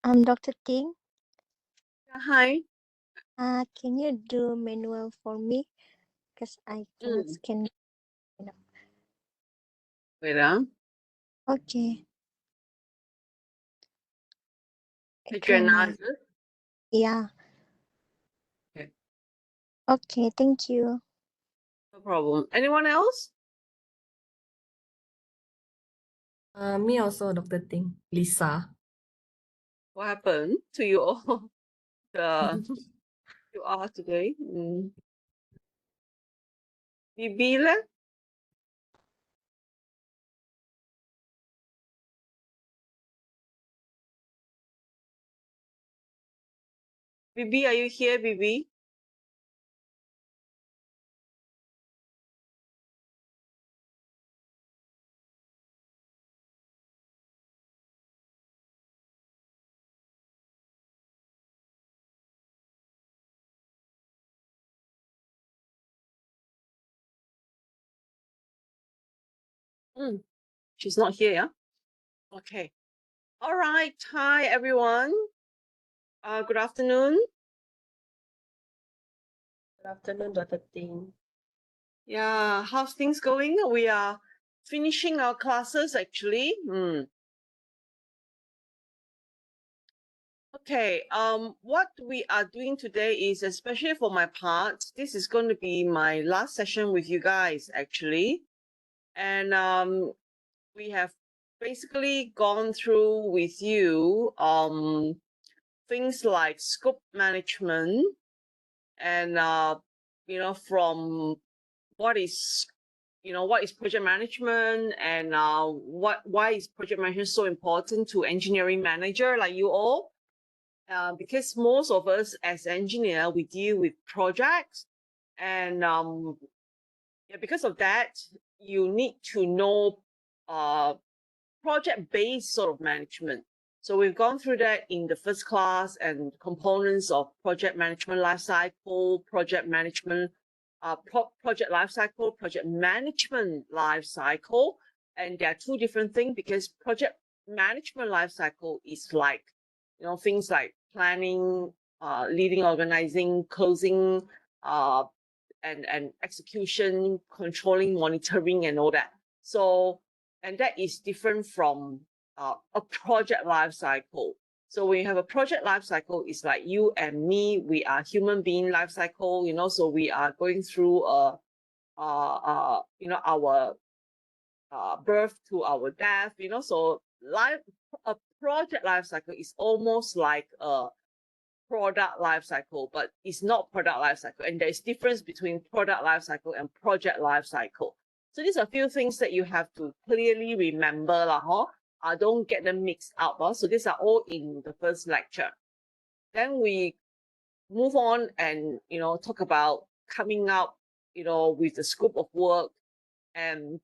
I'm Dr. Ting. Hi. Can you do manual for me? Because I cannot Mm. scan. Wait, Okay. Adriana, Adriana. is it? Yeah. Okay, Okay. Thank you. no problem. Anyone else? Me also, Dr. Ting. Lisa. What happened to you all? You are today. Bibi leh? Bibi, are you here, Bibi? Mm. She's not here, yeah? Okay. All right. Hi, everyone. Good afternoon. Good afternoon, Dr. Ting. Yeah, how's things going? We are finishing our classes, actually. Okay, what we are doing today is, especially for my part, this is going to be my last session with you guys, actually. And we have basically gone through with you things like scope management and from what is what is project management and why is project management so important to engineering manager like you all. Because most of us as engineer, we deal with projects, and because of that, you need to know project-based sort of management. So we've gone through that in the first class and components of project management lifecycle, project management, project lifecycle, project management lifecycle, and there are two different things because project management lifecycle is like things like planning, leading, organizing, closing, and execution, controlling, monitoring, and all that. So, and that is different from a project life cycle. So when you have a project life cycle, it's like you and me, we are human being life cycle, so we are going through our birth to our death, so a project life cycle is almost like a product life cycle, but it's not product life cycle. And there's difference between product life cycle and project life cycle. So these are a few things that you have to clearly remember, don't get them mixed up. So these are all in the first lecture. Then we move on and talk about coming up, with the scope of work. And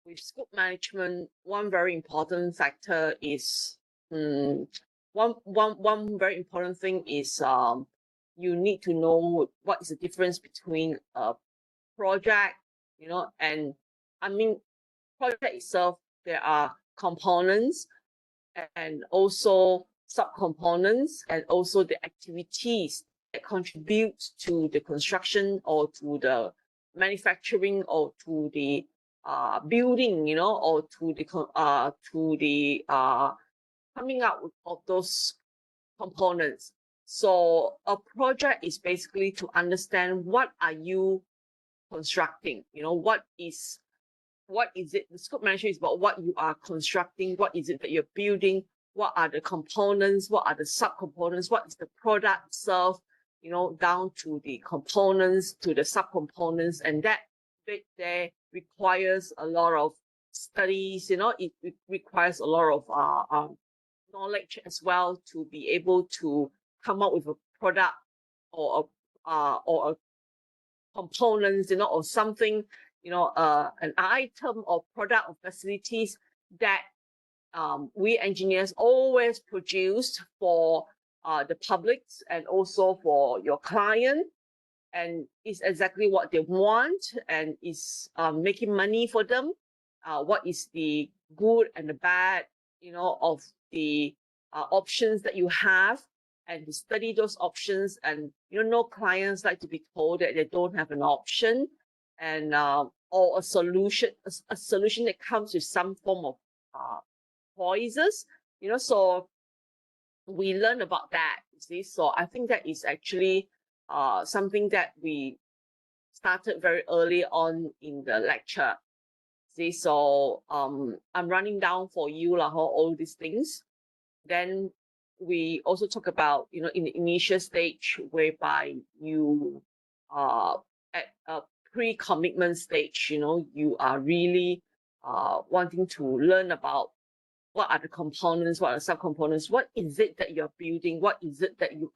with scope management, one very important factor is one very important thing is you need to know what is the difference between a project, and I mean project itself. There are components and also subcomponents and also the activities that contribute to the construction or to the manufacturing or to the building, or to the coming out of those components. So a project is basically to understand what are you constructing, what is it. The scope management is about what you are constructing, what is it that you're building, what are the components, what are the subcomponents, what is the product itself, down to the components, to the subcomponents, and that bit there requires a lot of studies, it requires a lot of knowledge as well to be able to come up with a product or a components, or something, an item or product or facilities that we engineers always produce for the public and also for your client, and it's exactly what they want and is making money for them. What is the good and the bad, of the options that you have and to study those options. And no clients like to be told that they don't have an option, and or a solution that comes with some form of choices. So we learn about that, you see. So I think that is actually something that we started very early on in the lecture. See, so I'm running down for you all these things. Then we also talk about, in the initial stage, whereby you at a pre-commitment stage, you are really wanting to learn about what are the components, what are the subcomponents, what is it that you're building, what is it that you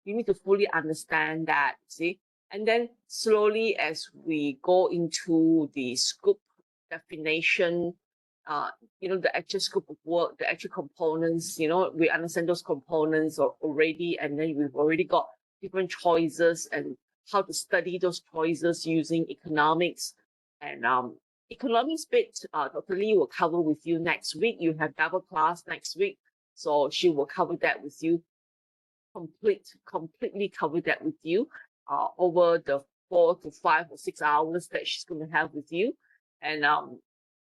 need to fully understand that, see. And then slowly, as we go into the scope definition, the actual scope of work, the actual components, we understand those components already, and then we've already got different choices and how to study those choices using economics. And economics bit, Dr. Lee will cover with you next week. You have double class next week, so she will cover that with you, completely cover that with you over the 4 to 5 or 6 hours that she's going to have with you. And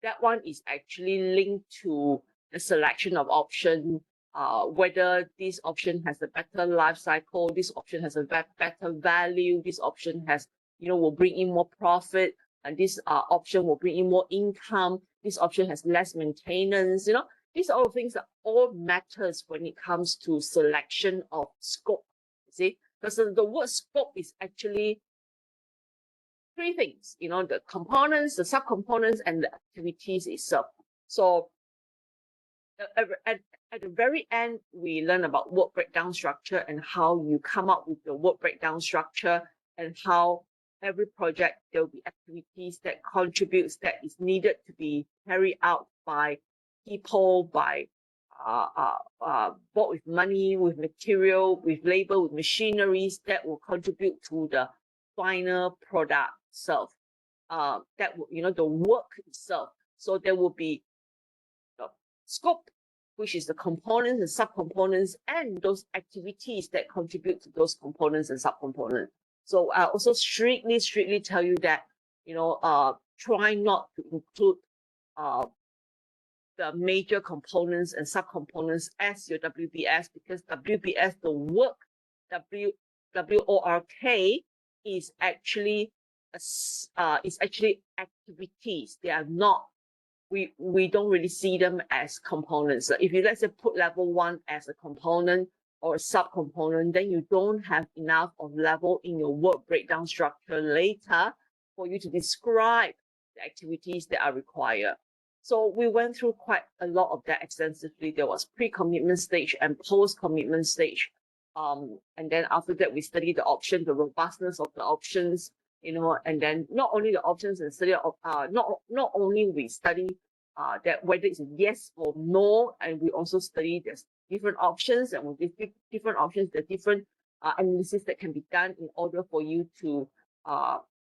that one is actually linked to the selection of option, whether this option has a better life cycle, this option has a better value, this option has, will bring in more profit, and this option will bring in more income, this option has less maintenance. These are all things that all matters when it comes to selection of scope, you see, because the word scope is actually three things, the components, the subcomponents, and the activities itself. So at the very end, we learn about work breakdown structure and how you come up with the work breakdown structure, and how every project, there will be activities that contributes, that is needed to be carried out by people, by bought with money, with material, with labor, with machineries that will contribute to the final product itself. That will, the work itself. So there will be the scope, which is the components and subcomponents, and those activities that contribute to those components and subcomponents. So I also strictly tell you that, try not to include the major components and subcomponents as your WBS, because WBS, the work, WORK, is actually activities. They are not, we don't really see them as components. So if you, let's say, put level 1 as a component or a subcomponent, then you don't have enough of level in your work breakdown structure later for you to describe the activities that are required. So we went through quite a lot of that extensively. There was pre-commitment stage and post-commitment stage. And then after that, we studied the option, the robustness of the options, and then not only the options and study of, not only we study that whether it's yes or no, and we also study there's different options, and with different options, the different analysis that can be done in order for you to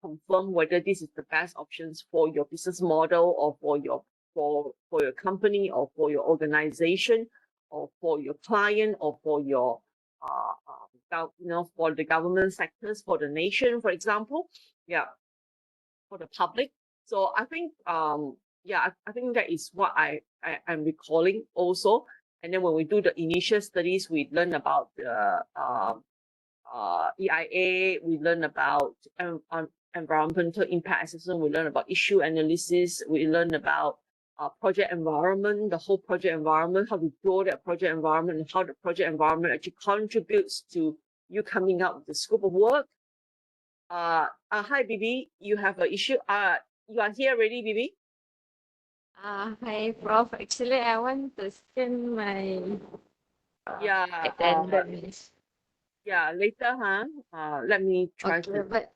confirm whether this is the best options for your business model, or for your company, or for your organization, or for your client, or for your for the government sectors, for the nation, for example, for the public. So I think I think that is what I'm recalling also. And then when we do the initial studies, we learn about the EIA, we learn about environmental impact assessment, we learn about issue analysis, we learn about project environment, the whole project environment, how to grow that project environment, and how the project environment actually contributes to you coming up with the scope of work. Hi, Bibi, you have an issue. You are here already, Bibi? Hi, Prof. Actually, I want to scan my attendance. Later, let me try Okay, to.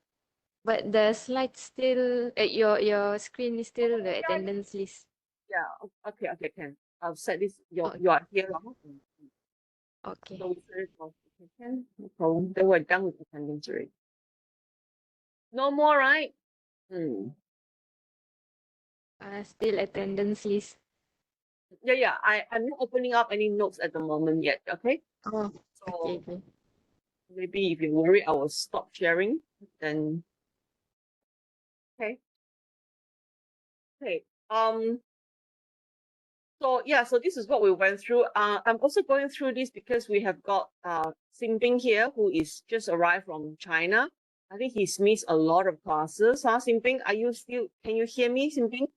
but the slide still, your screen is still the attendance list. Yeah, okay, can. I'll set this. You Okay. are here. Okay. So we set it off. Okay, can. No problem. Then we're done with attendance already. No more, right? Still attendance list. Yeah. I'm not opening up any notes at the moment yet. Okay. Oh, So Okay. maybe if you're worried, I will stop sharing. Then okay. Okay. So yeah, so this is what we went through. I'm also going through this because we have got Xinbing here, who is just arrived from China. I think he's missed a lot of classes. Huh, Xinbing, are you still? Can you hear me, Xinbing?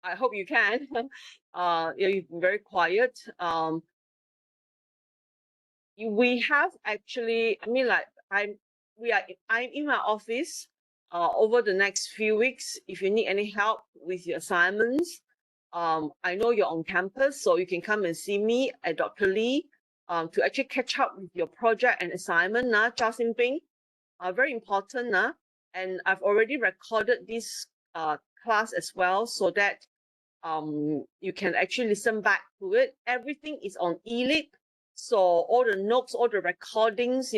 I hope you can. Yeah, you've been very quiet. We have actually. I mean, like I'm in my office. Over the next few weeks, if you need any help with your assignments, I know you're on campus, so you can come and see me at Dr. Lee, to actually catch up with your project and assignment. Nah, Jia Xinbing, very important. Nah, and I've already recorded this class as well, so that you can actually listen back to it. Everything is on eLeap, so all the notes, all the recordings,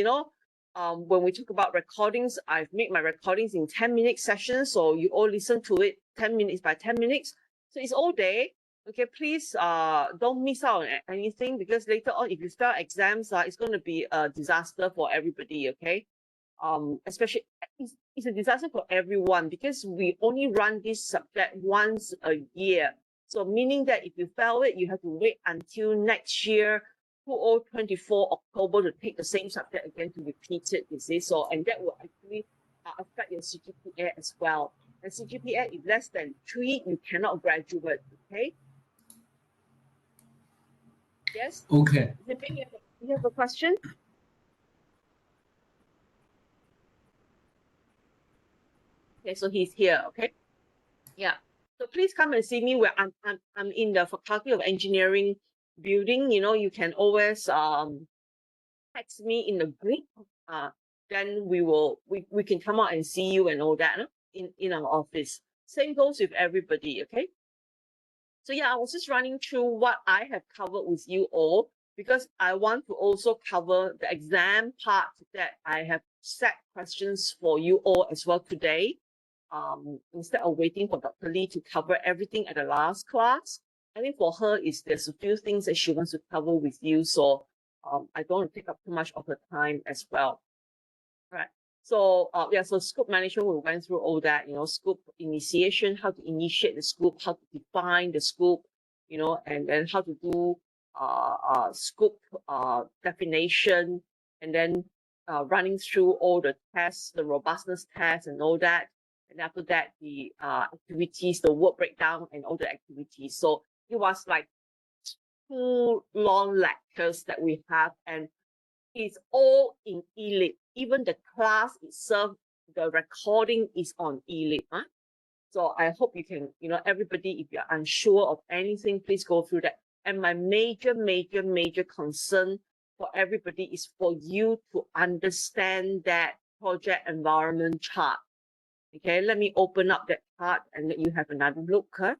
when we talk about recordings, I've made my recordings in 10-minute sessions, so you all listen to it 10 minutes by 10 minutes. So it's all day. Okay, please don't miss out on anything, because later on, if you start exams, it's going to be a disaster for everybody. Okay, especially it's a disaster for everyone, because we only run this subject once a year. So meaning that if you fail it, you have to wait until next year, 2024 October, to take the same subject again to repeat it, you see. So, and that will actually affect your CGPA as well. And CGPA is less than 3, you cannot graduate, okay? Yes? Okay. You have a question? Okay, so he's here, okay? Yeah. So please come and see me where I'm in the Faculty of Engineering building. You can always text me in the group. Then we can come out and see you and all that, in our office. Same goes with everybody, okay? So yeah, I was just running through what I have covered with you all, because I want to also cover the exam part that I have set questions for you all as well today. Instead of waiting for Dr. Lee to cover everything at the last class, I think for her there's a few things that she wants to cover with you. So I don't want to take up too much of her time as well. Right. So yeah, so scope management, we went through all that, scope initiation, how to initiate the scope, how to define the scope, and then how to do scope definition, and then running through all the tests, the robustness tests and all that. And after that, the activities, the work breakdown and all the activities. So it was like 2 long lectures that we have, and it's all in eLeap. Even the class itself, the recording is on eLeap. Huh? So I hope you can, everybody, if you're unsure of anything, please go through that. And my major concern for everybody is for you to understand that project environment chart. Okay, let me open up that chart and let you have another look. Huh?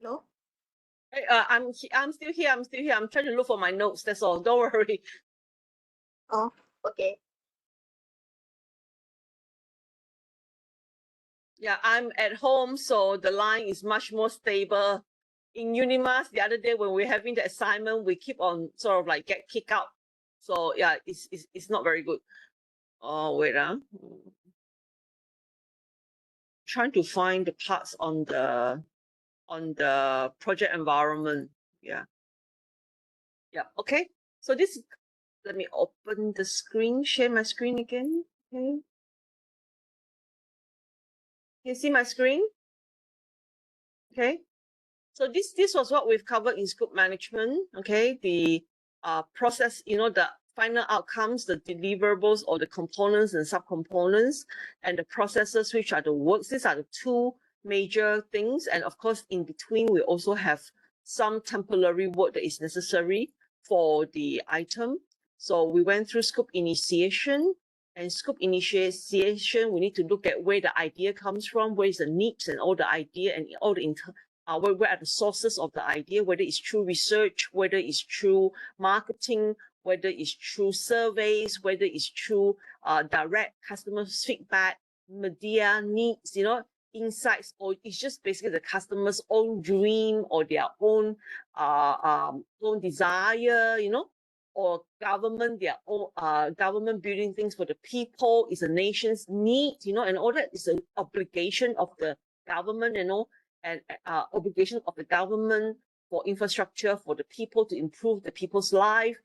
no? Hey, I'm still here. I'm trying to look for my notes. That's all. Don't worry. Oh, okay. Yeah, I'm at home, so the line is much more stable. In Unimas, the other day when we're having the assignment, we keep on sort of like get kicked out. So yeah, it's not very good. Oh, wait. Trying to find the parts on the project environment. Yeah. Yeah. Okay. So let me open the screen, share my screen again. Okay. You see my screen? Okay. So this was what we've covered in scope management. Okay, the process, the final outcomes, the deliverables or the components and subcomponents, and the processes, which are the works. These are the two major things. And of course, in between, we also have some temporary work that is necessary for the item. So we went through scope initiation. And scope initiation, we need to look at where the idea comes from, where is the needs and all the idea and all the where are the sources of the idea, whether it's through research, whether it's through marketing, whether it's through surveys, whether it's through direct customer feedback, media needs, insights, or it's just basically the customer's own dream or their own desire, or government, their own government building things for the people, is a nation's need, and all that is an obligation of the government, and obligation of the government for infrastructure for the people to improve the people's life,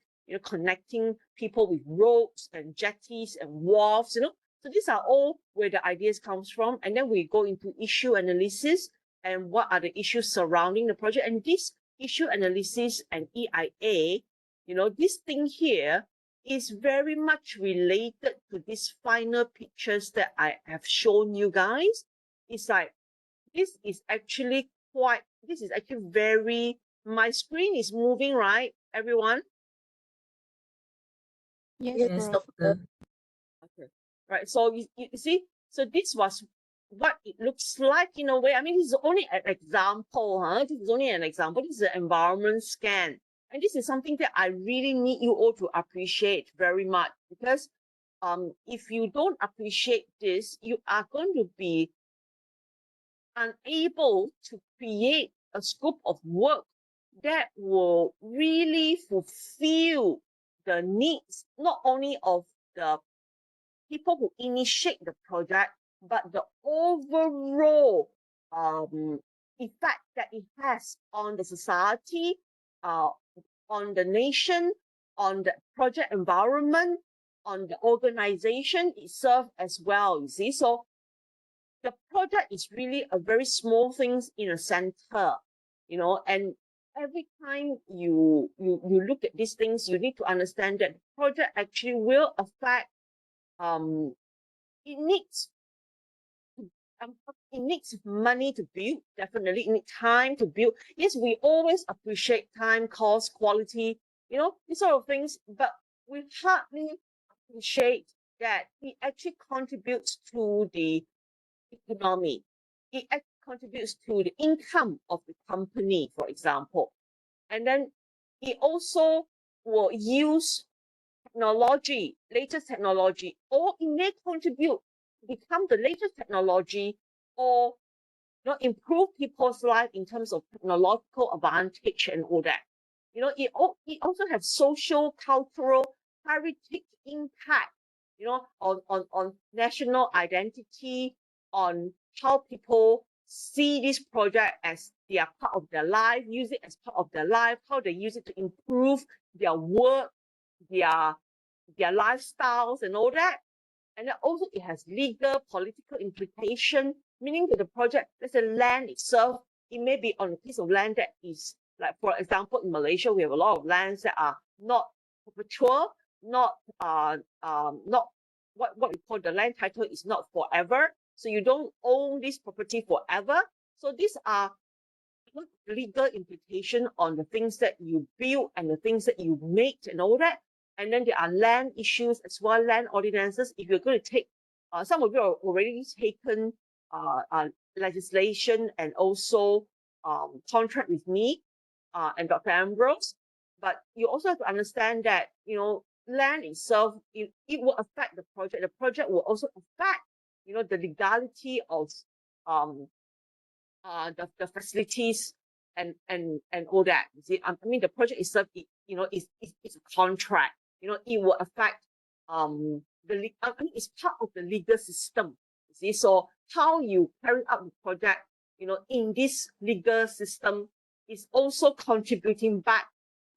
connecting people with roads and jetties and wharves, So these are all where the ideas comes from. And then we go into issue analysis and what are the issues surrounding the project. And this issue analysis and EIA, this thing here is very much related to these final pictures that I have shown you guys. It's like, this is actually very, my screen is moving, right, everyone? Yes, Prof. doctor. Okay, right. So you see, so this was what it looks like in a way. I mean, this is only an example, This is only an example. This is an environment scan. And this is something that I really need you all to appreciate very much, because if you don't appreciate this, you are going to be unable to create a scope of work that will really fulfill the needs, not only of the people who initiate the project, but the overall effect that it has on the society, on the nation, on the project environment, on the organization itself as well, you see. So the project is really a very small things in a center, and every time you look at these things, you need to understand that the project actually will affect, it needs money to build, definitely. It needs time to build. Yes, we always appreciate time, cost, quality, these sort of things, but we hardly appreciate that it actually contributes to the economy. It actually contributes to the income of the company, for example. And then it also will use technology, latest technology, or it may contribute to become the latest technology, or improve people's life in terms of technological advantage and all that. It also has social, cultural, heritage impact, on national identity, on how people see this project as they are part of their life, use it as part of their life, how they use it to improve their work, their lifestyles and all that. And then also it has legal, political implication, meaning that the project, let's say land itself, it may be on a piece of land that is, like, for example, in Malaysia, we have a lot of lands that are not perpetual, not what we call the land title is not forever. So you don't own this property forever. So these are legal implication on the things that you build and the things that you make and all that. And then there are land issues as well, land ordinances. If you're going to take, some of you have already taken legislation and also contract with me and Dr. Ambrose. But you also have to understand that, land itself, it will affect the project. The project will also affect, the legality of the facilities and all that. You see, I mean, the project itself, is a contract. It will affect it's part of the legal system. You see, so how you carry out the project, in this legal system is also contributing back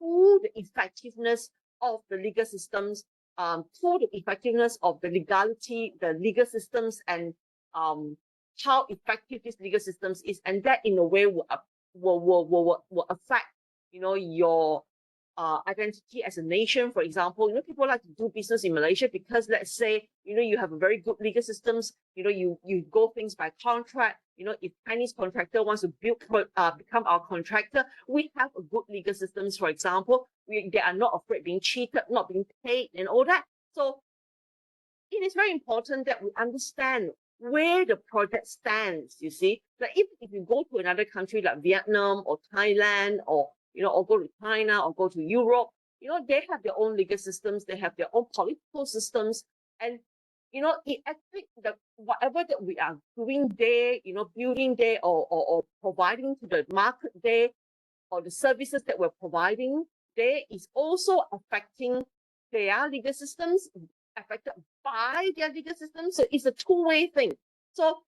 to the effectiveness of the legal systems, to the effectiveness of the legality, the legal systems, and how effective these legal systems is, and that in a way will will affect, you know, your identity as a nation. For example, you know, people like to do business in Malaysia because, let's say, you know, you have a very good legal systems. You know, you go things by contract. You know, if Chinese contractor wants to become our contractor, we have a good legal systems. For example, they are not afraid being cheated, not being paid, and all that. So it is very important that we understand where the project stands. You see, like if you go to another country like Vietnam or Thailand, or you know, or go to China or go to Europe, you know, they have their own legal systems, they have their own political systems, and you know, it actually whatever that we are doing there, you know, building there, or providing to the market there, or the services that we're providing there, is also affecting their legal systems, affected by their legal system. So it's a two-way thing. So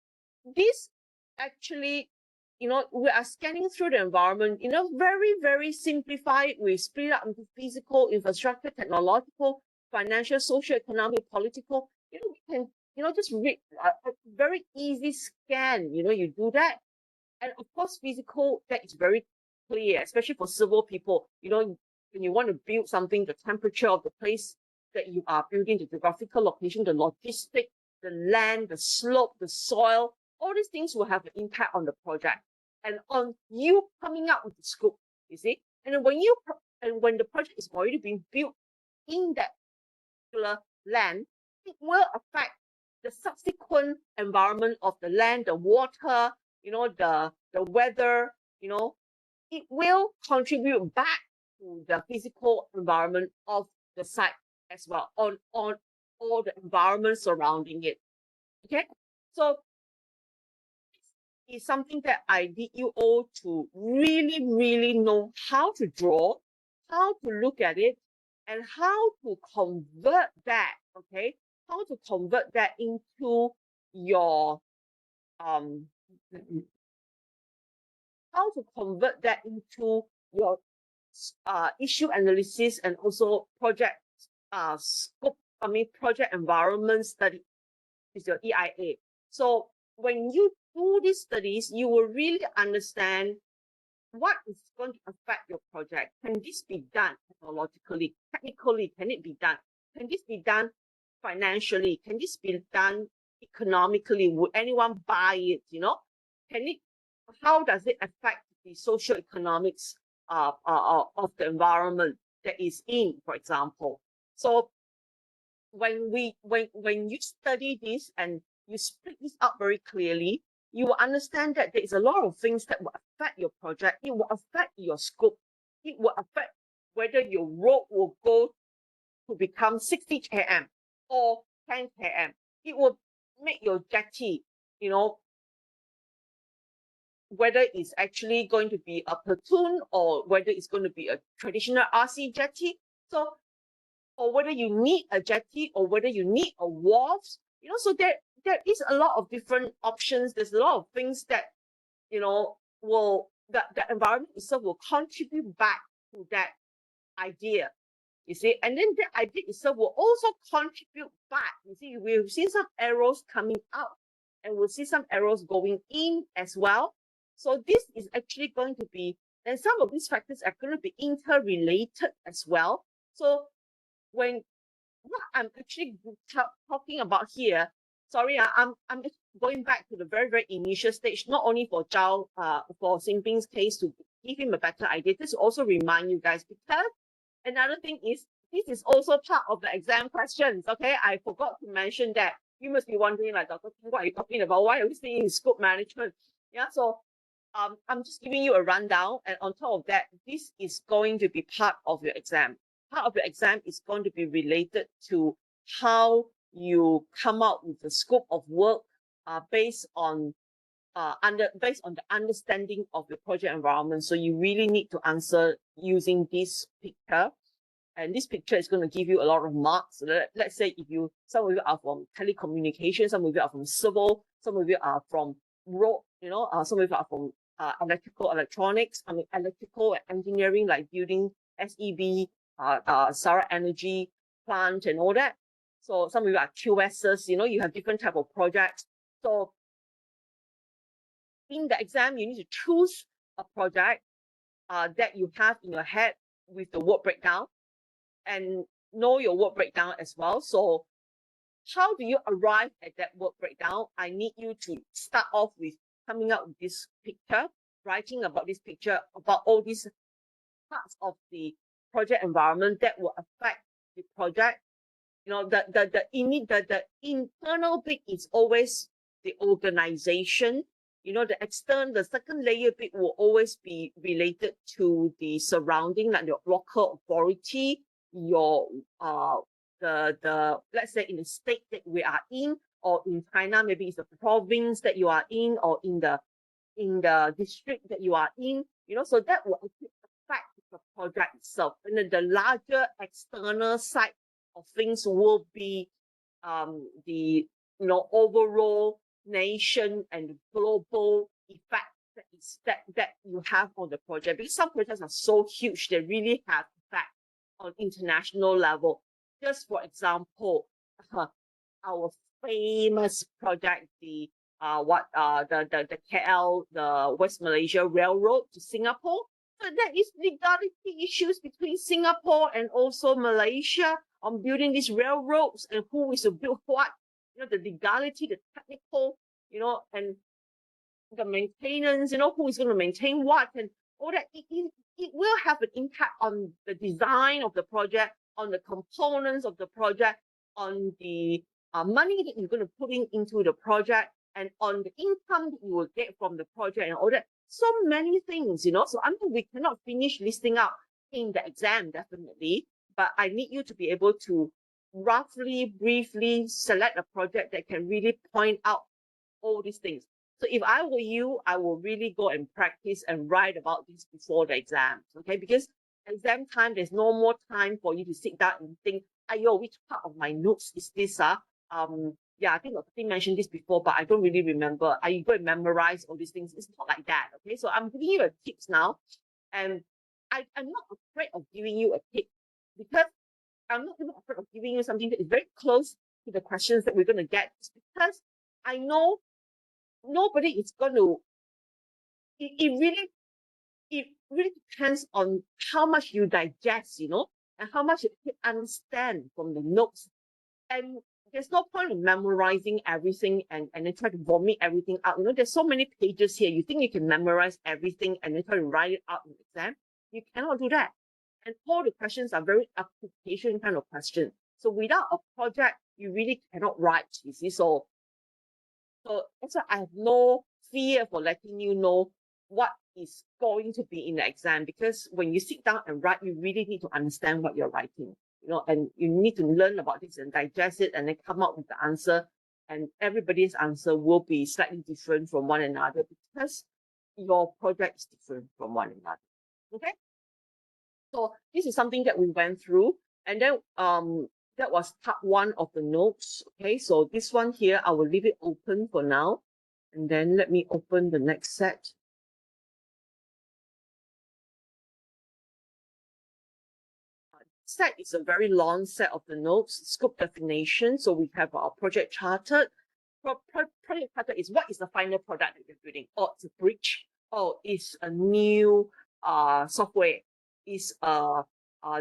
this actually, you know, we are scanning through the environment, you know, very, very simplified. We split up into physical, infrastructure, technological, financial, social, economic, political. You know, we can, you know, just read a very easy scan. You know, you do that. And of course, physical, that is very clear, especially for civil people. You know, when you want to build something, the temperature of the place that you are building, the geographical location, the logistic, the land, the slope, the soil, all these things will have an impact on the project and on you coming up with the scope, you see. And when the project is already being built in that particular land, it will affect the subsequent environment of the land, the water, you know, the weather, you know, it will contribute back to the physical environment of the site as well, on all the environment surrounding it. Okay, so this is something that I need you all to really, really know how to draw, how to look at it, and how to convert that, okay, how to convert that into your how to convert that into your issue analysis, and also project scope, project environment study is your EIA. So when you do these studies, you will really understand what is going to affect your project. Can this be done technologically, technically? Can it be done? Can this be done financially? Can this be done economically? Would anyone buy it? You know, can it? How does it affect the social economics of the environment that is in, for example? So when you study this and you split this up very clearly, you will understand that there is a lot of things that will affect your project. It will affect your scope. It will affect whether your road will go to become 60 km or 10 km. It will make your jetty, you know, whether it's actually going to be a platoon or whether it's going to be a traditional RC jetty. So, or whether you need a jetty or whether you need a wharf, you know, so there is a lot of different options. There's a lot of things that, you know, the environment itself will contribute back to that idea, you see. And then the idea itself will also contribute back. You see, we've seen some arrows coming out and we'll see some arrows going in as well. So this is actually going to be, and some of these factors are going to be interrelated as well. So when what I'm actually talking about here, sorry, I'm just going back to the very, very initial stage, not only for Zhao, for Xinping's case, to give him a better idea. This will also remind you guys, because another thing is, this is also part of the exam questions, okay? I forgot to mention that. You must be wondering, like, Dr. Ting, what are you talking about? Why are we saying scope management? Yeah, so I'm just giving you a rundown, and on top of that, this is going to be part of your exam. Part of your exam is going to be related to how you come up with the scope of work based on the understanding of the project environment. So you really need to answer using this picture. And this picture is going to give you a lot of marks. Let's say if you, some of you are from telecommunications, some of you are from civil, some of you are from road, you know, some of you are from electrical, electronics, electrical engineering, like building, SEB, solar energy plant and all that. So some of you are QSs, you know, you have different type of projects. So in the exam, you need to choose a project that you have in your head with the work breakdown and know your work breakdown as well. So how do you arrive at that work breakdown? I need you to start off with coming up with this picture, writing about this picture, about all these parts of the project environment that will affect the project. You know, the internal bit is always the organization. You know, the second layer bit will always be related to the surrounding, like your local authority, your let's say in the state that we are in, or in China, maybe it's the province that you are in, or in the district that you are in. You know, so that will affect the project itself. And then the larger external side of things will be the overall nation and global effect that you have on the project. Because some projects are so huge, they really have effect on international level. Just for example, our famous project, the KL, the West Malaysia Railroad to Singapore. So there is legality issues between Singapore and also Malaysia on building these railroads and who is to build what. You know, the legality, the technical, you know, and the maintenance, you know, who is going to maintain what, and all that. It will have an impact on the design of the project, on the components of the project, on the money that you're going to put into the project, and on the income that you will get from the project and all that. So many things, you know. So I mean, we cannot finish listing out in the exam, definitely, but I need you to be able to roughly, briefly select a project that can really point out all these things. So if I were you, I will really go and practice and write about this before the exams, okay? Because exam time, there's no more time for you to sit down and think, ayo, which part of my notes is this? Yeah, I think Dr. Ting mentioned this before, but I don't really remember. Are you going to memorize all these things? It's not like that, okay? So I'm giving you a tips now, and I'm not afraid of giving you a tip, because I'm not even afraid of giving you something that is very close to the questions that we're going to get, because I know nobody is going to, it really depends on how much you digest, you know, and how much you understand from the notes. And there's no point in memorizing everything and then try to vomit everything out. You know, there's so many pages here. You think you can memorize everything and then try to write it out in the exam? You cannot do that. And all the questions are very application kind of questions. So without a project, you really cannot write, you see. So that's why I have no fear for letting you know what is going to be in the exam, because when you sit down and write, you really need to understand what you're writing, you know, and you need to learn about this and digest it and then come up with the answer. And everybody's answer will be slightly different from one another because your project is different from one another. Okay. So this is something that we went through, and then that was part one of the notes. Okay, so this one here, I will leave it open for now, and then let me open the next set. Set is a very long set of the notes, scope definition. So we have our project chartered. Project chartered is what is the final product that you're building? Oh, it's a bridge. Oh, it's a new software. It's a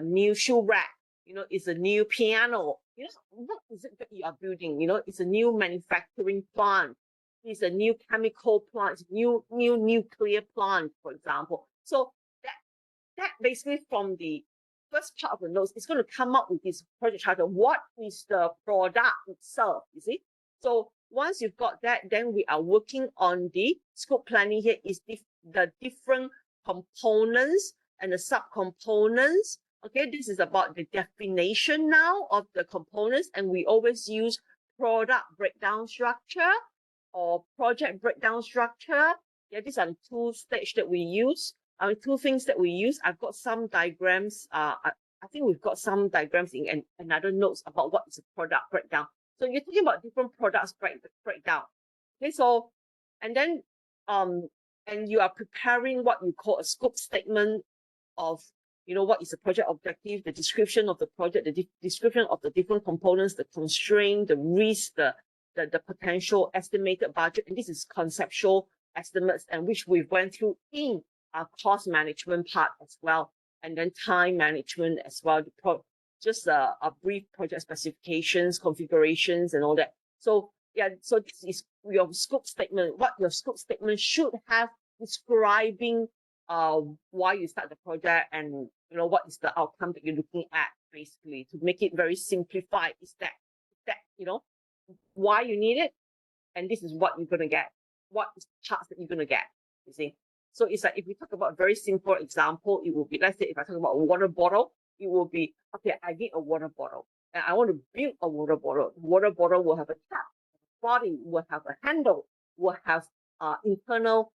new shoe rack. You know, it's a new piano. You know, what is it that you are building? You know, it's a new manufacturing plant. It's a new chemical plant. It's new nuclear plant, for example. So that basically from the first part of the notes, it's going to come up with this project charter. What is the product itself, you see? So once you've got that, then we are working on the scope planning. Here is the different components and the subcomponents. Okay, this is about the definition now of the components, and we always use product breakdown structure or project breakdown structure. Yeah, these are the two stages that we use. Two things that we use. I've got some diagrams. I think we've got some diagrams in another notes about what is a product breakdown. So you're talking about different products breakdown. Okay, so and then and you are preparing what you call a scope statement of, you know, what is the project objective, the description of the project, the description of the different components, the constraint, the risk, the potential estimated budget, and this is conceptual estimates, and which we went through in cost management part as well, and then time management as well. Just a brief project specifications, configurations, and all that. So yeah, so this is your scope statement. What your scope statement should have describing why you start the project, and what is the outcome that you're looking at, basically, to make it very simplified. Is that why you need it, and this is what you're gonna get. What is the charts that you're gonna get? You see. So it's like, if we talk about a very simple example, it will be, let's say if I talk about a water bottle, it will be, okay, I need a water bottle and I want to build a water bottle. Water bottle will have a cap, body will have a handle, will have internal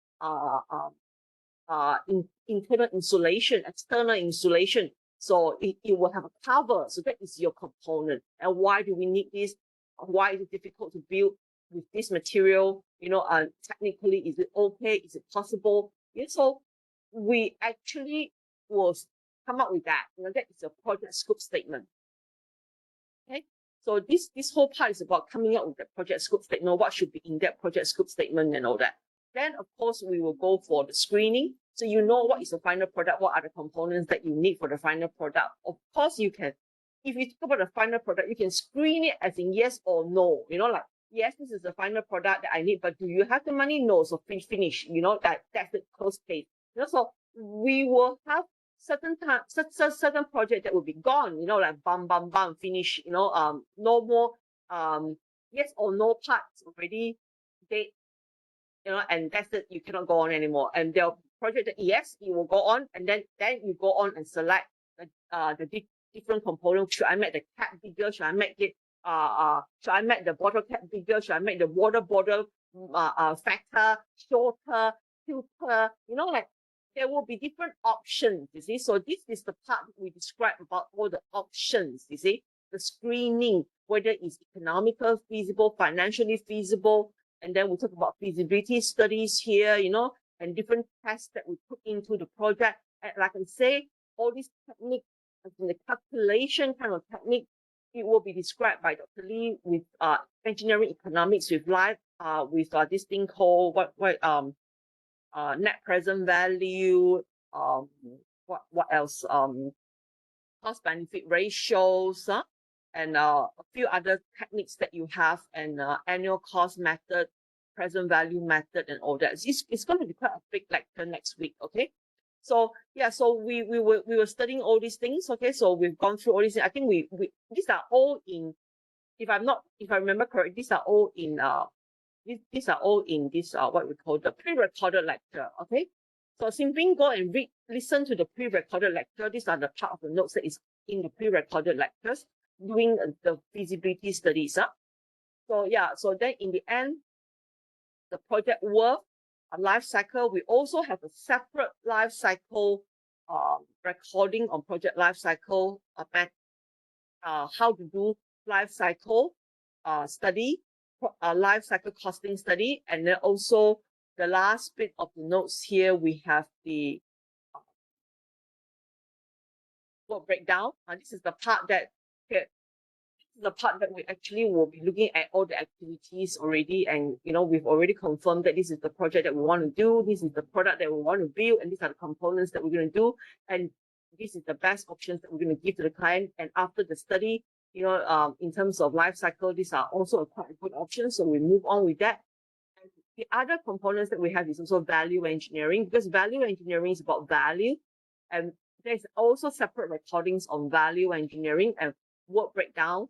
internal insulation, external insulation. So it will have a cover. So that is your component. And why do we need this? Why is it difficult to build with this material? Technically, is it okay? Is it possible? So we actually will come up with that. That is a project scope statement. Okay. So this whole part is about coming up with the project scope statement. What should be in that project scope statement and all that. Then, of course, we will go for the screening. So you know what is the final product, what are the components that you need for the final product. Of course, you can, if you talk about the final product, you can screen it as in yes or no. Like, yes, this is the final product that I need, but do you have the money? No, so finish. That's the close case. So we will have certain project that will be gone. Like bam, finish. No more yes or no parts already dead. And that's it. You cannot go on anymore. And the project that yes, it will go on, and then you go on and select the different components. Should I make the cap bigger? Should I make it? Should I make the bottle cap bigger? Should I make the water bottle fatter, shorter, filter? Like there will be different options. You see, so this is the part we describe about all the options. You see, the screening, whether it's economical, feasible, financially feasible. And then we talk about feasibility studies here, and different tests that we put into the project. And like I say, all these techniques, the calculation kind of technique, it will be described by Dr. Lee with engineering economics with this thing called net present value. What else? Cost benefit ratios. And a few other techniques that you have, and annual cost method, present value method, and all that. It's going to be quite a big lecture next week. Okay, so yeah, so we were studying all these things. Okay, so we've gone through all these things. I think these are all in, if I remember correctly, these are all in this what we call the pre-recorded lecture. Okay, so simply go and listen to the pre-recorded lecture. These are the part of the notes that is in the pre-recorded lectures, doing the feasibility studies. So yeah, so then in the end, the project work, a life cycle, we also have a separate life cycle recording on project life cycle, how to do life cycle study, life cycle costing study, and then also the last bit of the notes here, we have the work breakdown. This is the part that we actually will be looking at all the activities already, and we've already confirmed that this is the project that we want to do, this is the product that we want to build, and these are the components that we're going to do, and this is the best options that we're going to give to the client. And after the study, in terms of life cycle, these are also quite a good option, so we move on with that. And the other components that we have is also value engineering, because value engineering is about value, and there's also separate recordings on value engineering. And work breakdown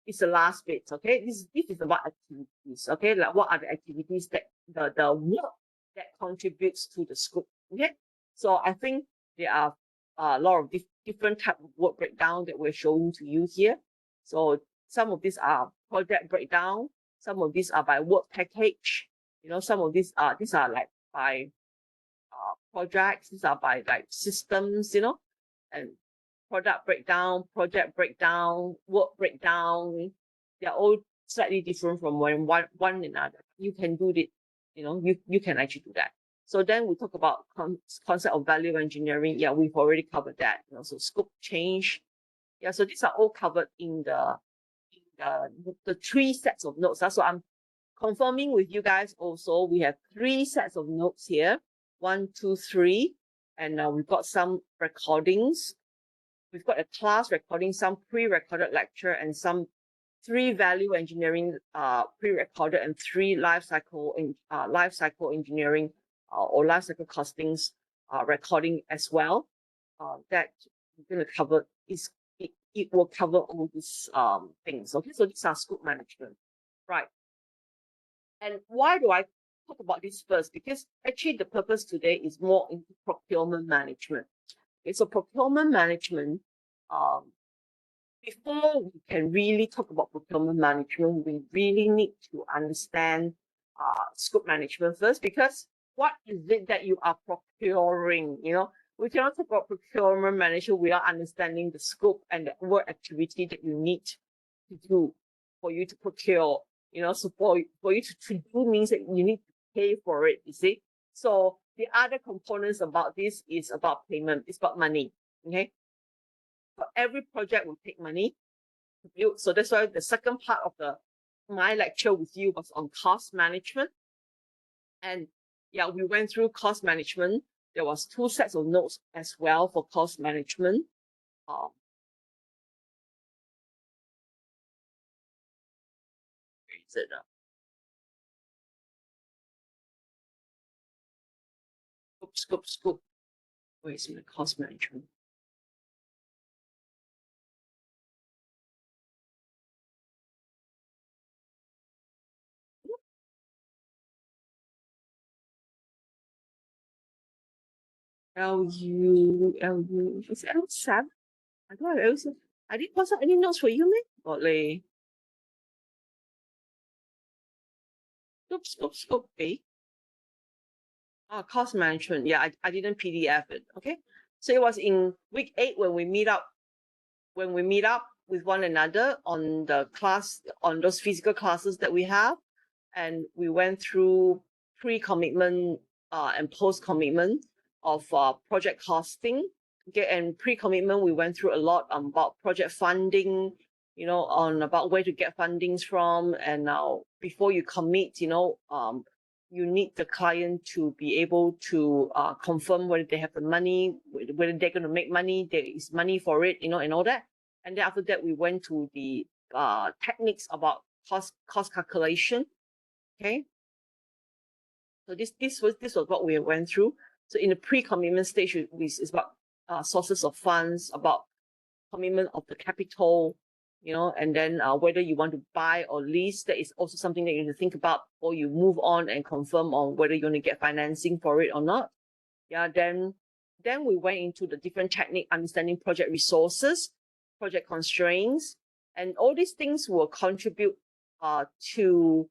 is the last bit. Okay, this is about activities. Okay, like what are the activities that the work that contributes to the scope. Okay, so I think there are a lot of different type of work breakdown that we're showing to you here. So some of these are project breakdown, some of these are by work package. Some of these are like by projects, these are by like systems. And product breakdown, project breakdown, work breakdown, they're all slightly different from one another. You can do it, you can actually do that. So then we talk about concept of value engineering. Yeah, we've already covered that. So scope change. Yeah, so these are all covered in the 3 sets of notes. So I'm confirming with you guys also, we have 3 sets of notes here. 1, 2, 3, and we've got some recordings. We've got a class recording, some pre-recorded lecture, and some 3 value engineering pre-recorded, and 3 life cycle engineering or life cycle costings recording as well. That we're going to cover it will cover all these things. Okay, so these are scope management, right? And why do I talk about this first? Because actually the purpose today is more into procurement management. Okay, so procurement management, before we can really talk about procurement management, we really need to understand scope management first, because what is it that you are procuring? You know, we cannot talk about procurement management without understanding the scope and the work activity that you need to do for you to procure. You know, so for you to do means that you need to pay for it, you see. So the other components about this is about payment, it's about money. Okay. For every project will take money to build. So that's why the second part of my lecture with you was on cost management. And yeah, we went through cost management. There was 2 sets of notes as well for cost management. Where is it? Scope. Where is my cost management? LU, it's L7. I don't have L7. I didn't pass out any notes for you, man. Like, scope. Cost management. Yeah, I didn't PDF it. Okay. So it was in week 8 when we meet up with one another on the class, on those physical classes that we have. And we went through pre-commitment and post-commitment of project costing. Okay, and pre-commitment, we went through a lot about project funding, you know, on about where to get fundings from. And now before you commit, you know, you need the client to be able to confirm whether they have the money, whether they're going to make money, there is money for it, you know, and all that. And then after that, we went to the techniques about cost calculation. Okay. So this was what we went through. So in the pre-commitment stage, is about sources of funds, about commitment of the capital, you know, and then whether you want to buy or lease, that is also something that you need to think about, or you move on and confirm on whether you're going to get financing for it or not. Yeah, then we went into the different technique, understanding project resources, project constraints, and all these things will contribute to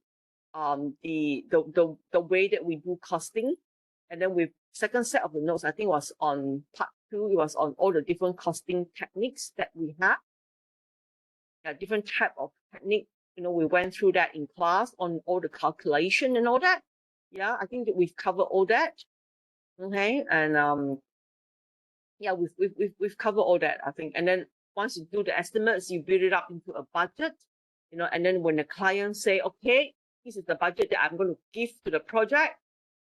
the way that we do costing. And then with second set of the notes, I think was on part 2, it was on all the different costing techniques that we have. Yeah, different type of technique, you know, we went through that in class on all the calculation and all that. Yeah, I think that we've covered all that. Okay, and yeah, we've covered all that, I think. And then once you do the estimates, you build it up into a budget, you know, and then when the client say, okay, this is the budget that I'm going to give to the project,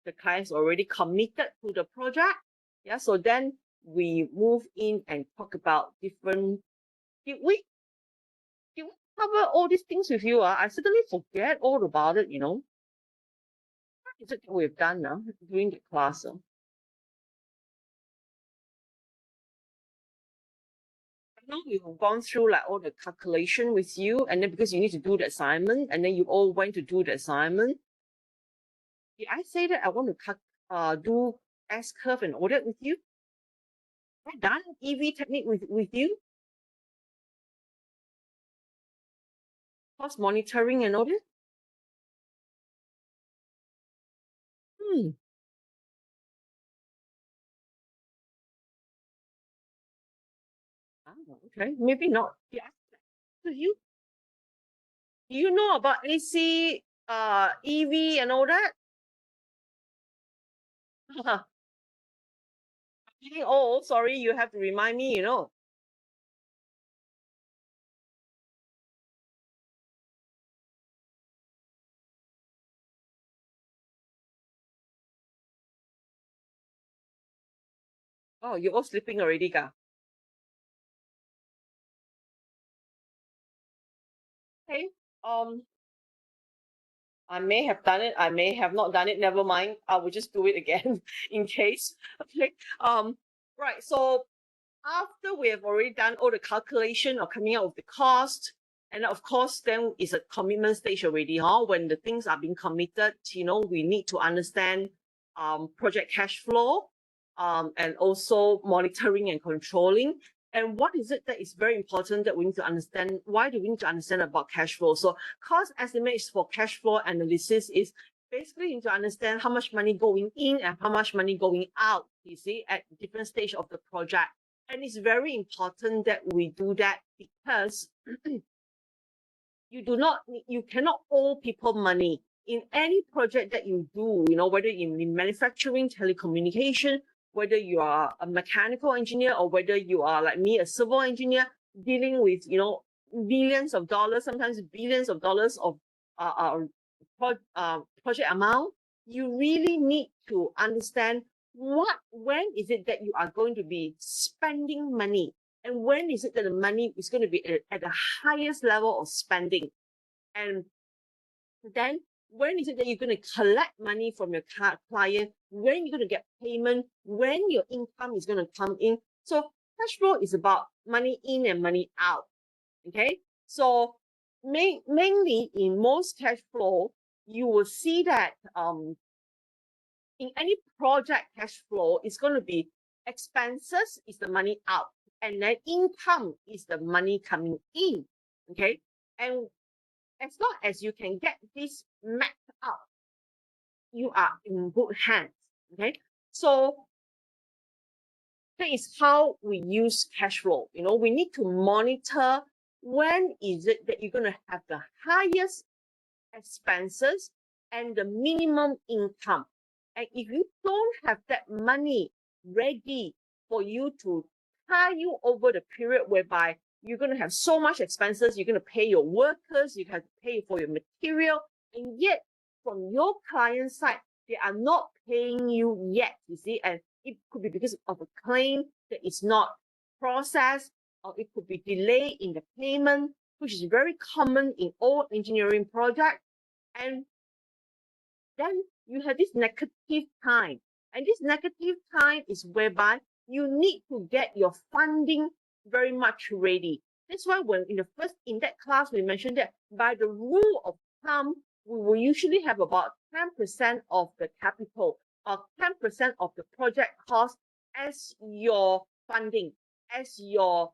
the client's already committed to the project. Yeah, so then we move in and talk about different. Did we cover all these things with you? I suddenly forget all about it, you know. What is it that we've done now during the class? I know we've gone through like all the calculation with you, and then because you need to do the assignment, and then you all went to do the assignment. Did I say that I want to do S curve and all that with you? Have I done EV technique with you? Cost monitoring and all that? Okay, maybe not. Yeah. Do you know about AC, EV and all that? Oh, sorry, you have to remind me, you know. Oh, you're all sleeping already, Ka? Okay. I may have done it. I may have not done it. Never mind. I will just do it again in case. Okay. Right. So after we have already done all the calculation or coming out with the cost, and of course, then it's a commitment stage already. When the things are being committed, we need to understand project cash flow, and also monitoring and controlling. And what is it that is very important that we need to understand? Why do we need to understand about cash flow? So cost estimates for cash flow analysis is basically you need to understand how much money going in and how much money going out, you see, at different stage of the project. And it's very important that we do that because you cannot owe people money in any project that you do, whether in manufacturing, telecommunication, whether you are a mechanical engineer or whether you are like me, a civil engineer dealing with, millions of dollars, sometimes billions of dollars of project amount. You really need to understand when is it that you are going to be spending money, and when is it that the money is going to be at the highest level of spending, and then when is it that you're going to collect money from your client, when you're going to get payment, when your income is going to come in. So cash flow is about money in and money out. Okay, so mainly in most cash flow, you will see that in any project cash flow, it's going to be expenses is the money out, and then income is the money coming in. Okay, and as long as you can get this mapped out, you are in good hands. Okay, so that is how we use cash flow. We need to monitor when is it that you're going to have the highest expenses and the minimum income. And if you don't have that money ready for you to tie you over the period whereby you're going to have so much expenses, you're going to pay your workers, you have to pay for your material, and yet from your client side, they are not paying you yet, you see, and it could be because of a claim that is not processed, or it could be delay in the payment, which is very common in all engineering projects. And then you have this negative time. And this negative time is whereby you need to get your funding very much ready. That's why when in that class, we mentioned that by the rule of thumb, we will usually have about 10% of the capital or 10% of the project cost as your funding, as your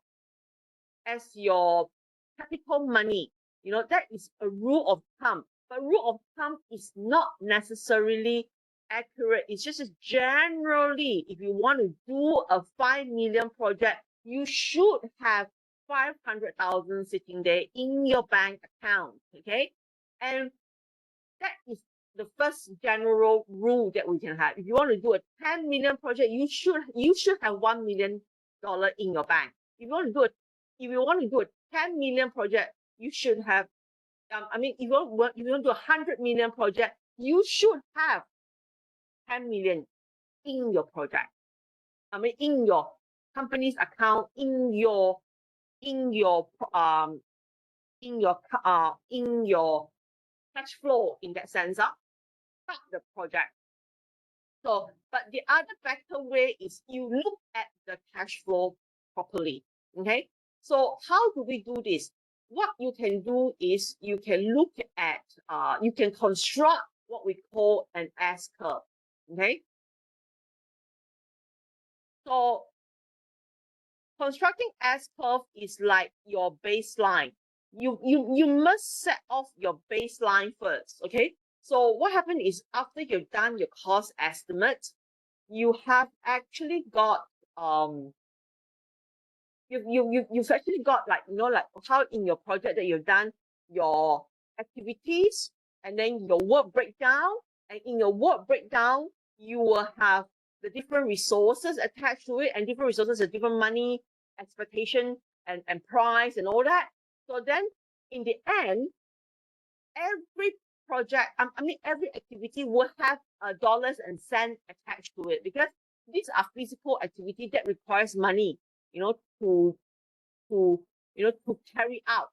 capital money. That is a rule of thumb. But rule of thumb is not necessarily accurate. It's just generally, if you want to do a 5 million project, you should have 500,000 sitting there in your bank account. Okay, and that is the first general rule that we can have. If you want to do a 10 million project, you should have $1 million in your bank. If you want to do a 10 million project, you should have, if you want to do a 100 million project, you should have 10 million in your project. In your company's account, in your cash flow, in that sense, start the project. So, but the other better way is you look at the cash flow properly. Okay, so how do we do this? What you can do is you can look at, you can construct what we call an S curve. Okay, so constructing S curve is like your baseline. You must set off your baseline first. Okay, so what happened is after you've done your cost estimate, you have actually got you've actually got like how in your project that you've done your activities and then your work breakdown, and in your work breakdown you will have the different resources attached to it, and different resources have different money expectation and price and all that. So then in the end, every project, every activity will have dollars and cents attached to it, because these are physical activity that requires money, you know, to carry out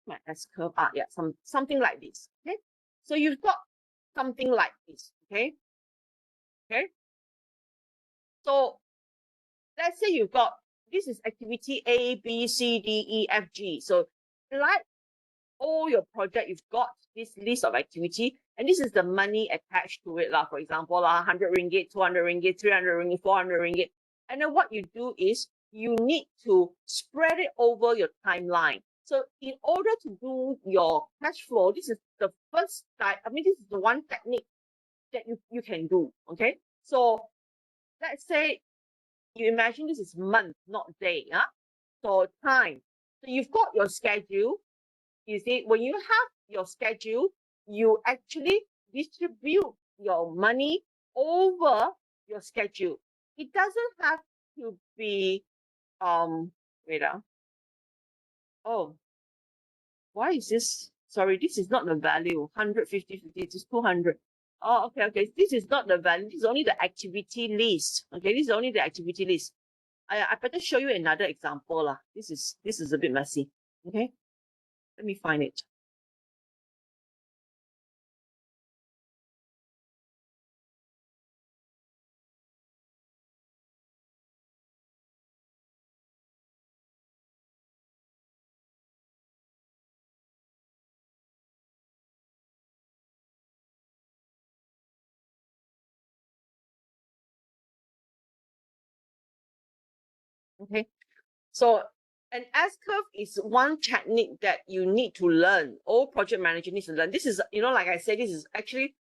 my S curve. Yeah, something like this. Okay, so you've got something like this. Okay. So let's say you've got, this is activity A, B, C, D, E, F, G. So like all your project, you've got this list of activity, and this is the money attached to it. For example, 100 ringgit, 200 ringgit, 300 ringgit, 400 ringgit. And then what you do is you need to spread it over your timeline. So in order to do your cash flow, this is the first type. I mean, this is the one technique that you can do. Okay. So let's say you imagine this is month, not day. So time. So you've got your schedule. You see, when you have your schedule, you actually distribute your money over your schedule. It doesn't have to be wait. Oh, why is this? Sorry, this is not the value. 150, 50, it is 200. Oh, okay. This is not the value. This is only the activity list. Okay, this is only the activity list. I better show you another example. This is a bit messy. Okay, let me find it. Okay, so an S-curve is one technique that you need to learn. All project manager needs to learn. This is, like I said, this is actually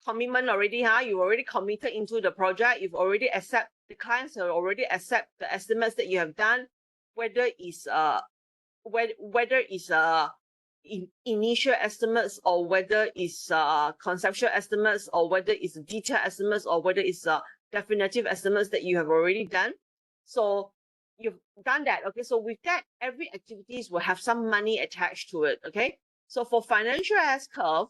commitment already. You already committed into the project. You've already accept, the clients have already accept the estimates that you have done, whether it's initial estimates, or whether it's conceptual estimates, or whether it's detailed estimates, or whether it's definitive estimates that you have already done. So you've done that. Okay, so with that, every activities will have some money attached to it. Okay, so for financial S-curve,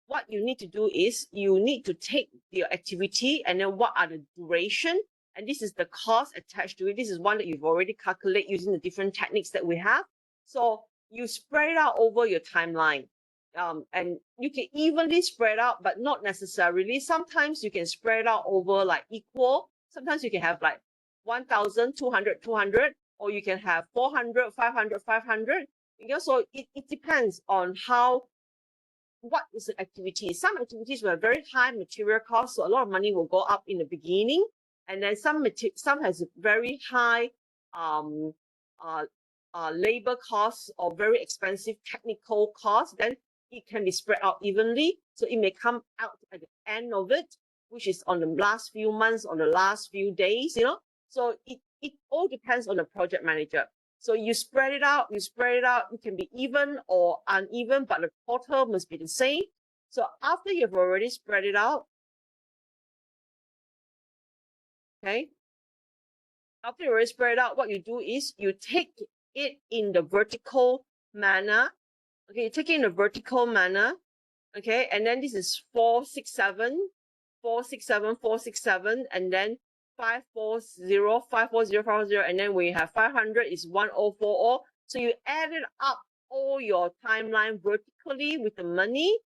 what you need to do is you need to take your activity, and then what are the duration, and this is the cost attached to it. This is one that you've already calculated using the different techniques that we have. So you spread it out over your timeline, and you can evenly spread out, but not necessarily. Sometimes you can spread out over like equal. Sometimes you can have like 1,000, 200, 200, or you can have 400, 500, 500. So it depends on what is the activity. Some activities will have very high material costs, so a lot of money will go up in the beginning, and then some has very high labor costs or very expensive technical costs. Then it can be spread out evenly, so it may come out at the end of it, which is on the last few months, on the last few days. So it all depends on the project manager. So you spread it out, it can be even or uneven, but the total must be the same. So after you've already spread it out, okay, after you already spread it out, what you do is you take it in the vertical manner. Okay, you take it in the vertical manner. Okay, and then this is 467, 467, 467, and then 540, 540, 540, and then we have 500 is 1040. So you added up all your timeline vertically with the money.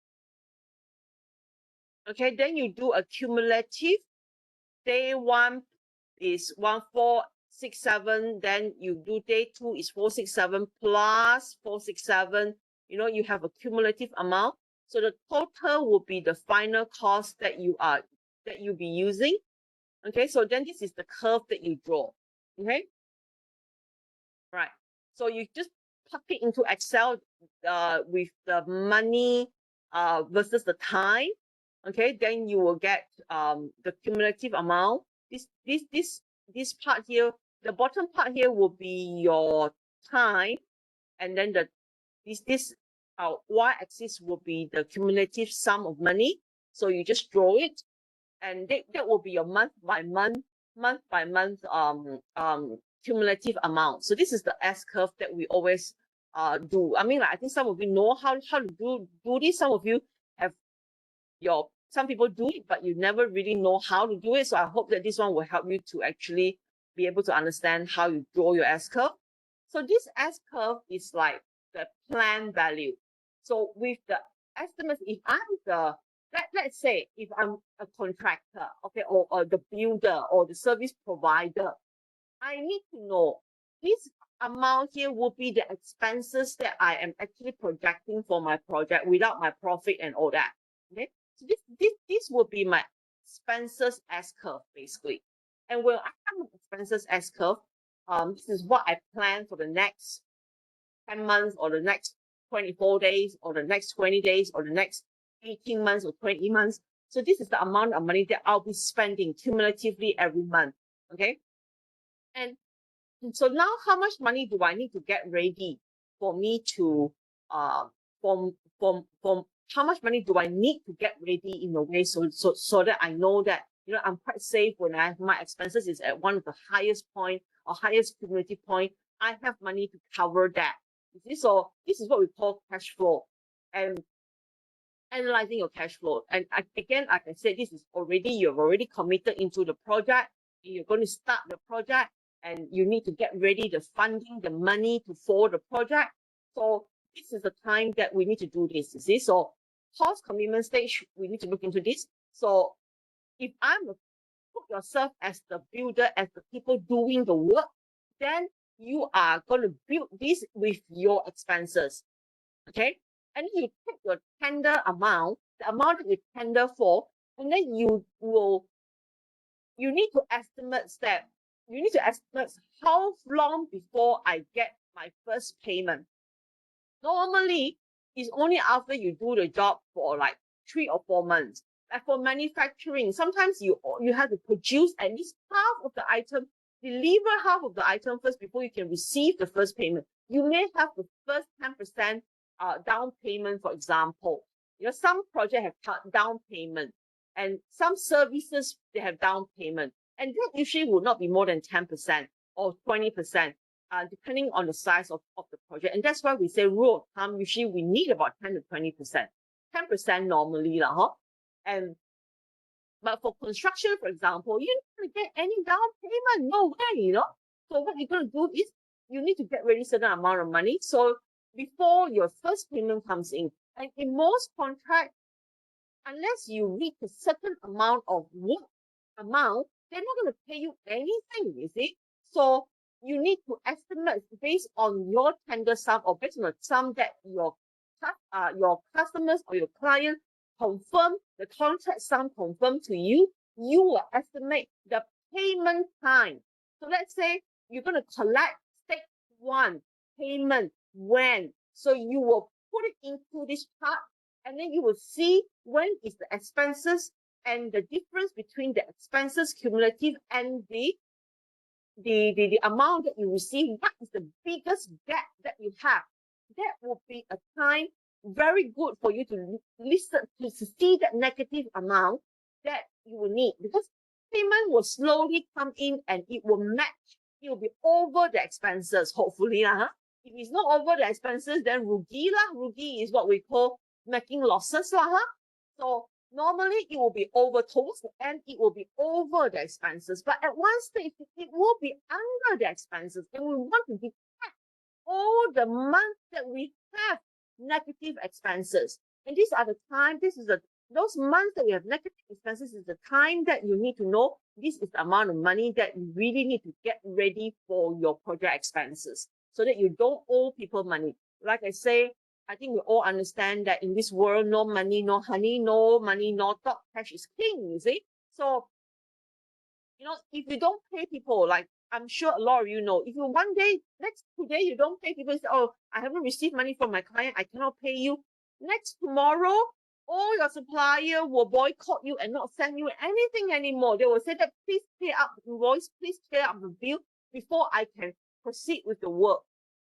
Okay, then you do a cumulative. Day 1 is 1467, then you do day 2 is 467 plus 467. You have a cumulative amount. So the total will be the final cost that you'll be using. Okay, so then this is the curve that you draw. Okay, right. So you just plug it into Excel with the money versus the time. Okay, then you will get the cumulative amount. This part here, the bottom part here will be your time, and then this y-axis will be the cumulative sum of money. So you just draw it, and that will be your month by month cumulative amount. So this is the S-curve that we always do. I mean, I think some of you know how to do this. Some of you have your some people do it, but you never really know how to do it. So I hope that this one will help you to actually be able to understand how you draw your S-curve. So this S-curve is like the planned value. So with the estimates, if I'm the, let's say if I'm a contractor, okay, or the builder or the service provider, I need to know this amount here will be the expenses that I am actually projecting for my project without my profit and all that. Okay, so this will be my expenses S-curve basically. And when I have expenses S-curve, this is what I plan for the next 10 months or the next 24 days or the next 20 days or the next 18 months or 20 months. So this is the amount of money that I'll be spending cumulatively every month. Okay. And so now how much money do I need to get ready for me to from how much money do I need to get ready in a way so that I know that, you know, I'm quite safe when my expenses is at one of the highest point or highest cumulative point. I have money to cover that. So this is what we call cash flow and analyzing your cash flow. And again, like I said, this is already, you've already committed into the project. You're going to start the project and you need to get ready the funding, the money to for the project. So this is the time that we need to do this. You see, so cost commitment stage, we need to look into this. So if I'm put yourself as the builder, as the people doing the work, then you are going to build this with your expenses. Okay, and then you take your tender amount, the amount that you tender for, and then you need to estimate that. You need to estimate how long before I get my first payment. Normally, it's only after you do the job for like 3 or 4 months. Like for manufacturing, sometimes you have to produce at least half of the item, deliver half of the item first before you can receive the first payment. You may have the first 10% down payment, for example. You know, some projects have down payment, and some services they have down payment, and that usually will not be more than 10% or 20%. Depending on the size of the project. And that's why we say rule of thumb, usually we need about 10 to 20%. 10% normally, but for construction, for example, you're not going to get any down payment, no way, you know. So what you're going to do is you need to get ready certain amount of money. So before your first payment comes in, and in most contracts, unless you reach a certain amount of work amount, they're not going to pay you anything, you see. So you need to estimate based on your tender sum or based on the sum that your customers or your client confirm, the contract sum confirm to you, you will estimate the payment time. So let's say you're going to collect stage 1 payment when. So you will put it into this part and then you will see when is the expenses and the difference between the expenses cumulative and the amount that you receive. What is the biggest gap that you have? That will be a time very good for you to listen to see that negative amount that you will need, because payment will slowly come in and it will match. It will be over the expenses, hopefully. If it's not over the expenses, then rugi lah. Rugi is what we call making losses lah. So normally it will be over towards the end, it will be over the expenses. But at one stage, it will be under the expenses. And we want to detect all the months that we have negative expenses. And these are the time, those months that we have negative expenses is the time that you need to know this is the amount of money that you really need to get ready for your project expenses so that you don't owe people money. Like I say, I think we all understand that in this world, no money, no honey, no money, no talk, cash is king, you see. So, you know, if you don't pay people, like I'm sure a lot of you know, if you one day, today you don't pay people, say, oh, I haven't received money from my client, I cannot pay you. Next tomorrow, all your supplier will boycott you and not send you anything anymore. They will say that please pay up the invoice, please pay up the bill before I can proceed with the work.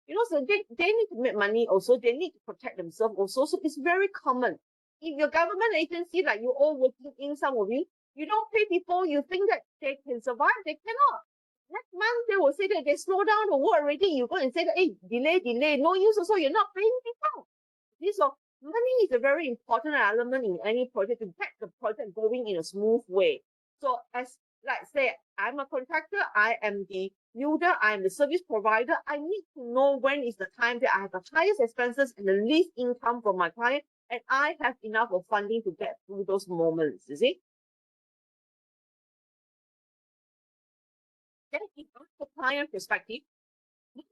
You know, so they need to make money also. They need to protect themselves also. So it's very common. If your government agency, like you all working in, some of you, you don't pay people, you think that they can survive, they cannot. Next month, they will say that they slow down the work already. You go and say that, hey, delay, no use also, you're not paying people. So money is a very important element in any project to get the project going in a smooth way. So as like say, I'm a contractor, I am the builder, I am the service provider. I need to know when is the time that I have the highest expenses and the least income from my client, and I have enough of funding to get through those moments, you see. Then if from the client perspective,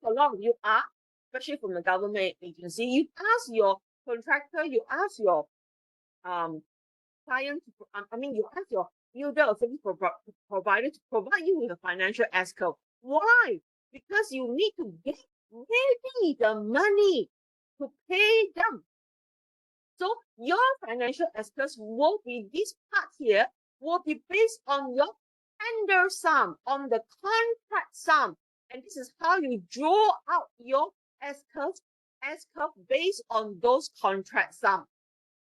a lot of you are, especially from the government agency, you ask your contractor, you ask your client, you ask your builder or service provider to provide you with a financial S-curve. Why? Because you need to get ready the money to pay them. So your financial S-curves will be, this part here will be based on your tender sum, on the contract sum. And this is how you draw out your S-curve based on those contract sum.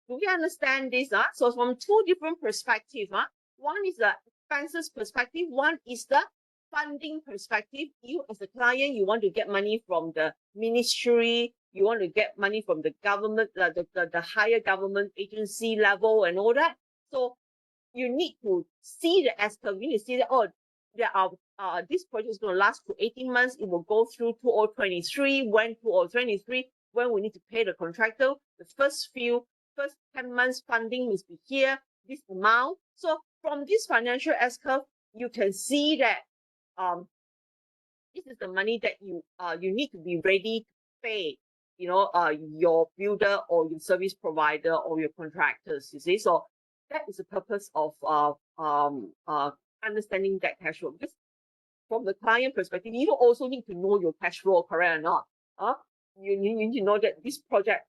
Do we understand this? So from two different perspectives. One is the expenses perspective, one is the funding perspective. You as a client, you want to get money from the ministry, you want to get money from the government, the higher government agency level and all that. So you need to see the S-curve. You need to see that, oh, there are this project is going to last for 18 months. It will go through 2023. When 2023, when we need to pay the contractor, the first 10 months funding must be here, this amount. So from this financial S-curve, you can see that this is the money that you need to be ready to pay, your builder or your service provider or your contractors, you see. So that is the purpose of understanding that cash flow. Because from the client perspective, you also need to know your cash flow, correct or not? You need to know that this project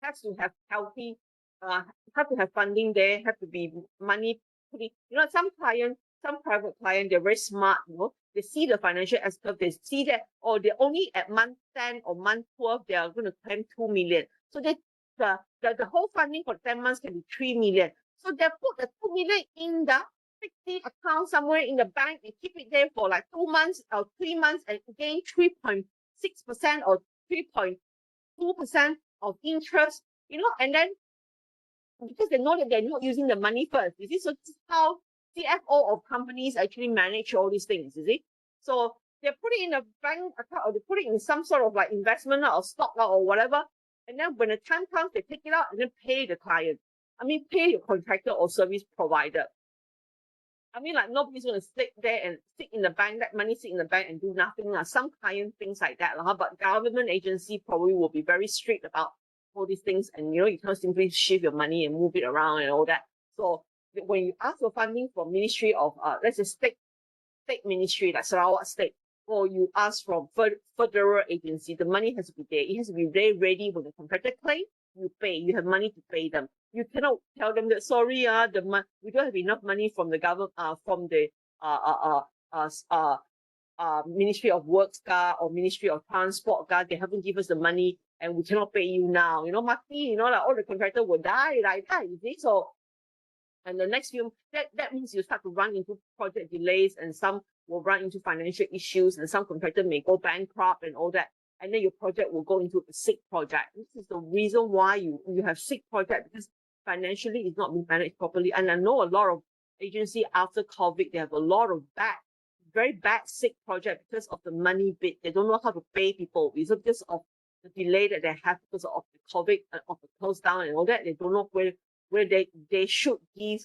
has to have healthy, have to have funding there, have to be money putting. Some private client, they're very smart, they see the financial S-curve, they see that, or they're only at month 10 or month 12, they are going to claim 2 million. So that the whole funding for 10 months can be 3 million. So they put the 2 million in the fixed account somewhere in the bank and keep it there for like 2 months or 3 months and gain 3.6% or 3.2% of interest, and then because they know that they're not using the money first, you see. So this is how CFO of companies actually manage all these things, you see. So they put it in a bank account or they put it in some sort of like investment or stock or whatever, and then when the time comes, they take it out and then pay the client. Pay your contractor or service provider. Like nobody's going to sit there and sit in the bank, that money sit in the bank and do nothing. Some client things like that, but government agency probably will be very strict about all these things, and you can't simply shift your money and move it around and all that. So when you ask for funding from Ministry of let's say state ministry like Sarawak State, or you ask from federal agency, the money has to be there. It has to be very ready when the contractor claim. You pay. You have money to pay them. You cannot tell them that sorry, we don't have enough money from the government, from the Ministry of Works or Ministry of Transport they haven't given us the money and we cannot pay you now. Mati, like all the contractor will die like that, you see. So, and the next few, that means you start to run into project delays, and some will run into financial issues, and some contractor may go bankrupt and all that. And then your project will go into a sick project. This is the reason why you have sick project, because financially it's not being managed properly. And I know a lot of agency after COVID, they have a lot of very bad sick project because of the money bit. They don't know how to pay people. It's because of the delay that they have because of the COVID, of the close down and all that. They don't know where they should give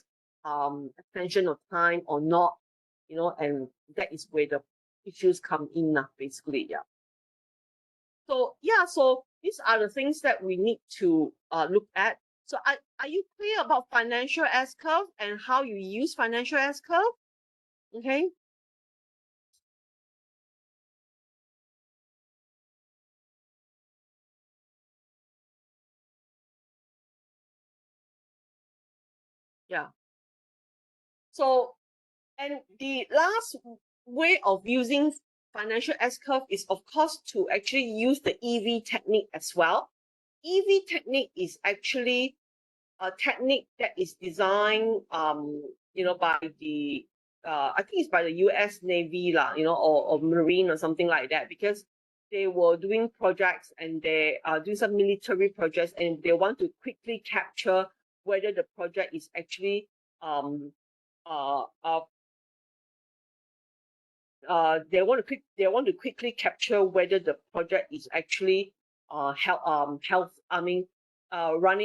extension of time or not, and that is where the issues come in basically. Yeah. So these are the things that we need to look at. So are you clear about financial S-curve and how you use financial S-curve? Okay. Yeah. So, and the last way of using financial S-curve is, of course, to actually use the EV technique as well. EV technique is actually a technique that is designed, by the, I think it's by the US Navy, or Marine or something like that, because they were doing projects and they are doing some military projects and they want to quickly capture whether the project is actually they want to quickly capture whether the project is actually running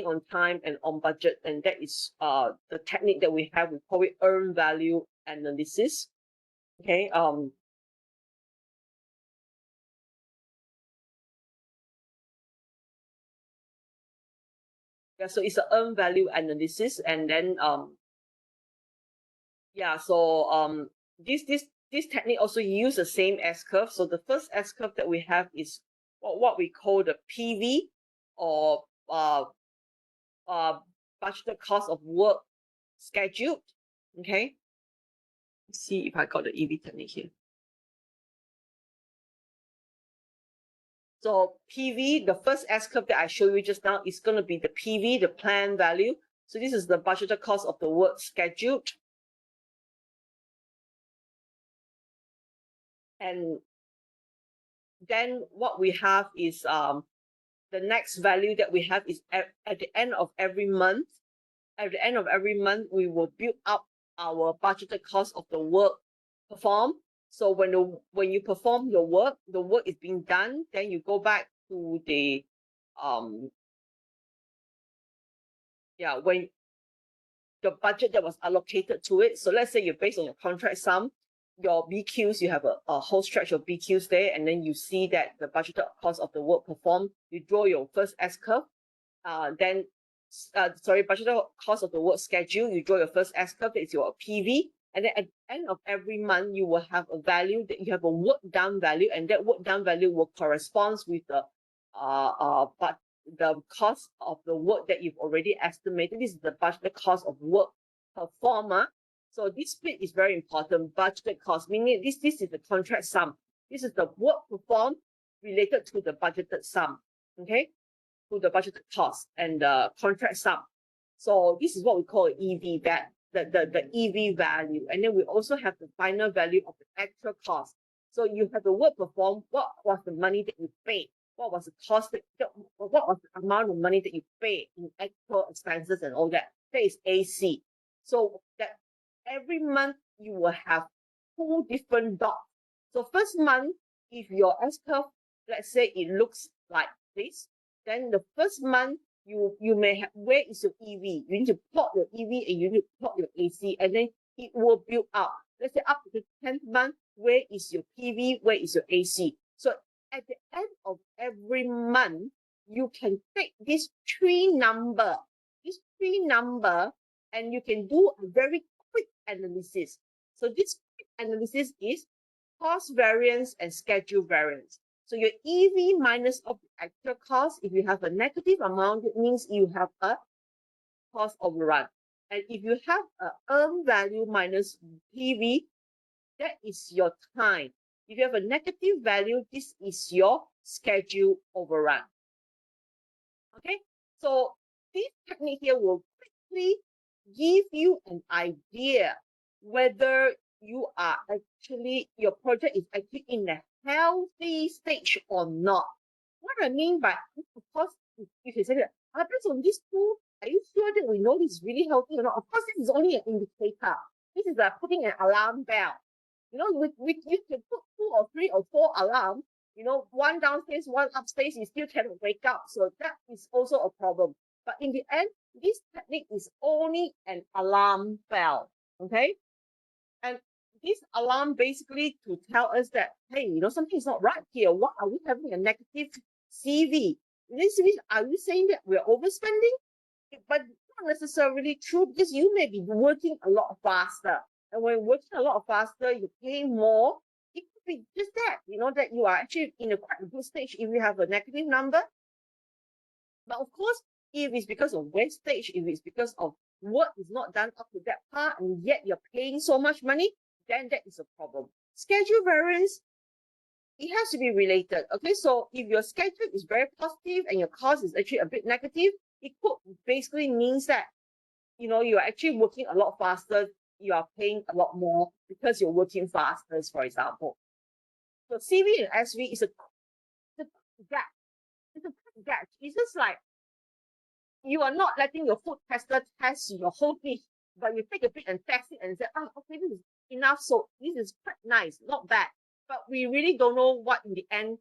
on time and on budget, and that is the technique that we have. We call it earned value analysis. Okay. Yeah, so it's an earned value analysis, and then yeah, so this technique also use the same S-curve. So the first S-curve that we have is what we call the PV, or budgeted cost of work scheduled. Okay, let's see if I got the EV technique here. So PV, the first S-curve that I showed you just now, is going to be the PV, the planned value. So this is the budgeted cost of the work scheduled. And then what we have is the next value that we have is at the end of every month. At the end of every month, we will build up our budgeted cost of the work performed. So when you perform your work, the work is being done, then you go back to the when the budget that was allocated to it. So let's say you're based on your contract sum, your BQs, you have a whole stretch of BQs there, and then you see that the budgeted cost of the work performed. You draw your first S-curve, budgeted cost of the work schedule, you draw your first S-curve, that is your PV, and then at the end of every month, you will have a value, that you have a work done value, and that work done value will correspond with the cost of the work that you've already estimated. This is the budgeted cost of work performer. So this split is very important. Budgeted cost, meaning this is the contract sum. This is the work performed related to the budgeted sum. Okay, to the budgeted cost and the contract sum. So this is what we call EV, the EV value. And then we also have the final value of the actual cost. So you have the work performed. What was the money that you paid? What was the cost? What was the amount of money that you paid in actual expenses and all that? That is AC. So that every month you will have two different dots. So first month, if your S-curve, let's say it looks like this, then the first month you may have, where is your EV? You need to plot your EV and you need to plot your AC, and then it will build up. Let's say up to the 10th month, where is your PV? Where is your AC? So at the end of every month, you can take this three number, and you can do a very quick analysis. So this quick analysis is cost variance and schedule variance. So your EV minus of the actual cost, if you have a negative amount, it means you have a cost overrun. And if you have a earned value minus PV, that is your time. If you have a negative value, this is your schedule overrun. Okay, so this technique here will quickly give you an idea whether you are actually, your project is actually in a healthy stage or not. What I mean by, of course, you can say that, based on this tool, are you sure that we know this is really healthy or not? Of course, this is only an indicator. This is like putting an alarm bell. You know, you can put 2 or 3 or 4 alarms, you know, one downstairs, one upstairs, you still cannot wake up. So that is also a problem. But in the end, this technique is only an alarm bell. Okay? And this alarm basically to tell us that, hey, you know, something is not right here. What are we having a negative CV? This means, are we saying that we're overspending? But not necessarily true, because you may be working a lot faster. And when working a lot faster, you pay more. It could be just that, you know, that you are actually in a quite good stage if you have a negative number. But of course, if it's because of wastage, if it's because of work is not done up to that part, and yet you're paying so much money, then that is a problem. Schedule variance, it has to be related. Okay, so if your schedule is very positive and your cost is actually a bit negative, it could basically means that, you know, you're actually working a lot faster, you are paying a lot more because you're working faster, for example. So CV and SV is a gap. It's a quick gap. It's just like you are not letting your food tester test your whole dish, but you take a bit and test it and say, oh, okay, this is enough. So this is quite nice, not bad. But we really don't know what in the end,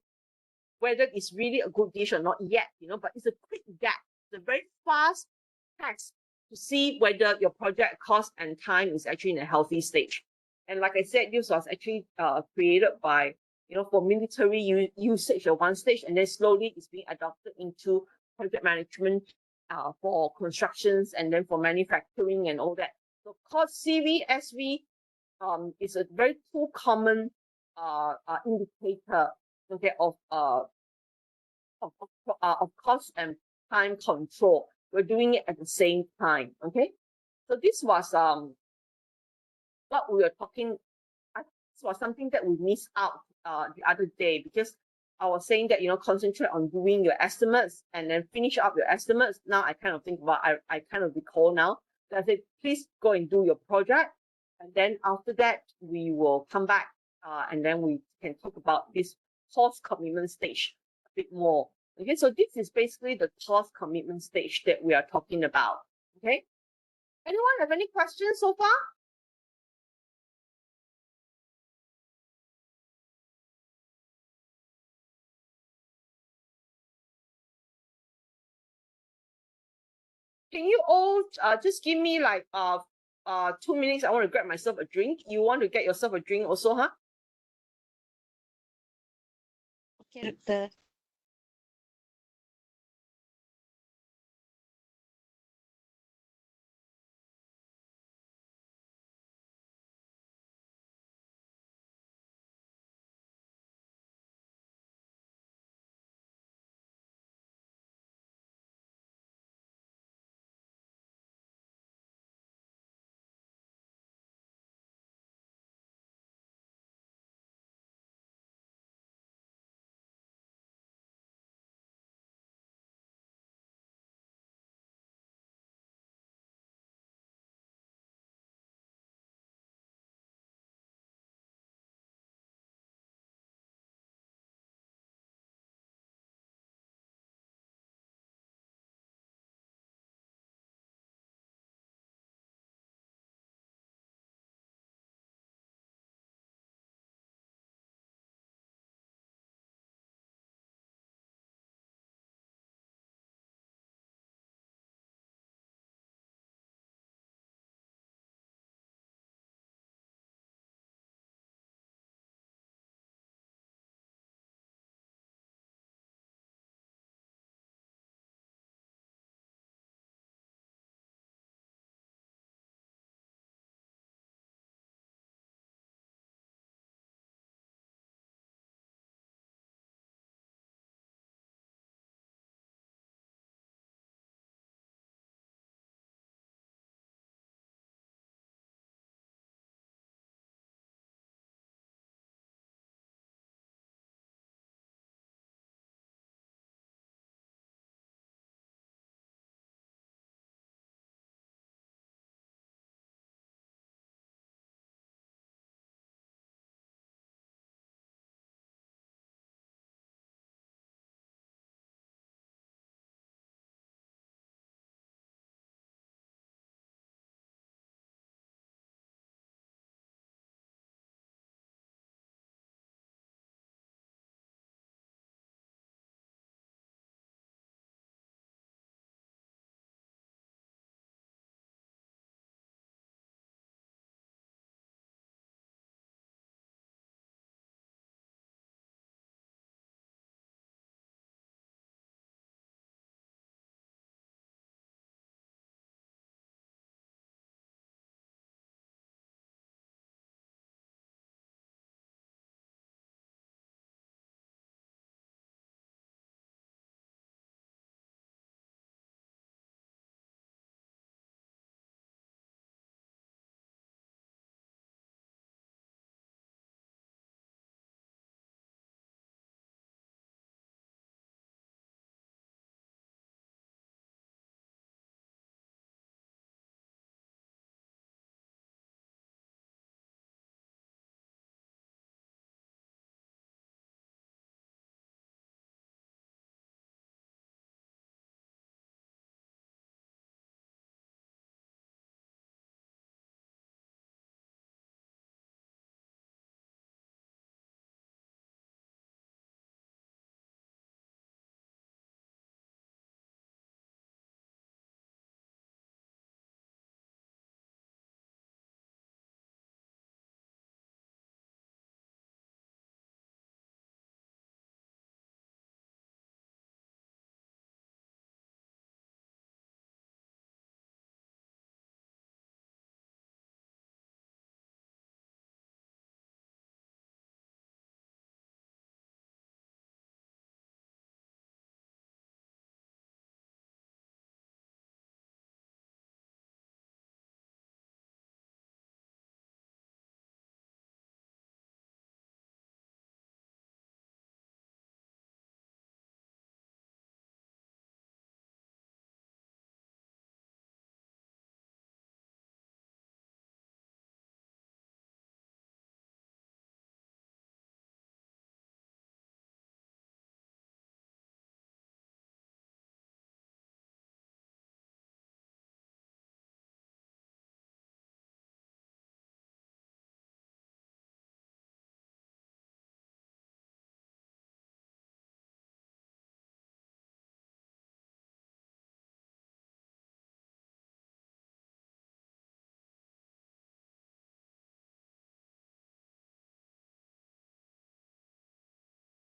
whether it's really a good dish or not yet, but it's a quick gap. It's a very fast test to see whether your project cost and time is actually in a healthy stage. And like I said, this was actually created by, for military usage at one stage, and then slowly it's being adopted into project management for constructions and then for manufacturing and all that. So of course, CVSV is a very too common indicator, okay, of cost and time control. We're doing it at the same time, okay? So this was what we were talking. This was something that we missed out the other day, because I was saying that concentrate on doing your estimates and then finish up your estimates. Now I kind of think about, I kind of recall now that I said, please go and do your project, and then after that we will come back and then we can talk about this cost commitment stage a bit more. Okay, so this is basically the cost commitment stage that we are talking about. Okay, anyone have any questions so far? Can you all just give me like 2 minutes? I want to grab myself a drink. You want to get yourself a drink also, huh? Okay, Doctor.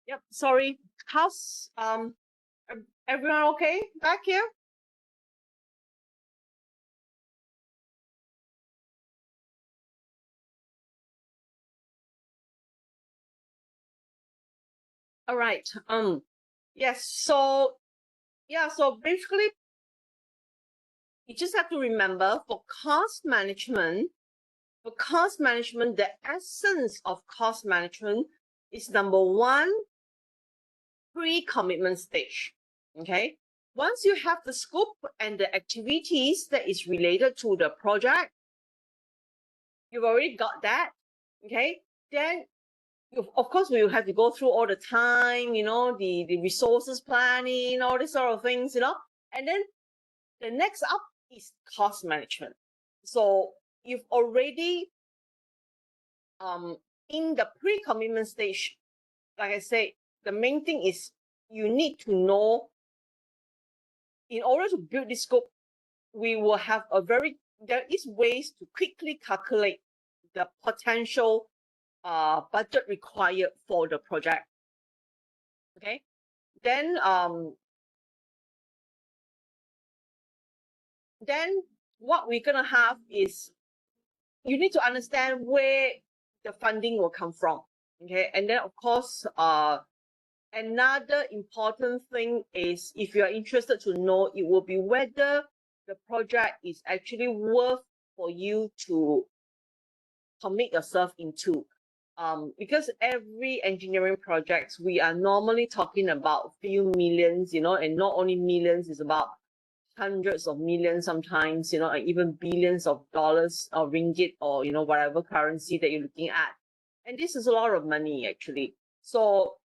Yep, sorry. How's everyone okay back here? All right. Yes, so yeah, so basically you just have to remember for cost management, the essence of cost management is number one, pre-commitment stage. Okay. Once you have the scope and the activities that is related to the project, you've already got that. Okay. Then of course we will have to go through all the time, the resources planning, all these sort of things, and then the next up is cost management. So you've already in the pre-commitment stage, like I said, the main thing is you need to know, in order to build this scope, we will have there is ways to quickly calculate the potential budget required for the project. Okay, then what we're gonna have is you need to understand where the funding will come from. Okay, and then of course another important thing is, if you are interested to know, it will be whether the project is actually worth for you to commit yourself into. Because every engineering projects, we are normally talking about few millions, and not only millions, it's about hundreds of millions sometimes, and even billions of dollars or ringgit or, whatever currency that you're looking at. And this is a lot of money actually. So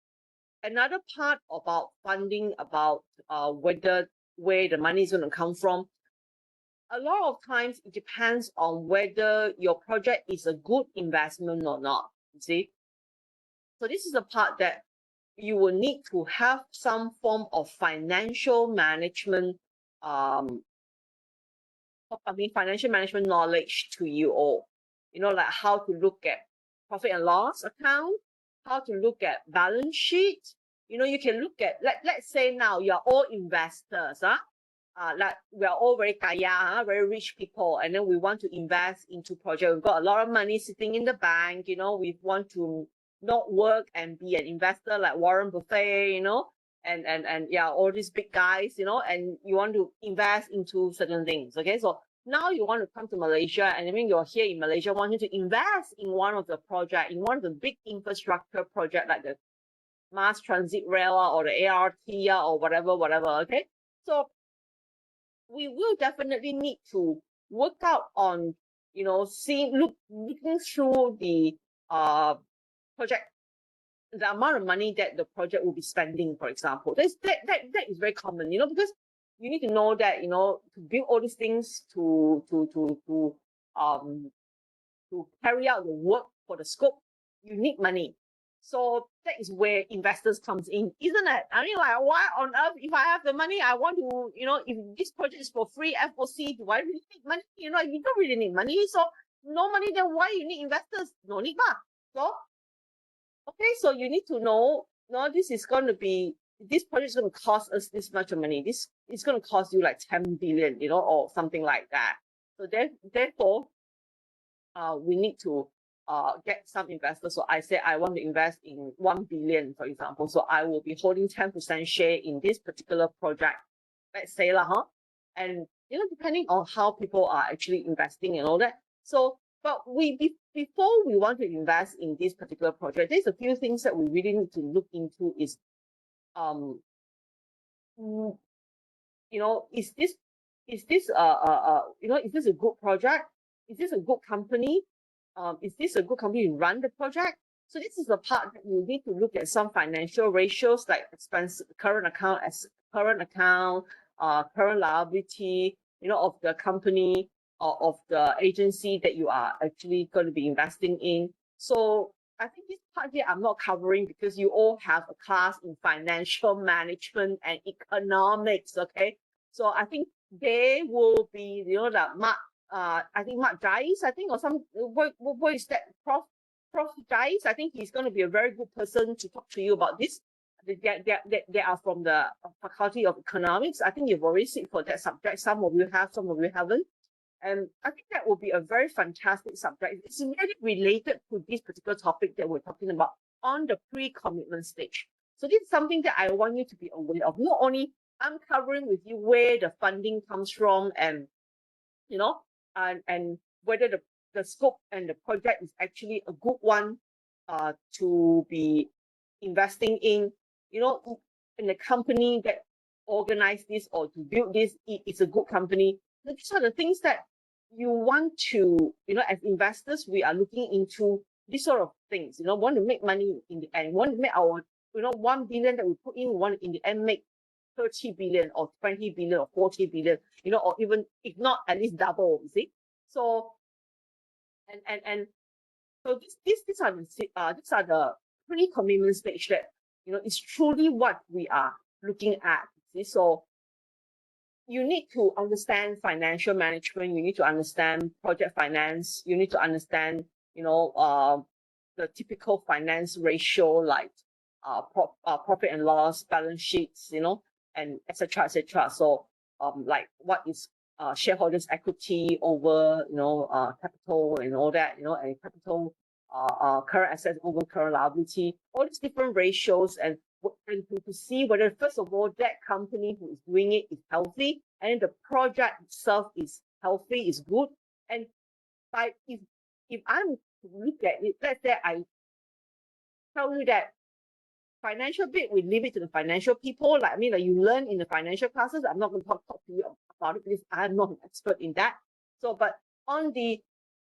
another part about funding, about where the money is going to come from, a lot of times it depends on whether your project is a good investment or not, you see. So this is the part that you will need to have some form of financial management financial management knowledge to you all. Like how to look at profit and loss account, how to look at balance sheet. You can look at, let's say now you're all investors, like we are all very kaya, very rich people, and then we want to invest into project. We've got a lot of money sitting in the bank, we want to not work and be an investor like Warren Buffett, and yeah, all these big guys, and you want to invest into certain things. Okay, so now you want to come to Malaysia, and I mean you're here in Malaysia wanting to invest in one of the project, in one of the big infrastructure project like the mass transit rail or the ART or whatever. Okay, so we will definitely need to work out on, looking through the project, the amount of money that the project will be spending, for example. That is very common, because you need to know that, to build all these things, to carry out the work for the scope, you need money. So that is where investors comes in, isn't it? I mean, like, why on earth, if I have the money, I want to, if this project is for free, FOC, do I really need money? You don't really need money. So no money, then why you need investors? No need, ba. So okay, so you need to know, no, this project is going to cost us this much of money. This is going to cost you like 10 billion, or something like that. So therefore, we need to get some investors. So I say I want to invest in 1 billion, for example. So I will be holding 10% share in this particular project. Let's say and depending on how people are actually investing and all that. So, but before we want to invest in this particular project, there's a few things that we really need to look into. Is is this is this a good project? Is this a good company? Is this a good company to run the project? So this is the part that you need to look at some financial ratios like expense, current account, current liability, of the company or of the agency that you are actually going to be investing in. So I think this part here I'm not covering because you all have a class in financial management and economics. Okay, so I think they will be, that Mark, I think Mark Dice, or some, what is that, Prof Dice? I think he's going to be a very good person to talk to you about this. they are from the Faculty of Economics. I think you've already seen for that subject. Some of you have, some of you haven't. And I think that will be a very fantastic subject. It's really related to this particular topic that we're talking about on the pre-commitment stage. So this is something that I want you to be aware of. Not only I'm covering with you where the funding comes from and, you know, and whether the scope and the project is actually a good one to be investing in, you know, in the company that organized this or to build this, it's a good company. These are the things that you want to, you know, as investors, we are looking into these sort of things, you know, want to make money in the end, want to make our, you know, 1 billion that we put in, we want to in the end make 30 billion or 20 billion or 40 billion, you know, or even if not at least double, you see. So and so these are the pre-commitment stage that, you know, is truly what we are looking at. See? So you need to understand financial management, you need to understand project finance, you need to understand, you know, the typical finance ratio like profit and loss, balance sheets, you know, and etc. etc. So like what is shareholders' equity over, you know, capital and all that, you know, and capital current assets over current liability, all these different ratios, and to see whether, first of all, that company who is doing it is healthy, and the project itself is healthy, is good. And by if I'm to look at it, let's say I tell you that financial bit, we leave it to the financial people. Like, I mean, like you learn in the financial classes. I'm not going to talk to you about it because I'm not an expert in that. So, but on the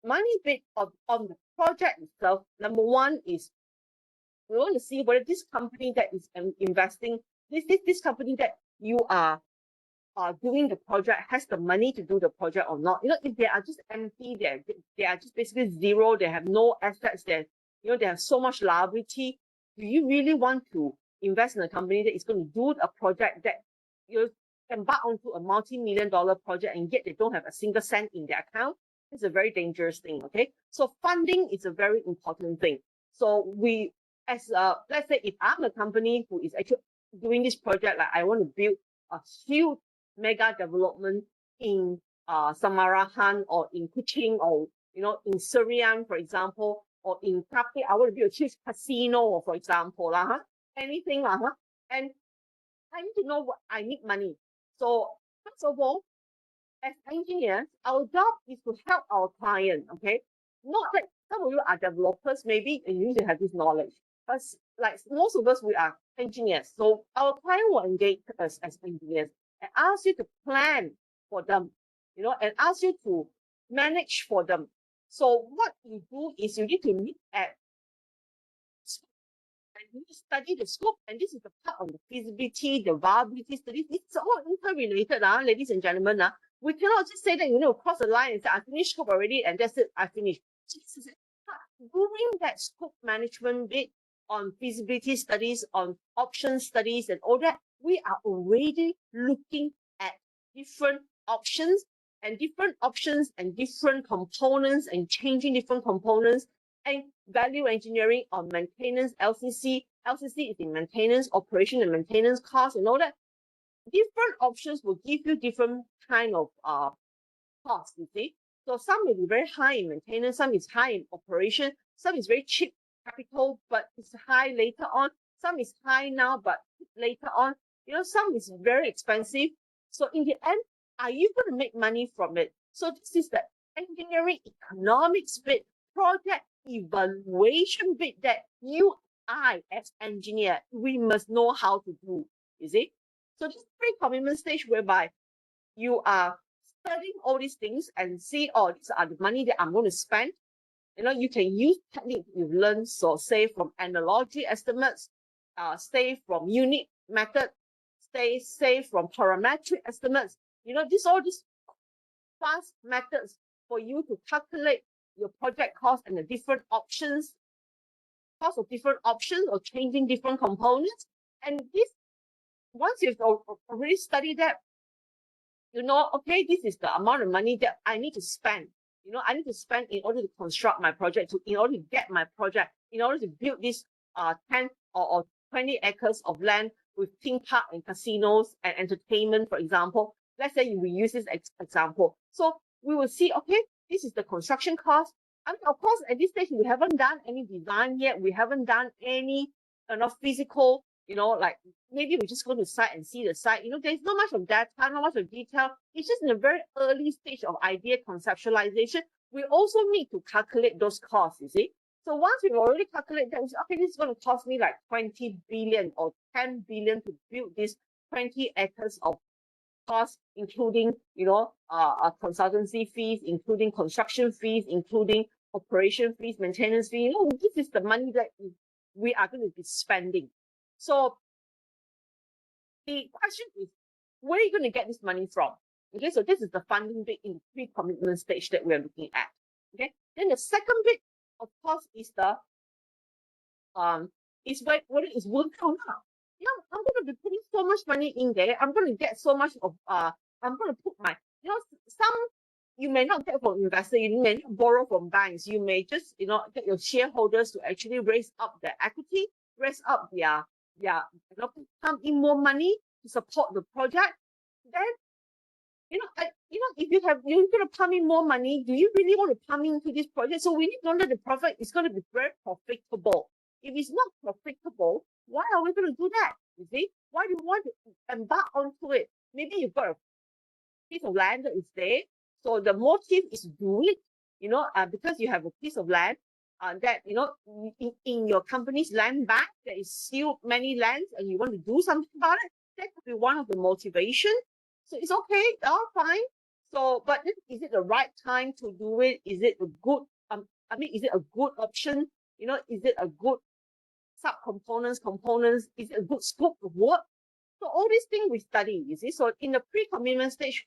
money bit on the project itself, number one is we want to see whether this company that is investing, this company that you are doing the project has the money to do the project or not. You know, if they are just empty, they are just basically zero, they have no assets, they, you know, they have so much liability. Do you really want to invest in a company that is going to do a project that you embark onto a multi-million-dollar project and yet they don't have a single cent in their account? It's a very dangerous thing. Okay, so funding is a very important thing. So we, as let's say if I'm a company who is actually doing this project, like I want to build a huge mega development in Samarahan or in Kuching or, you know, in Serian, for example, or in Taipei, I want to build a huge casino, for example, anything, and I need to know what I need money. So first of all, as engineers, our job is to help our client, okay? Not that some of you are developers, maybe, and you need to have this knowledge. But like most of us, we are engineers. So our client will engage us as engineers and ask you to plan for them, you know, and ask you to manage for them. So what you do is you need to look at and you need to study the scope, and this is the part of the feasibility, the viability studies. It's all interrelated, ladies and gentlemen. We cannot just say that, you know, cross the line and say, I finished scope already, and that's it, I finished. During that scope management bit on feasibility studies, on option studies and all that, we are already looking at different options and different components and changing different components, and value engineering on maintenance, LCC. LCC is in maintenance, operation and maintenance costs and all that. Different options will give you different kind of costs, you see. So some may be very high in maintenance, some is high in operation, some is very cheap capital, but it's high later on. Some is high now, but later on. You know, some is very expensive. So in the end, are you going to make money from it? So this is the engineering economics bit, project evaluation bit that I, as engineer, we must know how to do, you see. So this pre-commitment stage whereby you are studying all these things and see, oh, these are the money that I'm going to spend. You know, you can use technique you've learned, so say from analogy estimates, say from unit method, say from parametric estimates. You know, all these fast methods for you to calculate your project cost and the different options, cost of different options or changing different components. And this, once you've already studied that, you know, okay, this is the amount of money that I need to spend. You know, I need to spend in order to construct my project, in order to get my project, in order to build this 10 or 20 acres of land with theme park and casinos and entertainment, for example. Let's say we use this example. So we will see, okay, this is the construction cost. I mean, of course, at this stage, we haven't done any design yet. We haven't done any physical, like maybe we just go to site and see the site. There's not much of data, not much of detail. It's just in a very early stage of idea conceptualization. We also need to calculate those costs, you see. So once we've already calculated that, we say, okay, this is going to cost me like 20 billion or 10 billion to build this 20 acres of cost, including, consultancy fees, including construction fees, including operation fees, maintenance fees. This is the money that we are going to be spending. So the question is, where are you going to get this money from? Okay, so this is the funding bit in the pre-commitment stage that we're looking at. Okay, then the second bit, of course, is the whether it's worthwhile now. I'm going to be putting so much money in there. I'm going to get so much of I'm going to put my some you may not get from investors, you may not borrow from banks, you may just get your shareholders to actually raise up their equity, raise up their pump in more money to support the project. Then if you're going to pump in more money, do you really want to pump into this project? So we need to know that the project is going to be very profitable. If it's not profitable, why are we going to do that? You see, why do you want to embark onto it? Maybe you've got a piece of land that is there, so the motive is do it. Because you have a piece of land that in your company's land bank, there is still many lands, and you want to do something about it. That could be one of the motivation. So it's okay, fine. So, but is it the right time to do it? Is it a good, is it a good option? Is it a good components? Is it a good scope of work? So all these things we study, you see. So in the pre-commitment stage,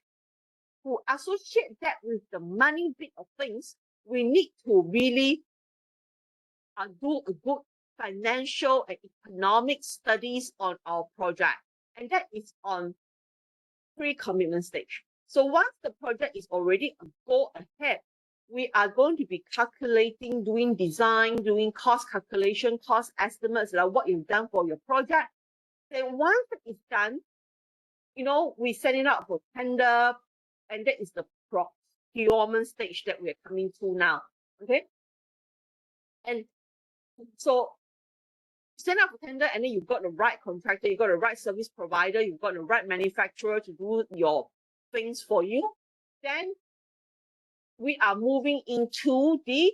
to associate that with the money bit of things, we need to really do a good financial and economic studies on our project. And that is on pre-commitment stage. So once the project is already a go ahead, we are going to be calculating, doing design, doing cost calculation, cost estimates, like what you've done for your project. Then once it's done, we set it up for tender, and that is the procurement stage that we're coming to now. Okay. And so send up for tender, and then you've got the right contractor, you've got the right service provider, you've got the right manufacturer to do your things for you. Then we are moving into the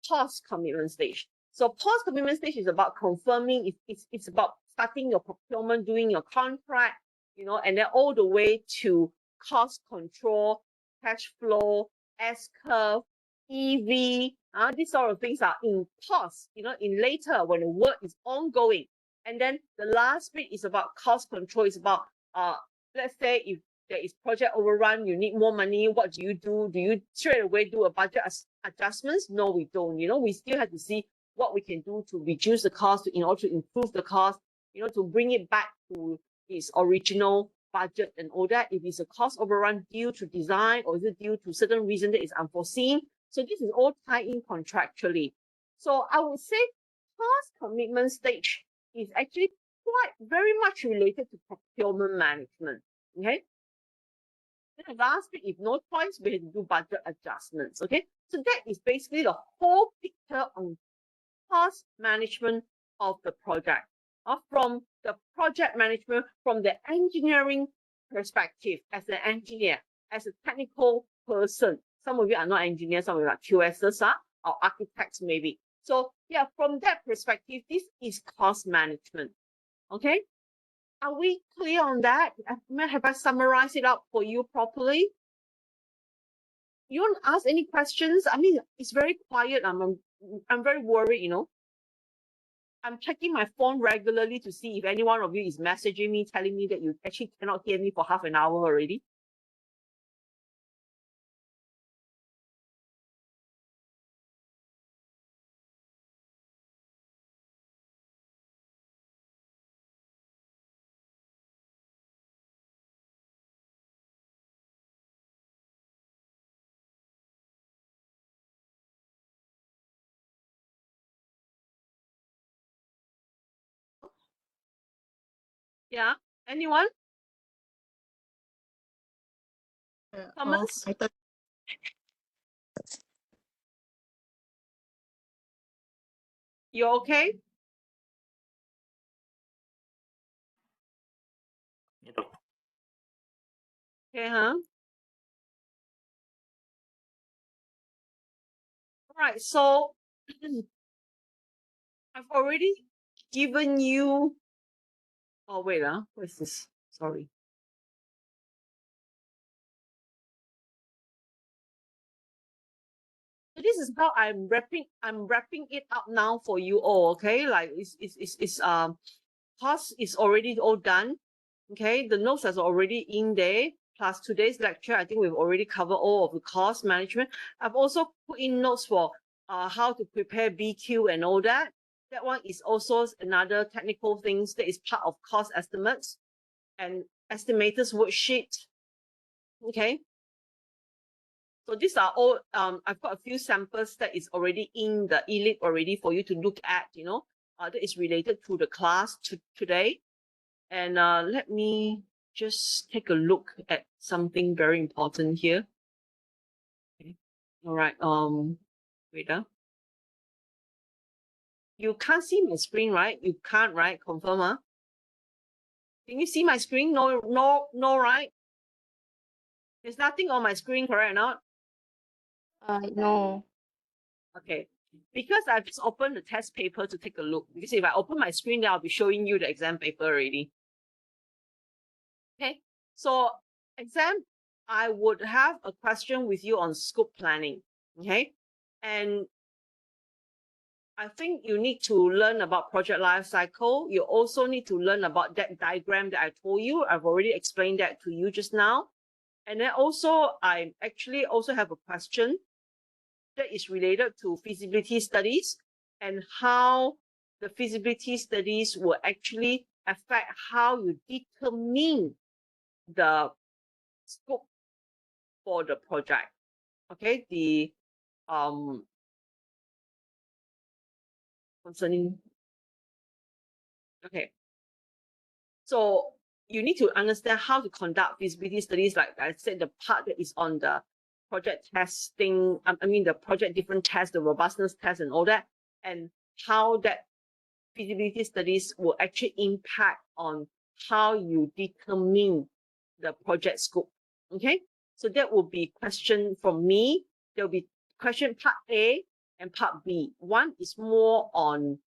post-commitment stage. So post-commitment stage is about confirming, it's about starting your procurement, doing your contract, and then all the way to cost control, cash flow, S-curve, EV. These sort of things are in post, in later when the work is ongoing. And then the last bit is about cost control. It's about, let's say if there is project overrun, you need more money, what do you do? Do you straight away do a budget adjustments? No, we don't. We still have to see what we can do to reduce the cost, in order to improve the cost, to bring it back to its original budget and all that. If it's a cost overrun due to design, or is it due to certain reason that is unforeseen? So this is all tied in contractually. So I would say cost commitment stage is actually very much related to procurement management. Okay. Then the last bit, if no choice, we have to do budget adjustments. Okay. So that is basically the whole picture on cost management of the project. From the project management, from the engineering perspective, as an engineer, as a technical person. Some of you are not engineers, some of you are QSs, or architects maybe. So yeah, from that perspective, this is cost management. Okay. Are we clear on that? Have I summarized it up for you properly? You want to ask any questions? I mean, it's very quiet. I'm very worried, I'm checking my phone regularly to see if any one of you is messaging me, telling me that you actually cannot hear me for half an hour already. Yeah, anyone? Oh, Comments? I thought You okay? Okay, huh? All right, so I've already given you, oh wait, what is this? Sorry. So this is how I'm wrapping it up now for you all, okay? Like it's course is already all done. Okay, the notes are already in there. Plus today's lecture, I think we've already covered all of the cost management. I've also put in notes for how to prepare BQ and all that. That one is also another technical things that is part of cost estimates and estimators worksheet. Okay. So these are all, I've got a few samples that is already in the e-lib already for you to look at, you know, that is related to the class today. And let me just take a look at something very important here. Okay. All right. Wait. You can't see my screen, right? You can't, right? Confirm, huh? Can you see my screen? No, no, no, right? There's nothing on my screen, correct or not? No. Okay. Because I've just opened the test paper to take a look. Because if I open my screen, then I'll be showing you the exam paper already. Okay. So exam, I would have a question with you on scope planning. Okay. And I think you need to learn about project life cycle. You also need to learn about that diagram that I told you. I've already explained that to you just now. And then also, I actually also have a question that is related to feasibility studies and how the feasibility studies will actually affect how you determine the scope for the project. Okay, the concerning, okay. So you need to understand how to conduct feasibility studies, like I said, the part that is on the project testing, I mean the project different tests, the robustness test and all that, and how that feasibility studies will actually impact on how you determine the project scope. Okay, so that will be question from me. There will be question part A and part B. One is more on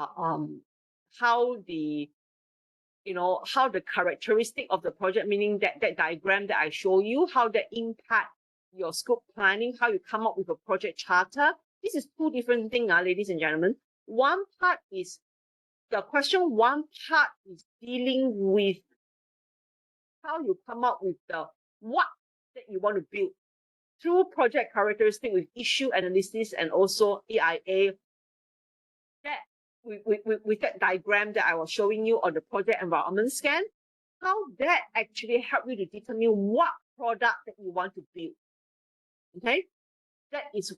how the how the characteristic of the project, meaning that diagram that I show you, how that impact your scope planning, how you come up with a project charter. This is two different things, ladies and gentlemen. One part is the question, one part is dealing with how you come up with the what that you want to build through project characteristic with issue analysis and also EIA. That with that diagram that I was showing you on the project environment scan, how that actually help you to determine what product that you want to build. Okay, that is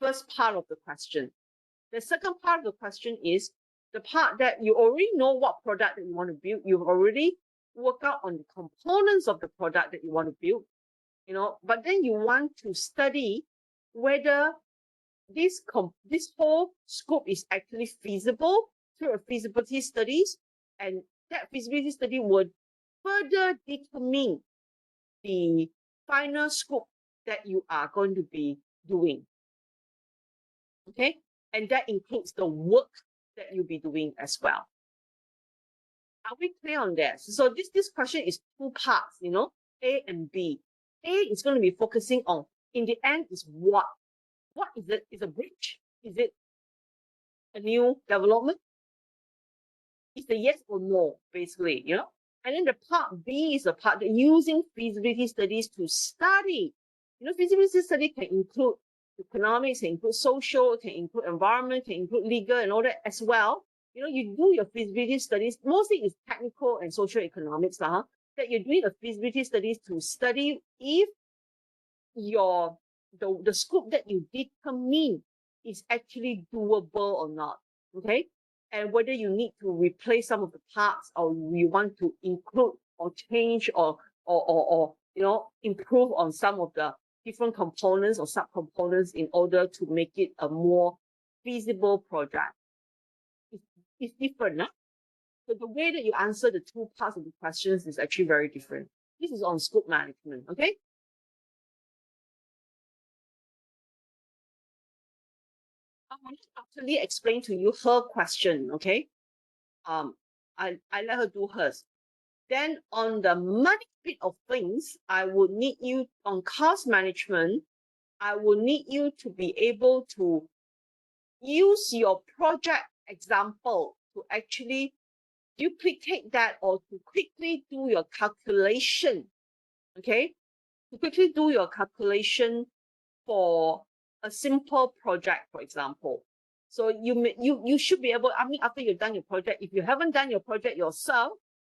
first part of the question. The second part of the question is the part that you already know what product that you want to build. You've already worked out on the components of the product that you want to build, but then you want to study whether this whole scope is actually feasible through a feasibility studies, and that feasibility study would further determine the final scope that you are going to be doing. Okay, and that includes the work that you'll be doing as well. Are we clear on that? So this question is two parts, A and B. A is going to be focusing on, in the end, is what? What is it? Is a bridge? Is it a new development? Is the yes or no, basically, And then the part B is the part that using feasibility studies to study. Feasibility study can include economics, can include social, can include environment, can include legal and all that as well. You do your feasibility studies, mostly it's technical and social economics, that you're doing a feasibility studies to study if the scope that you determine is actually doable or not. Okay. and whether you need to replace some of the parts, or you want to include or change or improve on some of the different components or subcomponents in order to make it a more feasible project. It's different, huh? So the way that you answer the two parts of the questions is actually very different. This is on scope management, okay? I want to actually explain to you her question, okay? I let her do hers. Then on the money bit of things, I would need you on cost management. I will need you to be able to use your project example to actually duplicate that, or to quickly do your calculation, okay? To quickly do your calculation for a simple project, for example. So you should be able, I mean, after you've done your project, if you haven't done your project yourself,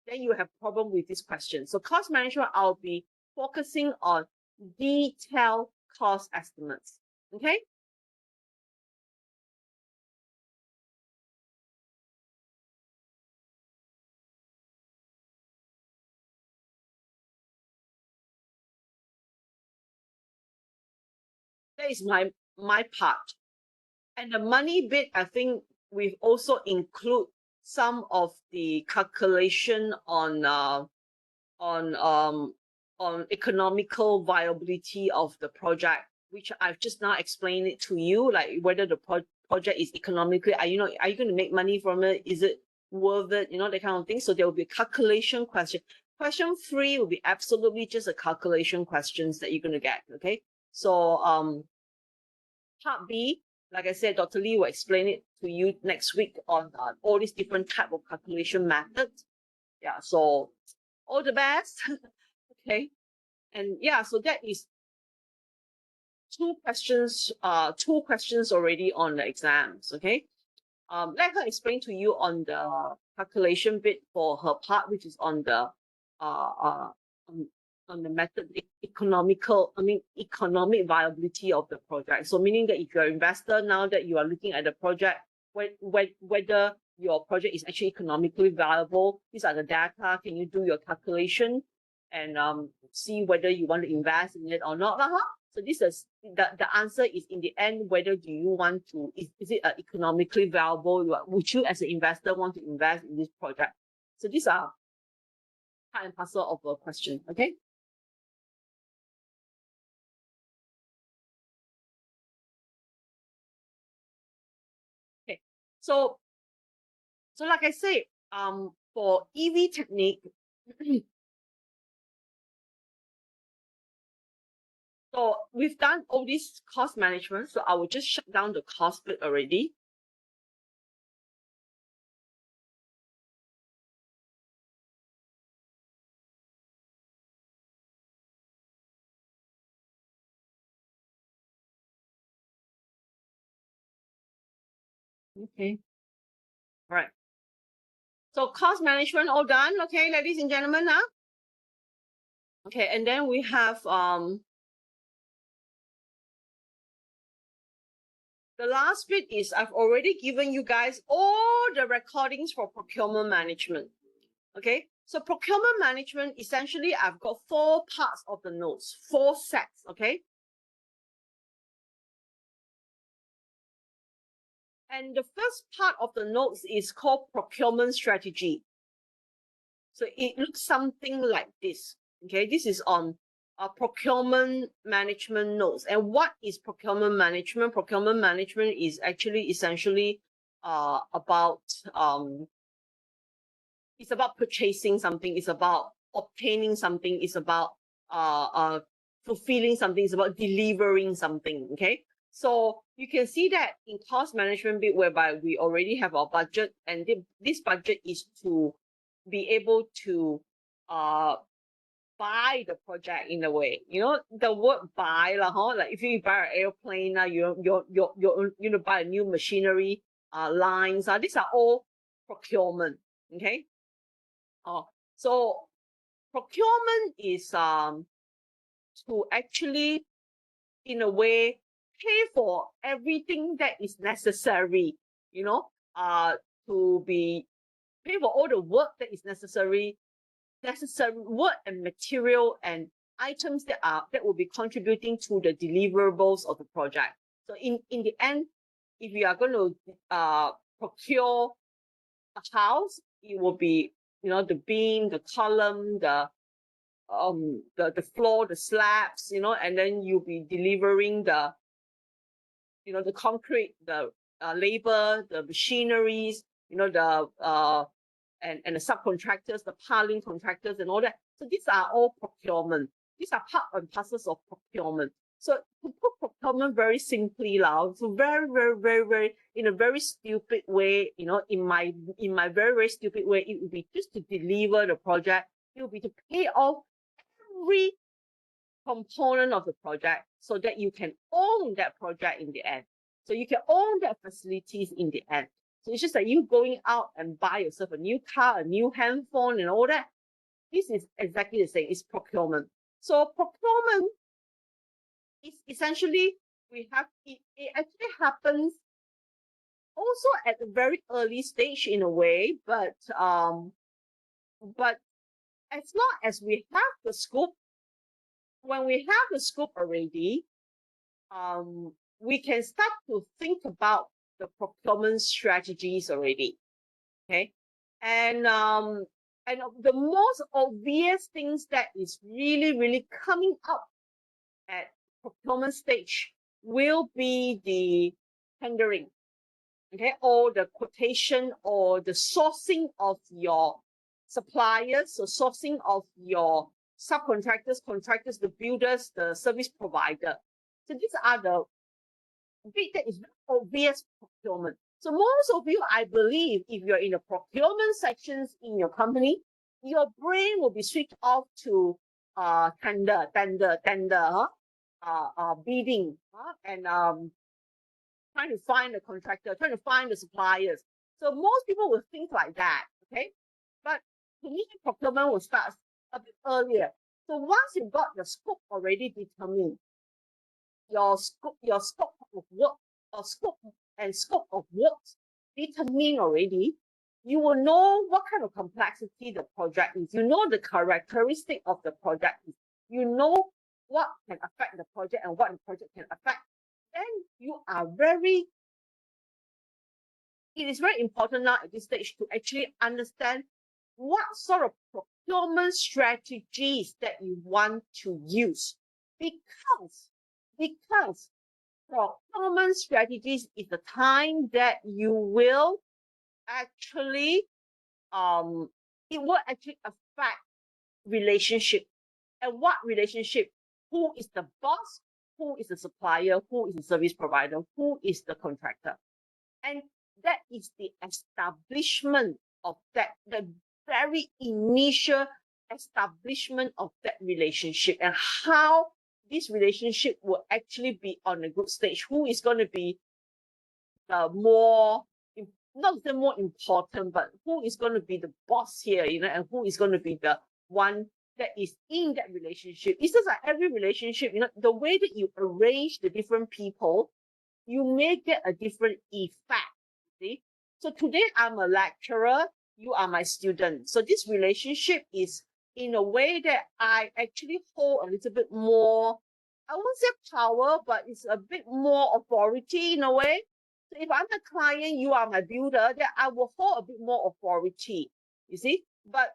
then you have problem with this question. So cost management, I'll be focusing on detailed cost estimates, okay? That is my part. And the money bit, I think we've also include some of the calculation on economical viability of the project, which I've just now explained it to you, like whether the project is economically, are you going to make money from it? Is it worth it? That kind of thing. So there will be a calculation question. Question 3 will be absolutely just a calculation questions that you're going to get. Okay. So part B, like I said, Dr. Lee will explain it to you next week on all these different type of calculation methods. Yeah. So all the best. Okay. And yeah, so that is two questions already on the exams. Okay. Let her explain to you on the calculation bit for her part, which is on the on the method economic viability of the project. So meaning that if you're an investor, now that you are looking at the project, whether your project is actually economically viable, these are the data. Can you do your calculation and see whether you want to invest in it or not? So this is the answer is in the end, whether do you want to, is it economically viable? Would you as an investor want to invest in this project? So these are part and parcel of a question, okay? Okay, so like I said, for EV technique, so we've done all this cost management, so I will just shut down the cost bit already. Okay, all right. So cost management all done, okay, ladies and gentlemen, huh? Okay, and then we have the last bit is I've already given you guys all the recordings for procurement management. Okay, so procurement management, essentially, I've got 4 parts of the notes, 4 sets, okay? And the first part of the notes is called procurement strategy. So it looks something like this, okay? This is on procurement management notes. And what is procurement management? Procurement management is actually essentially about it's about purchasing something, it's about obtaining something, it's about fulfilling something, it's about delivering something, okay? So you can see that in cost management bit, whereby we already have our budget, and this budget is to be able to buy the project in a way. The word buy, like if you buy an airplane, you buy a new machinery lines, these are all procurement, okay? So procurement is to actually, in a way, pay for everything that is necessary, to to be pay for all the work that is necessary work and material and items that will be contributing to the deliverables of the project. So in the end, if you are going to procure a house, it will be, you know, the beam, the column, the floor, the slabs, you know, and then you'll be delivering the, you know, the concrete, the labor, the machineries, you know, the and the subcontractors, the piling contractors and all that. So these are all procurement. These are part and parcels of procurement. So to put procurement very simply, so very in a very stupid way, you know, in my very stupid way, it would be just to deliver the project. It would be to pay off every component of the project so that you can own that project in the end. So you can own that facilities in the end. So it's just like you going out and buy yourself a new car, a new handphone and all that. This is exactly the same. It's procurement. So procurement is essentially, it actually happens also at a very early stage in a way, but as long as we have the scope, when we have the scope already, we can start to think about the procurement strategies already. Okay, and the most obvious things that is really coming up at procurement stage will be the tendering, okay, or the quotation or the sourcing of your suppliers, so sourcing of your subcontractors, contractors, the builders, the service provider. So these are the bit that is very obvious procurement. So most of you, I believe, if you're in the procurement sections in your company, your brain will be switched off to tender, bidding, and trying to find the contractor, trying to find the suppliers. So most people will think like that, okay? But to me, procurement will start a bit earlier. So once you've got the scope already determined, your scope of work, or scope of work determined already, you will know what kind of complexity the project is. You know the characteristic of the project is. You know what can affect the project and what the project can affect. Then you are it is very important now at this stage to actually understand what sort of procurement strategies that you want to use. Because procurement strategies is the time that you will actually, it will actually affect relationship. And what relationship? Who is the boss? Who is the supplier? Who is the service provider? Who is the contractor? And that is the establishment of that, the very initial establishment of that relationship, and how this relationship will actually be on a good stage. Who is going to be the more, not the more important, but who is going to be the boss here, you know, and who is going to be the one that is in that relationship. It's just like every relationship, you know, the way that you arrange the different people, you may get a different effect. See? So today I'm a lecturer, you are my student. So this relationship is in a way that I actually hold a little bit more, I won't say power, but it's a bit more authority in a way. So if I'm the client, you are my builder, then I will hold a bit more authority, you see? But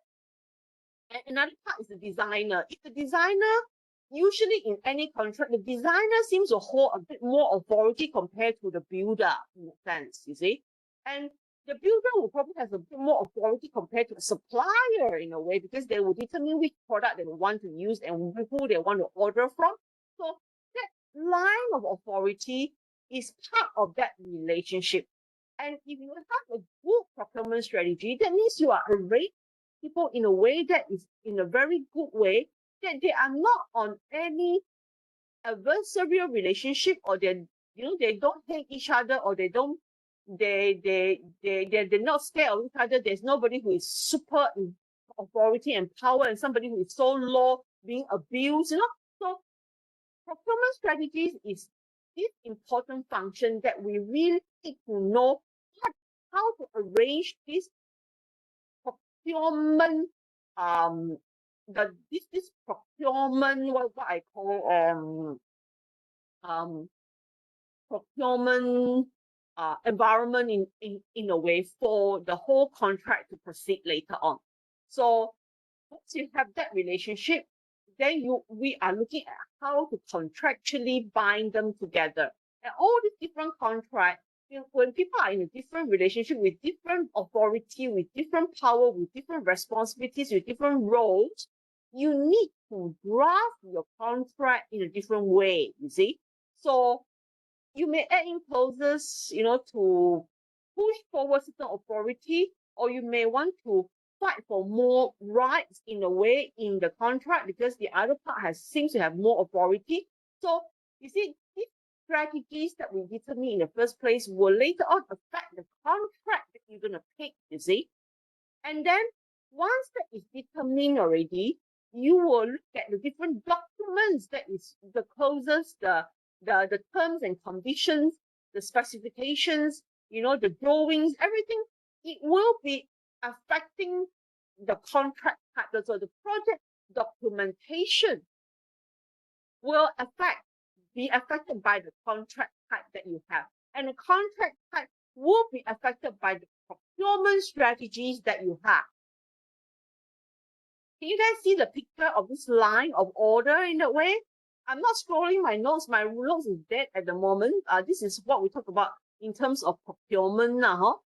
another part is the designer. If the designer, usually in any contract, the designer seems to hold a bit more authority compared to the builder in a sense, you see? And the builder will probably have a bit more authority compared to the supplier in a way, because they will determine which product they want to use and who they want to order from. So that line of authority is part of that relationship. And if you have a good procurement strategy, that means you are arranging people in a way that is in a very good way, that they are not on any adversarial relationship, or they, you know, they don't hate each other, or they're not scared of each other. There's nobody who is super in authority and power and somebody who is so low being abused, you know. So procurement strategies is this important function that we really need to know how to arrange this procurement, this procurement, what I call procurement environment in a way for the whole contract to proceed later on. So once you have that relationship, then we are looking at how to contractually bind them together. And all these different contracts, when people are in a different relationship with different authority, with different power, with different responsibilities, with different roles, you need to draft your contract in a different way, you see. So you may add in clauses, to push forward certain authority, or you may want to fight for more rights in a way in the contract because the other part seems to have more authority. So you see, these strategies that we determine in the first place will later on affect the contract that you're going to pick, you see. And then once that is determined already, you will look at the different documents, that is the clauses, the terms and conditions, the specifications, the drawings, everything. It will be affecting the contract type. So the project documentation will be affected by the contract type that you have. And the contract type will be affected by the procurement strategies that you have. Can you guys see the picture of this line of order in that way? I'm not scrolling my notes. My notes is dead at the moment. This is what we talk about in terms of procurement now.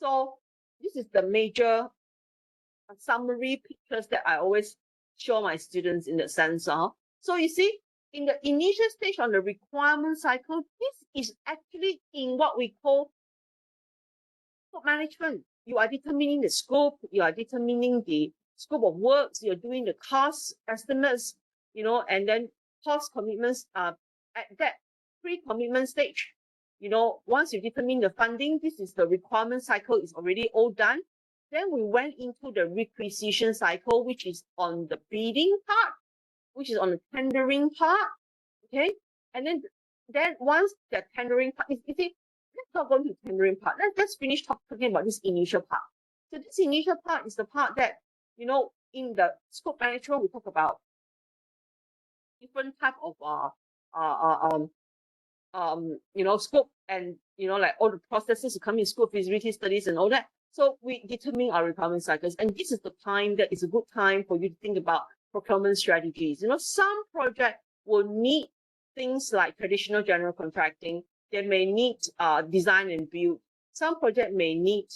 So this is the major summary pictures that I always show my students in the sense. So you see, in the initial stage on the requirement cycle, this is actually in what we call scope management. You are determining the scope, you are determining the scope of works, you're doing the cost estimates, and then cost commitments at that pre-commitment stage. Once you determine the funding, this is the requirement cycle is already all done. Then we went into the requisition cycle, which is on the bidding part, which is on the tendering part. Okay, and then once the tendering part is, let's not go to tendering part. Let's finish talking about this initial part. So this initial part is the part that, in the scope management, we talk about different type of scope and, like all the processes to come in scope, feasibility studies and all that. So we determine our requirement cycles. And this is the time that is a good time for you to think about procurement strategies. Some project will need things like traditional general contracting. They may need design and build. Some project may need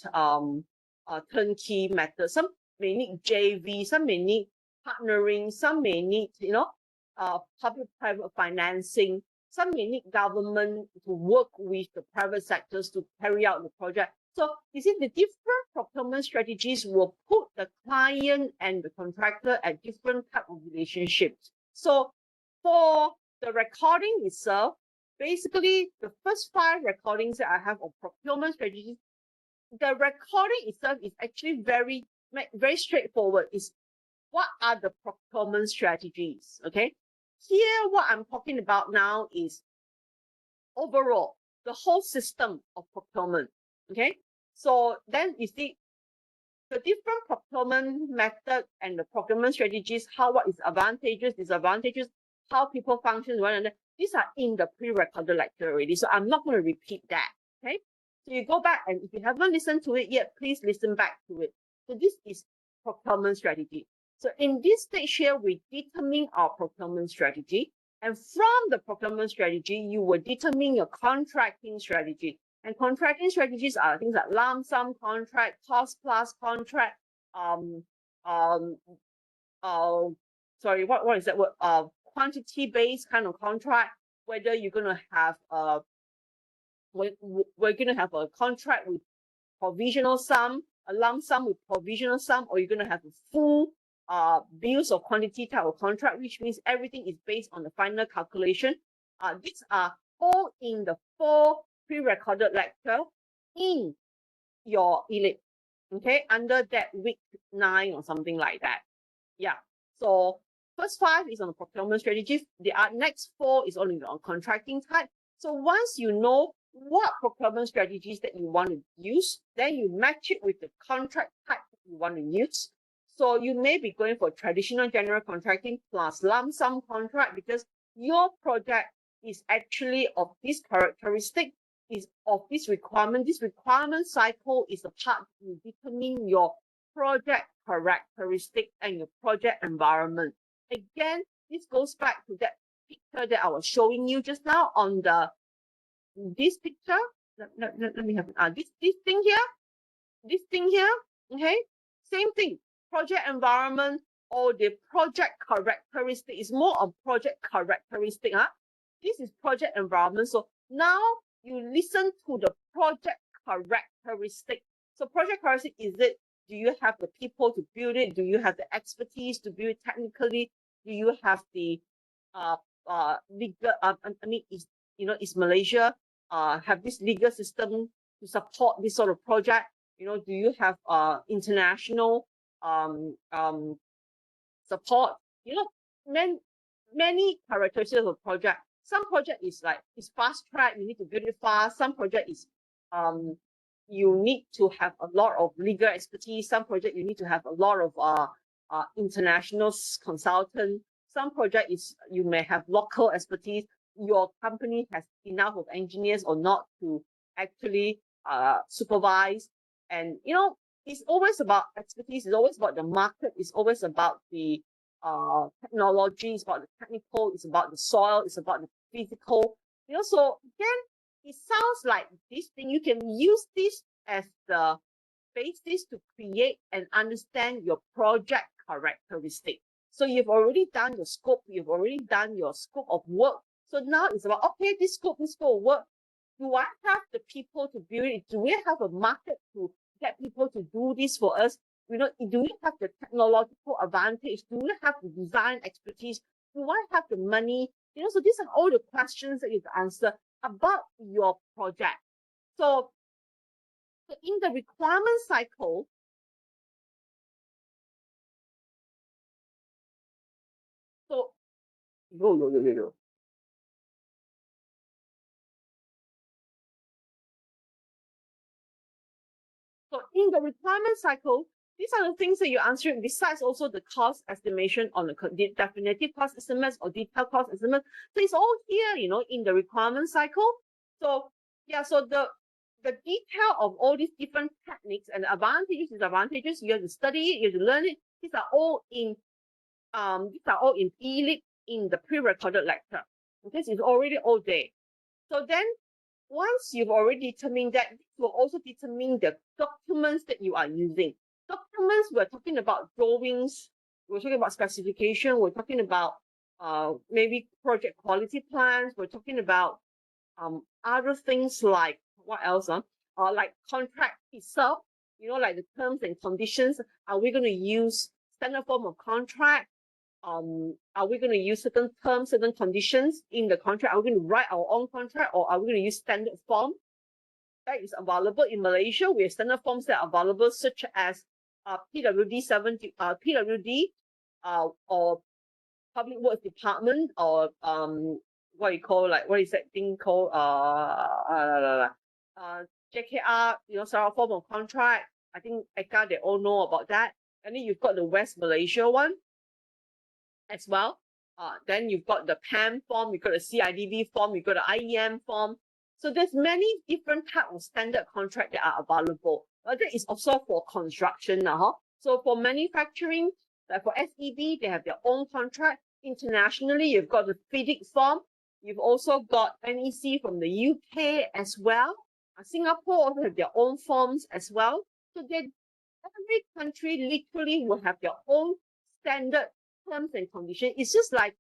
turnkey method. Some may need JV. Some may need partnering. Some may need, public-private financing. Some may need government to work with the private sectors to carry out the project. So you see, the different procurement strategies will put the client and the contractor at different type of relationships. So for the recording itself, basically the first 5 recordings that I have of procurement strategies, the recording itself is actually very straightforward. Is what are the procurement strategies? Okay. Here, what I'm talking about now is overall the whole system of procurement. Okay. So then you see the different procurement method and the procurement strategies, what is advantages, disadvantages, how people function, one another. These are in the pre-recorded lecture already. So I'm not going to repeat that. Okay. So you go back, and if you haven't listened to it yet, please listen back to it. So this is procurement strategy. So in this stage here, we determine our procurement strategy. And from the procurement strategy, you will determine your contracting strategy. And contracting strategies are things like lump sum contract, cost plus contract, sorry, what is that word? Quantity-based kind of contract, whether you're going to have we're going to have a contract with provisional sum, a lump sum with provisional sum, or you're going to have a full bills of quantity type of contract, which means everything is based on the final calculation. These are all in the 4 pre-recorded lecture in your ELIP, okay, under that week 9 or something like that. Yeah, so first 5 is on procurement strategies. The next 4 is only on contracting type. So once you know what procurement strategies that you want to use. Then you match it with the contract type that you want to use. So you may be going for traditional general contracting plus lump sum contract because your project is actually of this characteristic, is of this requirement. This requirement cycle is the part that will determine your project characteristic and your project environment. Again, this goes back to that picture that I was showing you just now on this picture. Let me have this thing here. Okay, same thing. Project environment or the project characteristic is more of project characteristic. This is project environment. So now you listen to the project characteristic. So project characteristic is it? Do you have the people to build it? Do you have the expertise to build it technically? Do you have the legal? Is Malaysia have this legal system to support this sort of project? Do you have international support? Many characteristics of project. Some project is fast track, you need to build it fast. Some project is you need to have a lot of legal expertise. Some project you need to have a lot of international consultant. Some project is you may have local expertise. Your company has enough of engineers or not to actually supervise. And it's always about expertise. It's always about the market. It's always about the technology. It's about the technical. It's about the soil. It's about the physical. So again, it sounds like this thing. You can use this as the basis to create and understand your project characteristic. So you've already done your scope. You've already done your scope of work. So now it's about, okay, this scope of work. Do I have the people to build it? Do we have a market to get people to do this for us? Do we have the technological advantage? Do we have the design expertise? Do I have the money? So these are all the questions that you can answer about your project. So in the requirement cycle, So in the requirement cycle, these are the things that you're answering besides also the cost estimation on the definitive cost estimates or detailed cost estimates. So it's all here, in the requirement cycle. So yeah, so the detail of all these different techniques and advantages, disadvantages, you have to study it, you have to learn it. These are all in e-leak in the pre-recorded lecture. This is already all there. So then once you've already determined that, this will also determine the documents that you are using. Documents, we're talking about drawings, we're talking about specification, we're talking about maybe project quality plans, we're talking about other things like, what else? Like contract itself, like the terms and conditions. Are we going to use standard form of contract? Are we going to use certain terms, certain conditions in the contract? Are we going to write our own contract, or are we going to use standard form that is available in Malaysia? We have standard forms that are available, such as PWD 70, PWD, or Public Works Department, or what is that thing called? JKR, Sarah form of contract. I think ECA, they all know about that. And then you've got the West Malaysia one as well. Then you've got the PAM form, you've got the CIDV form, you've got the IEM form. So there's many different types of standard contract that are available. But that is also for construction now. So for manufacturing, like for SEB, they have their own contract. Internationally, you've got the FIDIC form. You've also got NEC from the UK as well. Singapore also have their own forms as well. So every country literally will have their own standard terms and conditions. It's just like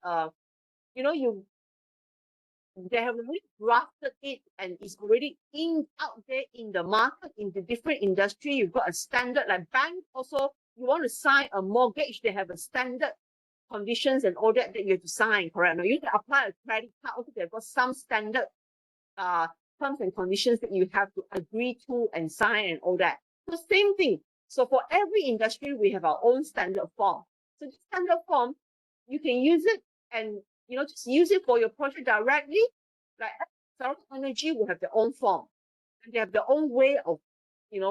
they have already drafted it and it's already out there in the market, in the different industry. You've got a standard, like bank also, you want to sign a mortgage, they have a standard conditions and all that you have to sign, correct? Now you can apply a credit card, also they've got some standard terms and conditions that you have to agree to and sign and all that. So same thing. So for every industry, we have our own standard form. So the standard form, you can use it and just use it for your project directly. Like Sarawak Energy will have their own form, and they have their own way of,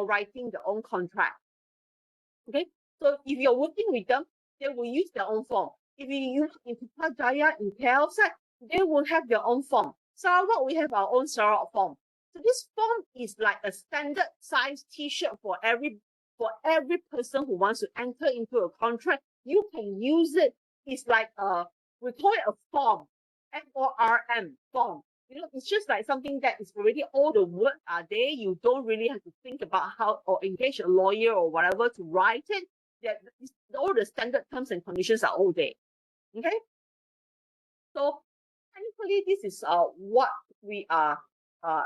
writing their own contract. Okay, so if you're working with them, they will use their own form. If you use in Putrajaya, in KL side, they will have their own form. Sarawak, we have our own Sarawak form. So this form is like a standard size T-shirt for every person who wants to enter into a contract. You can use it. It's like we call it a form, FORM form. It's just like something that is already, all the words are there. You don't really have to think about how, or engage a lawyer or whatever to write it. That all the standard terms and conditions are all there. Okay. So technically, this is what we are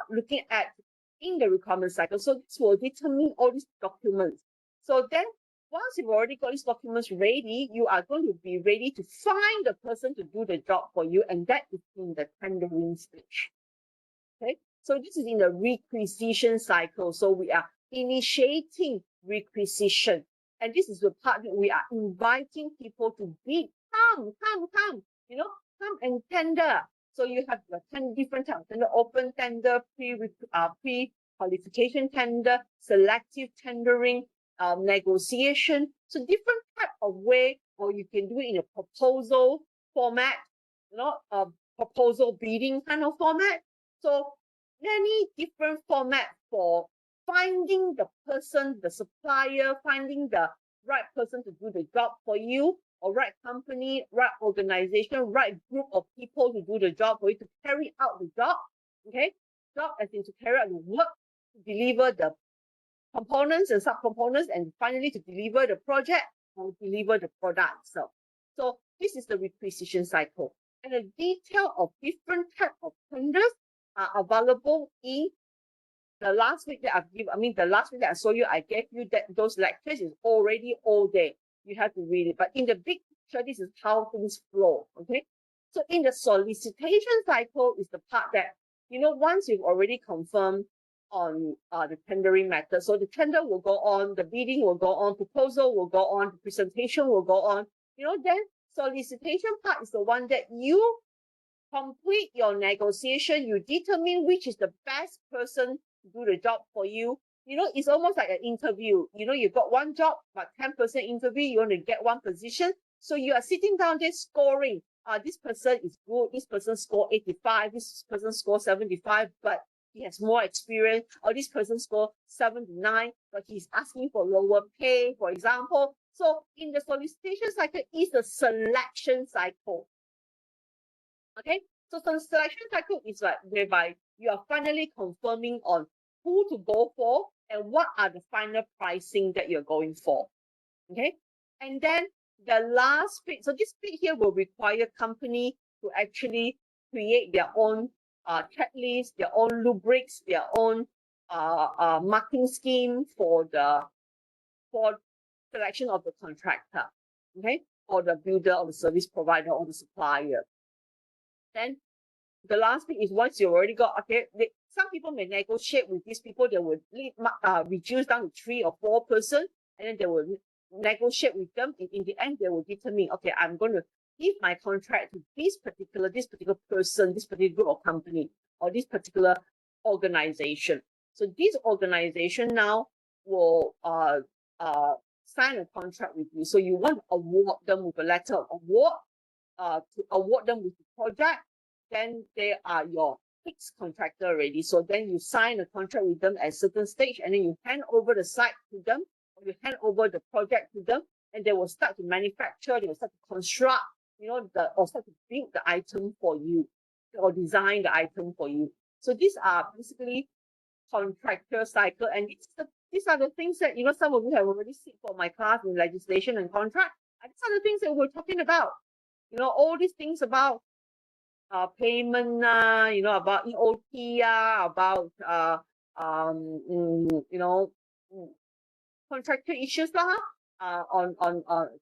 looking at in the requirement cycle. So this will determine all these documents. So then once you've already got these documents ready, you are going to be ready to find the person to do the job for you, and that is in the tendering stage. Okay, so this is in the requisition cycle. So we are initiating requisition, and this is the part that we are inviting people to bid. Come, come and tender. So you have the 10 different types: tender, open tender, pre-qualification tender, selective tendering, negotiation. So different type of way, or you can do it in a proposal format, proposal bidding kind of format. So many different formats for finding the person, the supplier, finding the right person to do the job for you, or right company, right organization, right group of people to do the job for you, to carry out the job. Okay, job as in to carry out the work, to deliver the components and subcomponents, and finally to deliver the project or deliver the product itself. So this is the requisition cycle, and the detail of different type of tenders are available in the last week that the last week that I showed you, I gave you those lectures is already all there. You have to read it. But in the big picture, this is how things flow. Okay. So in the solicitation cycle is the part that, once you've already confirmed on the tendering method, so the tender will go on, the bidding will go on, proposal will go on, the presentation will go on. Then solicitation part is the one that you complete your negotiation, you determine which is the best person to do the job for you. It's almost like an interview. You've got one job, but 10% interview, you want to get one position. So you are sitting down there scoring. This person is good, this person scored 85, this person scored 75, but he has more experience, or this person scored 79, but he's asking for lower pay, for example. So in the solicitation cycle is the selection cycle. Okay, so the selection cycle is whereby you are finally confirming on who to go for and what are the final pricing that you're going for. Okay, and then the last bit, so this bit here will require company to actually create their own checklist, their own rubrics, their own marking scheme for selection of the contractor, okay, or the builder, or the service provider, or the supplier. Then the last bit is, once you already got, okay, some people may negotiate with these people. They will reduce down to 3 or 4 person, and then they will negotiate with them. In the end, they will determine, okay, I'm going to give my contract to this particular person, this particular group of company, or this particular organization. So this organization now will sign a contract with you. So you want to award them with a letter of award, to award them with the project. Then they are your fixed contractor already. So then you sign a contract with them at a certain stage, and then you hand over the site to them, or you hand over the project to them, and they will start to manufacture, they will start to construct, or start to build the item for you, or design the item for you. So these are basically contractor cycle, and these are the things that, some of you have already seen for my class in legislation and contract. And these are the things that we're talking about. All these things about payment, about EOT, about contractor issues on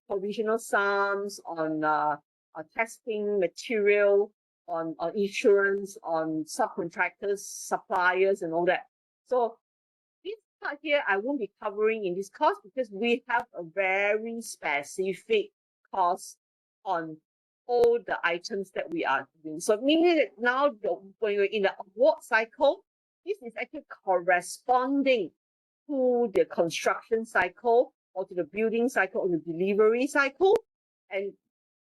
provisional sums, on testing material, on insurance, on subcontractors, suppliers, and all that. So this part here I won't be covering in this course, because we have a very specific course on all the items that we are doing. So meaning that now when you're in the award cycle, this is actually corresponding to the construction cycle or to the building cycle or the delivery cycle. And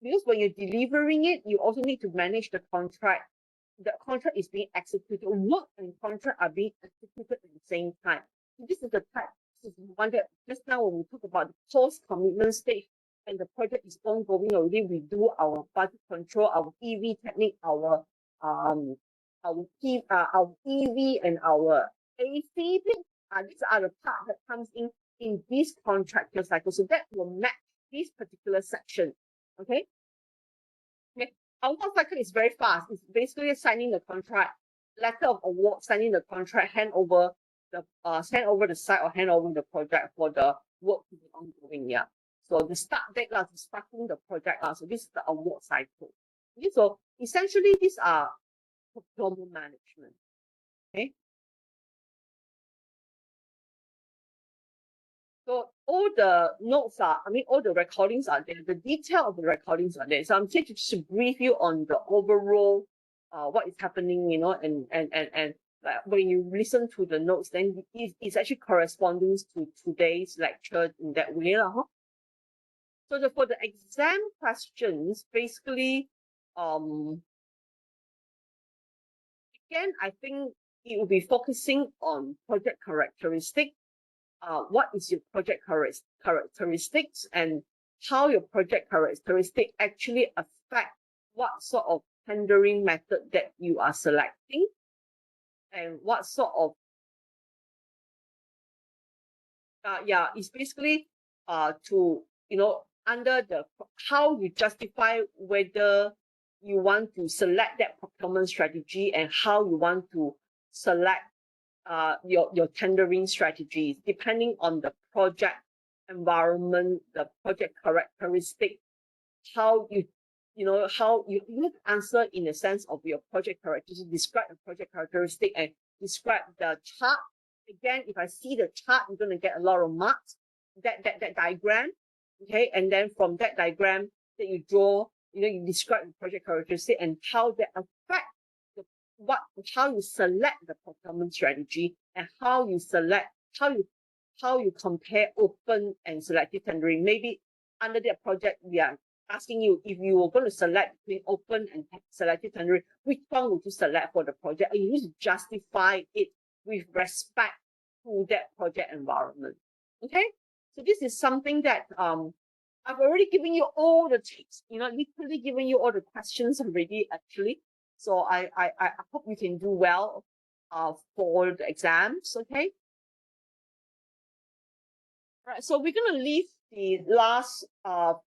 because when you're delivering it, you also need to manage the contract. The contract is being executed, work and contract are being executed at the same time. So this is the type, this is the one that just now when we talk about the post-commitment stage and the project is ongoing already, we do our budget control, our EV technique, our EV and our AC thing. These are the part that comes in this contractual cycle. So that will match this particular section. Okay. Okay. Our award cycle is very fast. It's basically signing the contract, letter of award, signing the contract, hand over the site or hand over the project for the work to be ongoing. Yeah. So the start date is starting the project. So this is the award cycle. Okay, so essentially these are procurement management. Okay. So all the notes all the recordings are there. The detail of the recordings are there. So I'm here to just brief you on the overall, what is happening, and when you listen to the notes, then it's actually corresponding to today's lecture in that way. So for the exam questions, basically, again, I think it will be focusing on project characteristics. What is your project characteristics and how your project characteristic actually affect what sort of tendering method that you are selecting and what sort of it's basically to under the how you justify whether you want to select that procurement strategy and how you want to select your tendering strategies, depending on the project environment, the project characteristic, how you have to answer in the sense of your project characteristic, describe the project characteristic and describe the chart. Again, if I see the chart, you're going to get a lot of marks. That diagram, okay, and then from that diagram that you draw, you describe the project characteristic and how that affect how you select the procurement strategy and how you compare open and selective tendering. Maybe under that project, we are asking you if you were going to select between open and selective tendering, which one would you select for the project? And you need to justify it with respect to that project environment. Okay, so this is something that I've already given you all the tips, literally given you all the questions already actually. So I hope you can do well for the exams. Okay. Right. So we're gonna leave the last half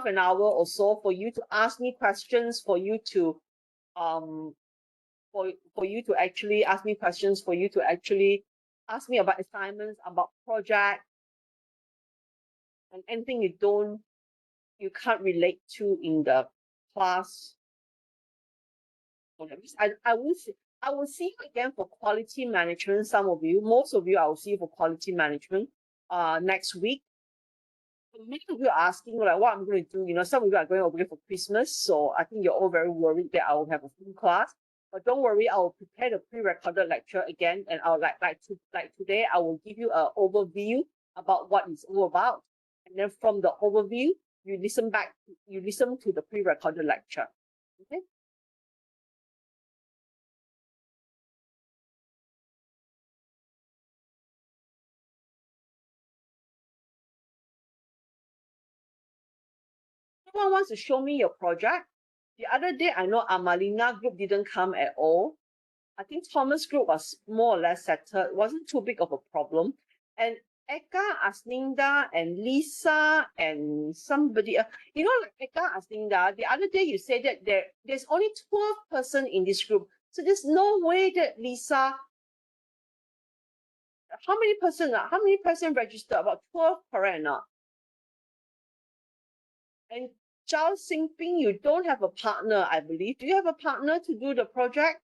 an hour or so for you to ask me questions, for you to actually ask me questions, for you to actually ask me about assignments, about project, and anything you can't relate to in the class. I will see you again for quality management. Some of you, most of you, I will see you for quality management next week. Many of you are asking like what I'm going to do. Some of you are going away for Christmas, so I think you're all very worried that I will have a full class. But don't worry, I will prepare the pre-recorded lecture again, and I'll like today, I will give you an overview about what it's all about, and then from the overview, you listen to the pre-recorded lecture. Okay. Someone wants to show me your project. The other day, I know Amalina group didn't come at all. I think Thomas group was more or less settled. It wasn't too big of a problem. And Eka, Asninda, and Lisa, and somebody, like Eka, Asninda, the other day you said that there's only 12 person in this group. So there's no way that Lisa, how many person registered? About 12, correct or not? And Zhao Xingping, you don't have a partner, I believe. Do you have a partner to do the project?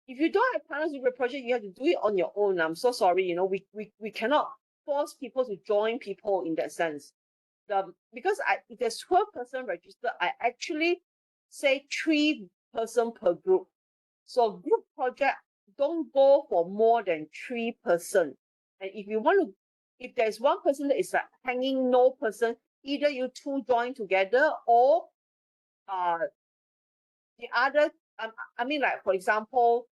If you don't have partners with the project, you have to do it on your own. I'm so sorry, we cannot force people to join people in that sense. because if there's 12 person registered, I actually say 3 person per group. So group project don't go for more than 3 person. And if you want to, if there's one person that is like hanging no person, either you two join together or the other. I mean, like for example,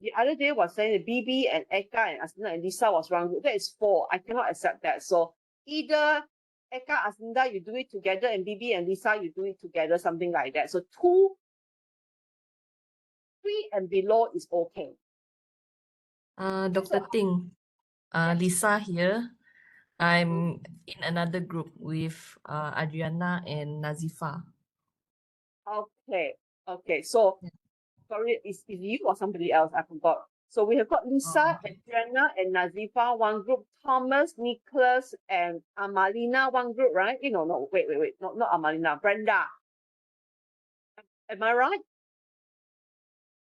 the other day was saying the BB and Eka and Aslinda and Lisa was one group. That is 4. I cannot accept that. So either Eka, Aslinda, you do it together, and BB and Lisa, you do it together, something like that. So 2, 3 and below is okay. Dr. Ting, Yes. Lisa here. I'm in another group with Adriana and Nazifa. Okay. Okay. So sorry, is you or somebody else? I forgot. So we have got Lisa, okay. Adriana, and Nazifa, one group. Thomas, Nicholas, and Amalina, one group, right? No, wait. Not Amalina, Brenda. Am I right?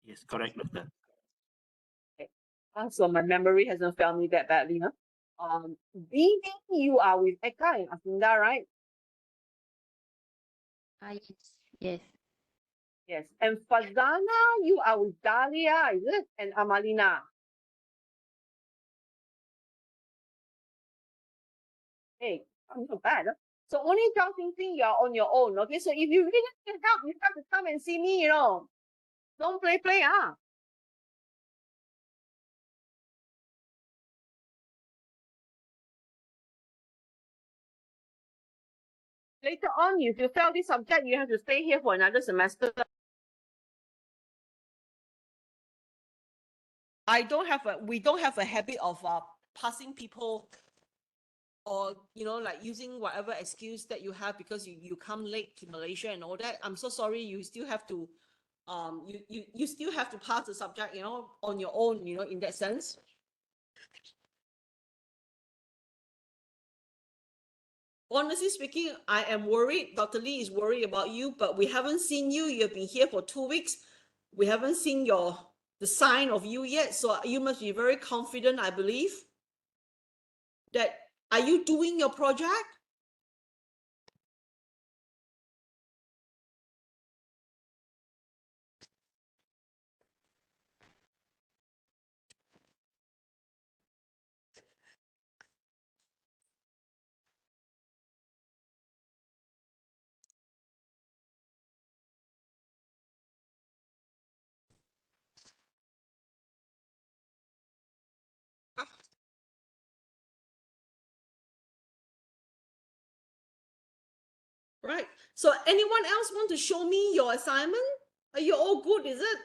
Yes, correct, Doctor. Okay. So my memory hasn't failed me that badly, huh? BB, you are with Eka and Aslinda, right? Yes. Yes. Yes. And Fazana, you are with Dahlia, is it? And Amalina. Hey, I'm not bad. Huh? So only Zhao Xingxing, you are on your own. Okay, so if you really need help, you have to come and see me, Don't play, huh? Later on, if you fail this subject, you have to stay here for another semester. We don't have a habit of passing people, or like using whatever excuse that you have because you come late to Malaysia and all that. I'm so sorry. You still have to you still have to pass the subject, on your own, in that sense. Honestly speaking, I am worried. Dr. Lee is worried about you, but we haven't seen you. You've been here for 2 weeks. We haven't seen the sign of you yet. So you must be very confident, I believe. Are you doing your project? Right. So anyone else want to show me your assignment? Are you all good, is it?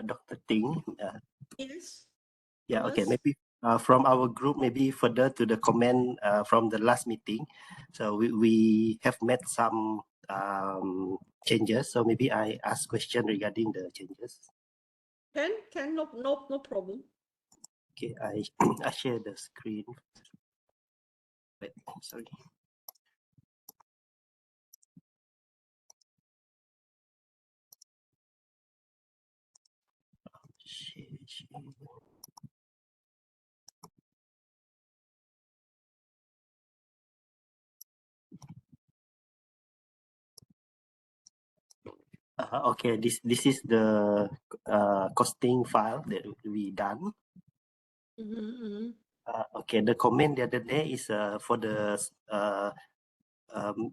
Dr. Ting. Yes. Yeah, okay. Thomas? Maybe from our group, maybe further to the comment from the last meeting. So we have made some changes. So maybe I ask question regarding the changes. Can, no problem. Okay, I I share the screen. Wait, sorry. Share. Okay, this is the costing file that we done. Okay, the comment the other day is for the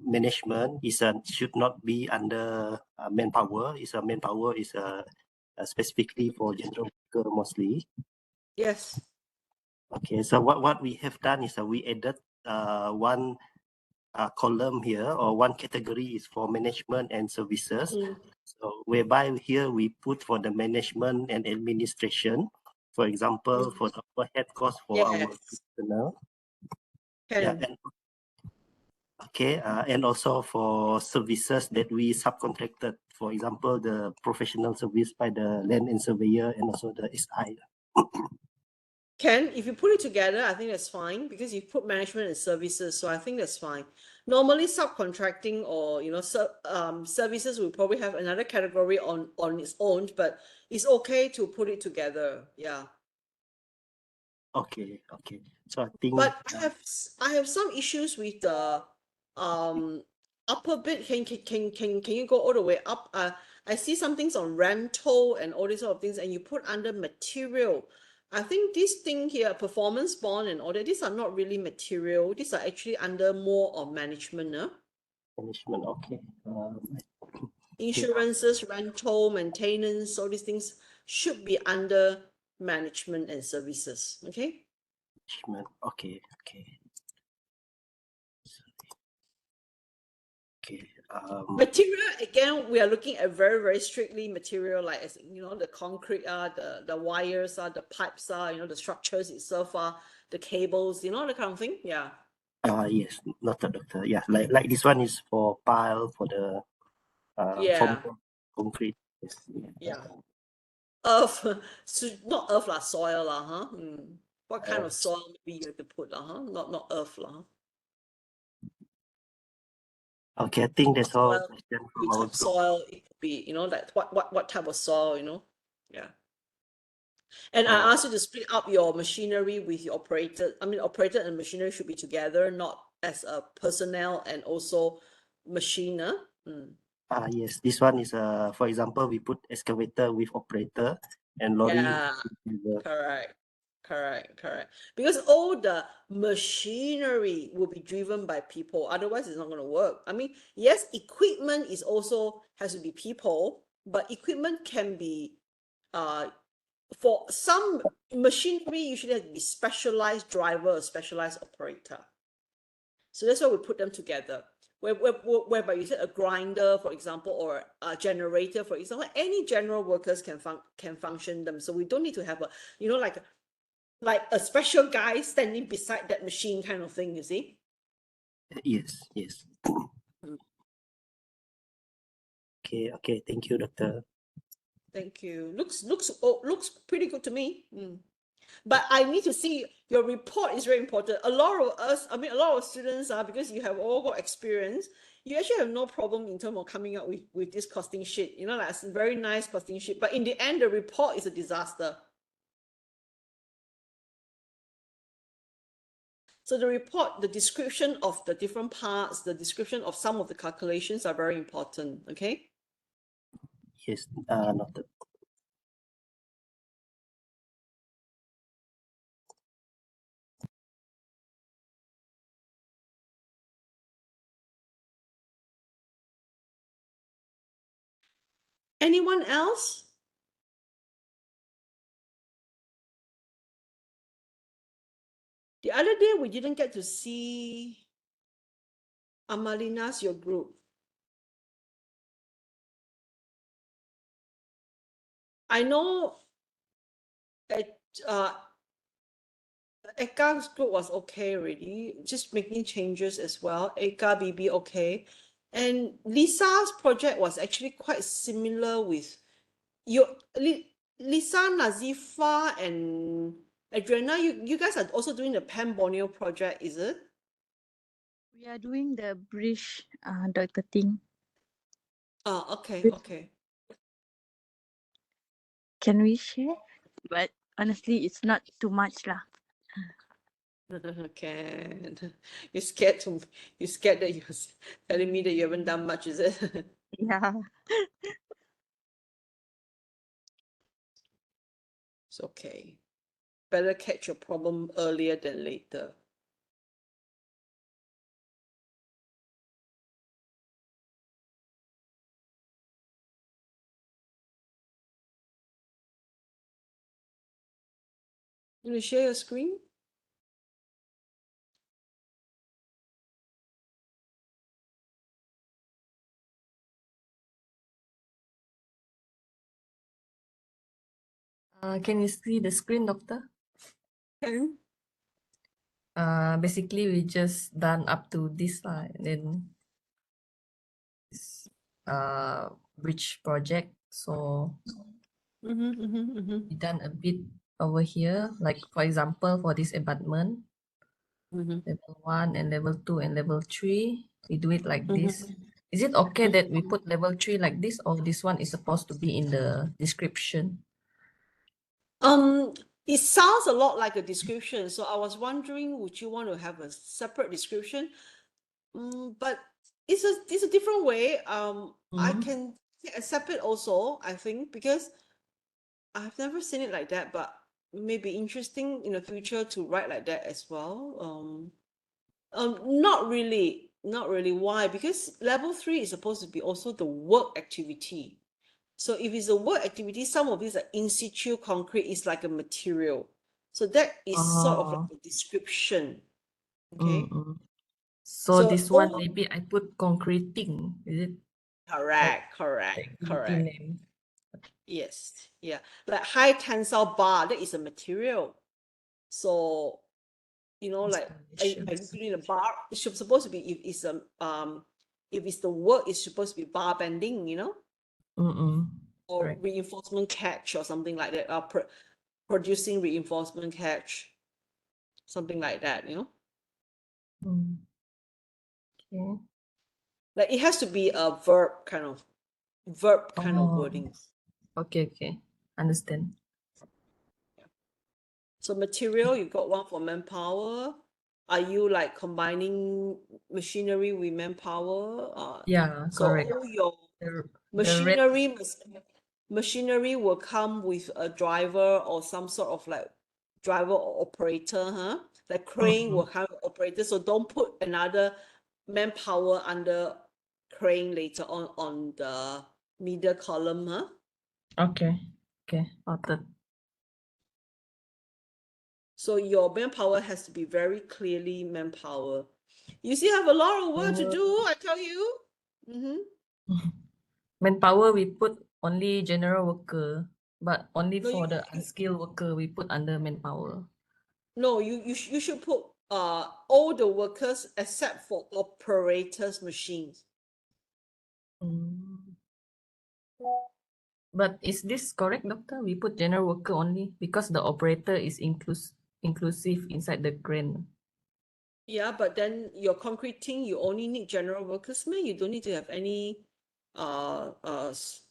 management is should not be under manpower. Manpower is specifically for general worker mostly. Yes. Okay, so what we have done is we added one column here, or one category is for management and services. So whereby here we put for the management and administration, for example, for the overhead cost for our personnel. Yeah, and okay, and also for services that we subcontracted, for example, the professional service by the land and surveyor and also the SI. Ken, if you put it together, I think that's fine because you put management and services, so I think that's fine. Normally subcontracting or, you know, services will probably have another category on its own, but it's okay to put it together. Yeah. Okay, okay. So I think But I have some issues with the upper bit. Can you go all the way up? I see some things on rental and all these sort of things, and you put under material. I think this thing here, performance bond and all that, these are not really material. These are actually under more of management, management, okay. insurances, rental, maintenance, all these things should be under management and services. Okay. Management, okay, okay. Okay. Material, again, we are looking at very strictly material, like, as you know, the concrete are, the wires are, the pipes are, you know, the structures itself are, the cables, you know, the kind of thing. Yeah. Yes, noted, doctor. Yeah, like this one is for pile for the Yeah. concrete. Yes. Yeah. Earth, not earth lah, soil lah, huh? What kind of soil maybe you have to put lah, huh? Not earth lah, huh? Okay, I think that's all Soil, question be from our group. topsoil, it could be, you know, like what type of soil, you know? Yeah. And I Oh, asked you to split up your machinery with your operator. I mean, operator and machinery should be together, not as a personnel and also machiner. yes, this one is for example, we put excavator with operator and lorry. Yeah, with correct. Because all the machinery will be driven by people. Otherwise, it's not going to work. I mean, yes, equipment is also has to be people, but equipment can be for some machinery usually has to be specialized driver or specialized operator. So that's why we put them together. Whereby you said a grinder, for example, or a generator, for example, any general workers can function them. So we don't need to have a, you know, like a special guy standing beside that machine kind of thing, you see? Yes. Okay. Thank you, doctor. Thank you. Looks pretty good to me. But I need to see your report is very important. A lot of us, I mean, a lot of students are, because you have all got experience, you actually have no problem in terms of coming up with this costing sheet. You know, like a very nice costing sheet. But in the end, the report is a disaster. So the report, the description of the different parts, the description of some of the calculations are very important. Okay. Yes, noted. Anyone else? The other day we didn't get to see Amalina's your group. I know Eka's group was okay already, just making changes as well. Eka, BB, okay. And Lisa's project was actually quite similar with Lisa, Nazifa, and Adriana. You guys are also doing the Pan Borneo project, is it? We are doing the bridge, Dr. Ting. Oh, okay. Can we share? But honestly, it's not too much lah. Okay. You're scared that you're telling me that you haven't done much, is it? Yeah. It's okay. Better catch your problem earlier than later. You want to share your screen? Can you see the screen, doctor? Can. Basically we just done up to this slide, then bridge project. So we done a bit over here, like for example, for this abutment, level 1 and level 2 and level 3. We do it like this. Is it okay that we put level 3 like this, or this one is supposed to be in the description? It sounds a lot like a description, so I was wondering, would you want to have a separate description? But it's a different way. I can accept it also, I think, because I've never seen it like that, but maybe interesting in the future to write like that as well. Not really, not really. Why? Because level 3 is supposed to be also the work activity. So if it's a work activity, some of these are in situ concrete is like a material. So that is sort of like Oh. a description. Okay. So So this one maybe I put concreting, is it? correct, Activity correct. name. Yes, yeah. Like high tensile bar, that is a material. So, like I Installations. put in a bar, it's supposed to be if it's the work, it's supposed to be bar bending, or Correct. reinforcement catch or something like that. Producing reinforcement catch, something like that. Okay. Like it has to be a verb kind of Oh, wording. okay. Understand. So material, you got one for manpower. Are you like combining machinery with manpower? Yeah, So correct. all your The red, machinery will come with a driver or some sort of like driver or operator, huh? Like crane will have an operator. So don't put another manpower under crane later on the middle column, huh? okay, noted. So your manpower has to be very clearly manpower. You still have a lot of work to do, I tell you. Manpower we put only general worker, but only No, for the unskilled worker we put under manpower. no, you should put all the workers except for operators machines. But is this correct, doctor? We put general worker only because the operator is inclusive inside the crane. Yeah, but then your concreting, you only need general workers, man. You don't need to have any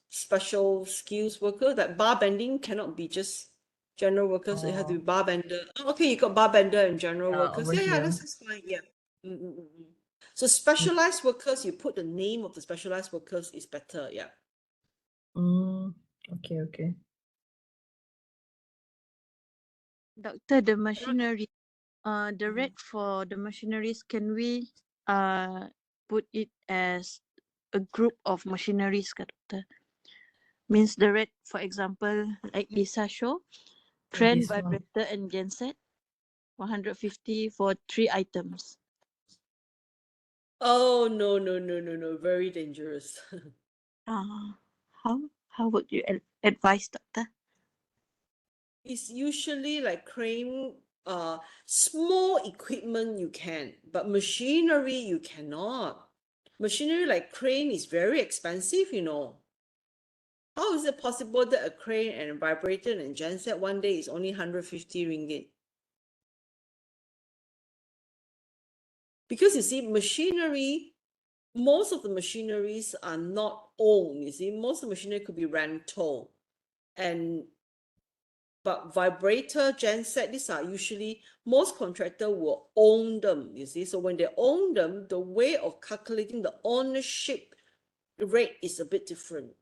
special skills worker. That bar bending cannot be just general workers. It has to be bar bender. Oh, okay, you got bar bender and general workers. Over Yeah, here. that's fine. Yeah. So specialized workers, you put the name of the specialized workers is better. Yeah. Okay. Doctor, the machinery, the red for the machineries, can we put it as a group of machineries, ke, doctor? Means the red, for example, like Lisa show, crane, This one. vibrator, and genset, 150 for 3 items. Oh no, very dangerous. How would you advise, doctor? It's usually like crane, small equipment you can, but machinery you cannot. Machinery like crane is very expensive. How is it possible that a crane and a vibrator and genset one day is only 150 ringgit? Because you see, machinery, most of the machineries are not owned. You see, most of the machinery could be rental. But vibrator, genset, these are usually, most contractor will own them, you see. So when they own them, the way of calculating the ownership rate is a bit different.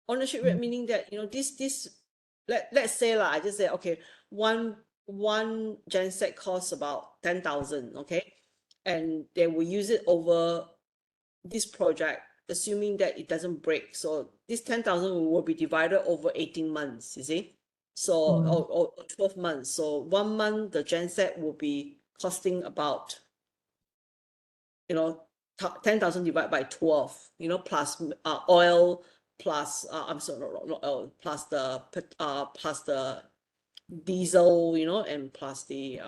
Ownership rate meaning that, let's say I just say, okay, one genset costs about 10,000, okay? And they will use it over this project, assuming that it doesn't break. So this 10,000 will be divided over 18 months, you see? So, or 12 months. So 1 month, the genset will be costing about, 10,000 divided by 12, plus oil, plus, I'm sorry, not oil, plus the diesel, and plus the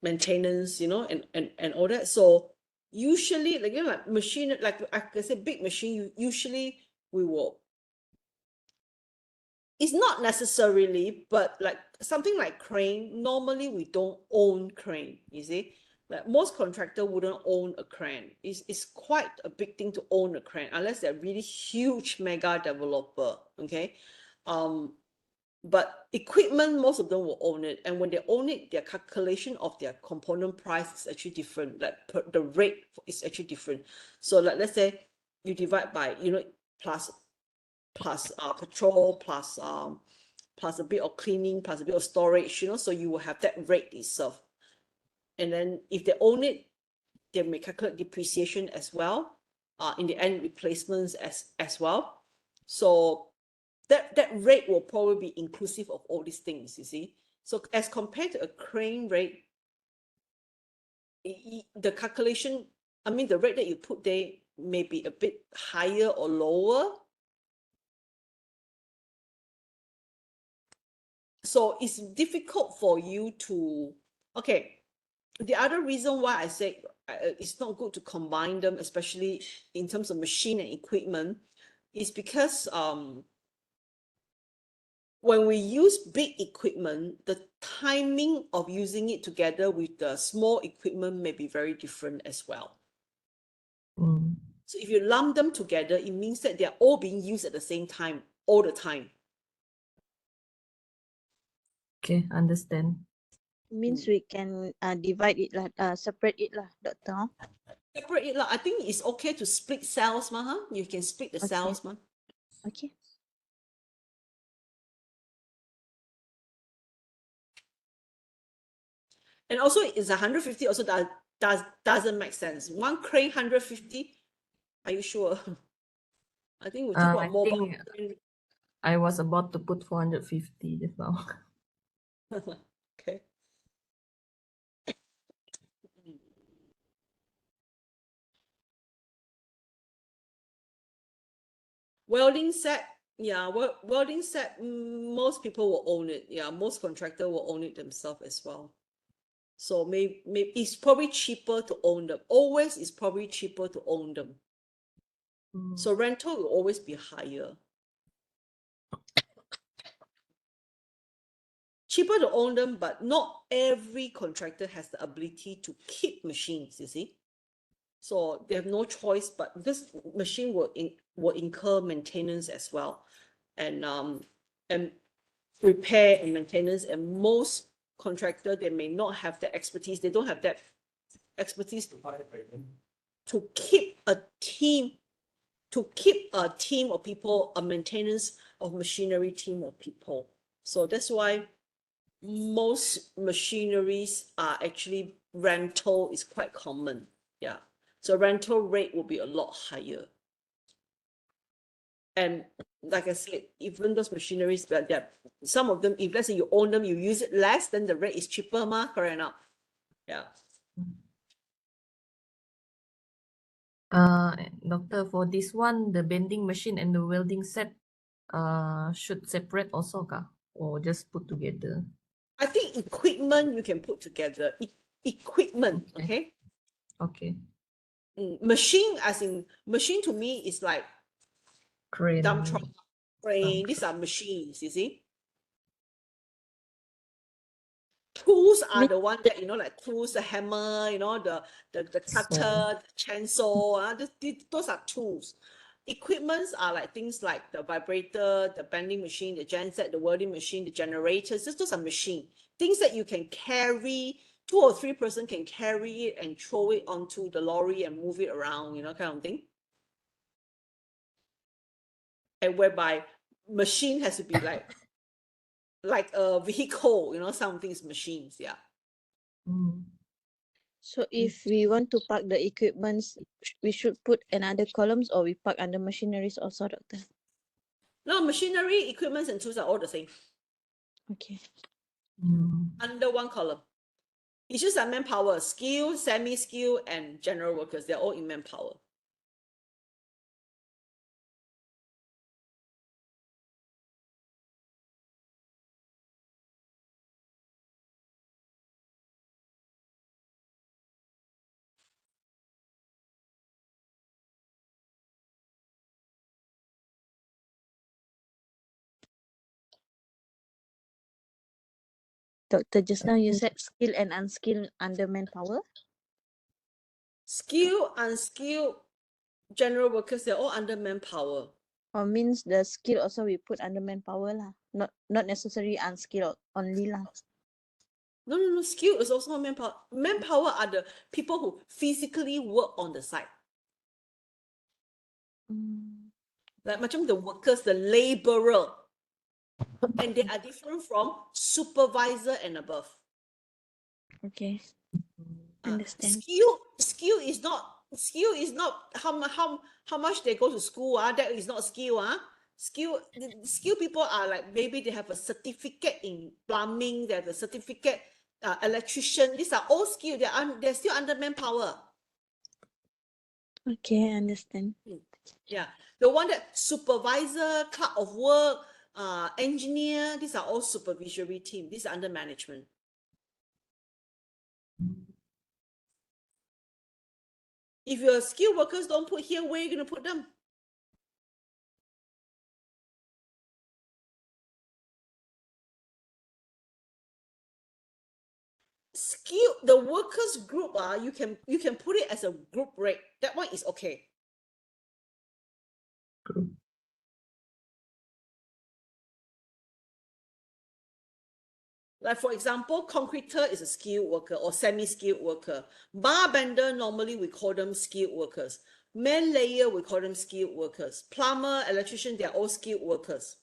maintenance, and all that. So usually, like machine, like I said, big machine, usually we will It's not necessarily, but like something like crane, normally we don't own crane, you see. Like most contractor wouldn't own a crane. It's quite a big thing to own a crane unless they're really huge mega developer, okay? But equipment, most of them will own it. And when they own it, their calculation of their component price is actually different. Like the rate is actually different. So like, let's say you divide by, plus petrol, plus a bit of cleaning, plus a bit of storage, so you will have that rate itself. And then if they own it, they may calculate depreciation as well, in the end replacements as well. So that rate will probably be inclusive of all these things, you see. So as compared to a crane rate, the calculation, the rate that you put there may be a bit higher or lower. So it's difficult for you to, okay, the other reason why I say it's not good to combine them, especially in terms of machine and equipment, is because when we use big equipment, the timing of using it together with the small equipment may be very different as well. So if you lump them together, it means that they're all being used at the same time, all the time. Okay, understand. Means we can divide it lah, separate it lah, doctor. Separate it. I think it's okay to split cells, huh? You can split the Okay. cells, Okay. And also it's 150 also doesn't make sense. One crane 150. Are you sure? I think we talk I about mobile. think I was about to put 450 just now. Okay. Welding set, yeah, welding set, most people will own it. Yeah, most contractor will own it themselves as well. So maybe it's probably cheaper to own them. Always it's probably cheaper to own them. So rental will always be higher. Cheaper to own them, but not every contractor has the ability to keep machines, you see. So they have no choice, but this machine will incur maintenance as well, and repair and maintenance. And most contractor, they may not have the expertise. They don't have that expertise to keep a team of people, a maintenance of machinery team of people. So that's why most machineries are actually rental is quite common. Yeah. So rental rate will be a lot higher. And like I said, even those machineries, but some of them, if let's say you own them, you use it less, then the rate is cheaper, correct enough. Yeah. Doctor, for this one, the bending machine and the welding set should separate also, or just put together? I think equipment you can put together. Equipment, okay? Okay. Machine, as in machine to me is like Crane. dump truck, crane. Dump These are machines, you see. Tools are the one that, like tools, the hammer, the cutter, the chainsaw, those are tools. Equipments are like things like the vibrator, the bending machine, the genset, the welding machine, the generators. Those are machine. Things that you can carry, 2 or 3 person can carry it and throw it onto the lorry and move it around, kind of thing. And whereby machine has to be like a vehicle, some things machines, yeah. So if we want to park the equipments, we should put another columns or we park under machineries also, doctor? No, machinery, equipments, and tools are all the same. Okay. Under one column. It's just a manpower, skill, semi-skill, and general workers. They're all in manpower. Doctor, just now you Okay. said skilled and unskilled under manpower. Skilled, unskilled, general workers, they're all under manpower. Or means the skill also we put under manpower lah. Not necessarily unskilled only lah. No. Skill is also manpower. Manpower are the people who physically work on the site. Like macam the workers, the laborer. And they are different from supervisor and above. Okay. Uh, Understand. skill is not how much they go to school. That is not skill. Skill people are like maybe they have a certificate in plumbing, they have a certificate electrician. These are all skill. They're still under manpower. Okay, I understand. Yeah, the one that supervisor, clerk of work, engineer, these are all supervisory team. These are under management. If your skilled workers don't put here, where are you going to put them? The workers group, you can put it as a group rate. That one is okay. Like for example, concreter is a skilled worker or semi-skilled worker. Bar bender, normally we call them skilled workers. Man layer, we call them skilled workers. Plumber, electrician, they're all skilled workers.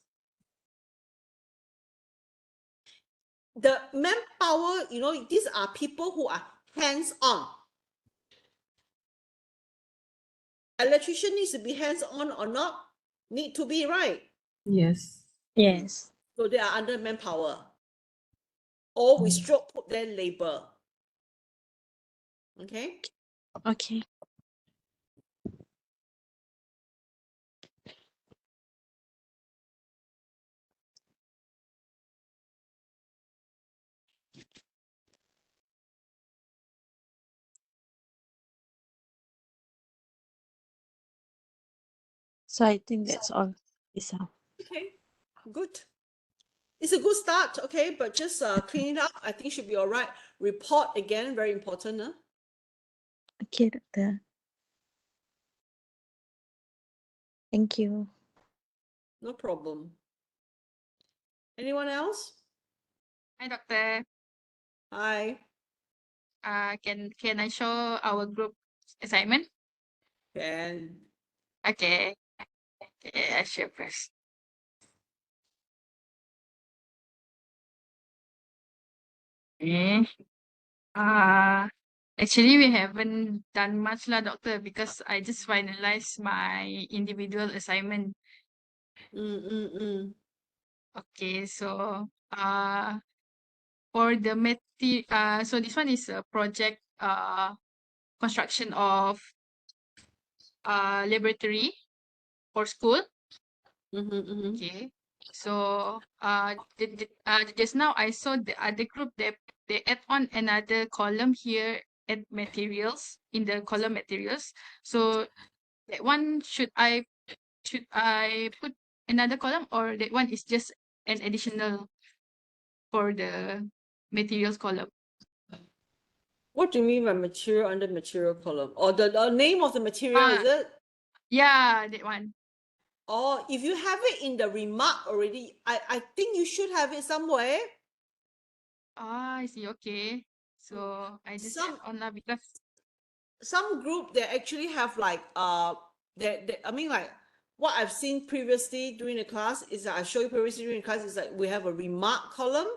The manpower, these are people who are hands-on. Electrician needs to be hands-on or not? Need to be, right? Yes. Yes. So they are under manpower. Or we stroke put their labor. Okay? Okay. So I think that's all, Lisa. Okay, good. It's a good start, okay, but just clean it up. I think should be all right. Report again, very important. Huh? Okay, Doctor. Thank you. No problem. Anyone else? Hi, Doctor. Hi. Can I show our group assignment? Can. Okay. Okay, I share first. Okay. Actually, we haven't done much lah, Doctor, because I just finalized my individual assignment. Okay, so for the so this one is a project construction of laboratory for school. Okay. So just now I saw the other group they add on another column here at materials in the column materials. So that one should I put another column, or that one is just an additional for the materials column? What do you mean by material under material column? Or the name of the material, is it? Yeah, that one. Or if you have it in the remark already, I think you should have it somewhere. I see. Okay. So I just add on lah, because some group they actually have like I mean, like what I've seen previously during the class is that I show you previously during the class is like we have a remark column.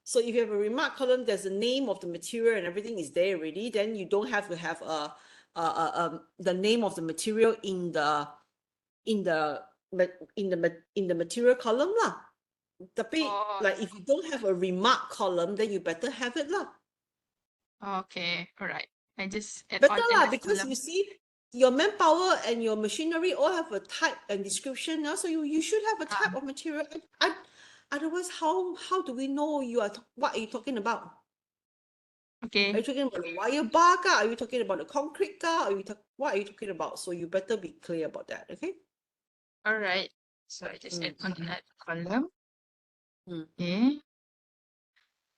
So if you have a remark column, there's a name of the material and everything is there already. Then you don't have to have the name of the material in the material column lah. Tapi like if you don't have a remark column, then you better have it lah. okay, all right. I just add Better on lah, another because column. you see your manpower and your machinery all have a type and description now, so you should have a type of material. Otherwise, how do we know what are you talking about? Are you Okay. talking about the wire bar car? Are you talking about the concrete car? What are you talking about? So you better be clear about that, okay? All right. So I just add on another column. Mm. Okay.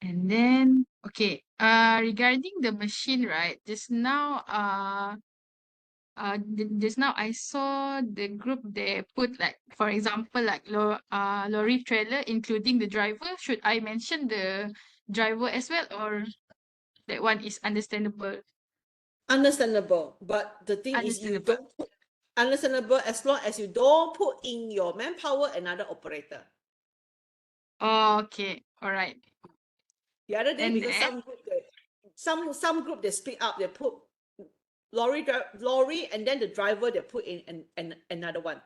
And then, okay, regarding the machine, right? Just now, just now I saw the group they put like, for example, like lorry trailer, including the driver. Should I mention the driver as well, or that one is understandable? Understandable, but the thing is you Understandable. don't put understandable as long as you don't put in your manpower another operator. Okay, all right. The other day, And because some group they split up, they put lorry and then the driver they put in and another one.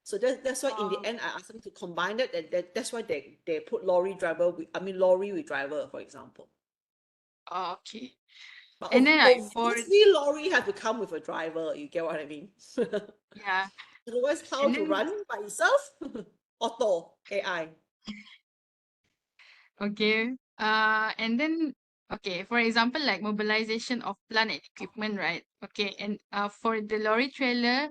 So that's why in the end I asked them to combine it, and that's why they put lorry with driver, for example. okay. But And then like for obviously lorry have to come with a driver, you get what I mean? yeah, Otherwise, how and to then run by itself? Auto AI. okay. And then okay, for example, like mobilization of plant and equipment, right? Okay, and for the lorry trailer,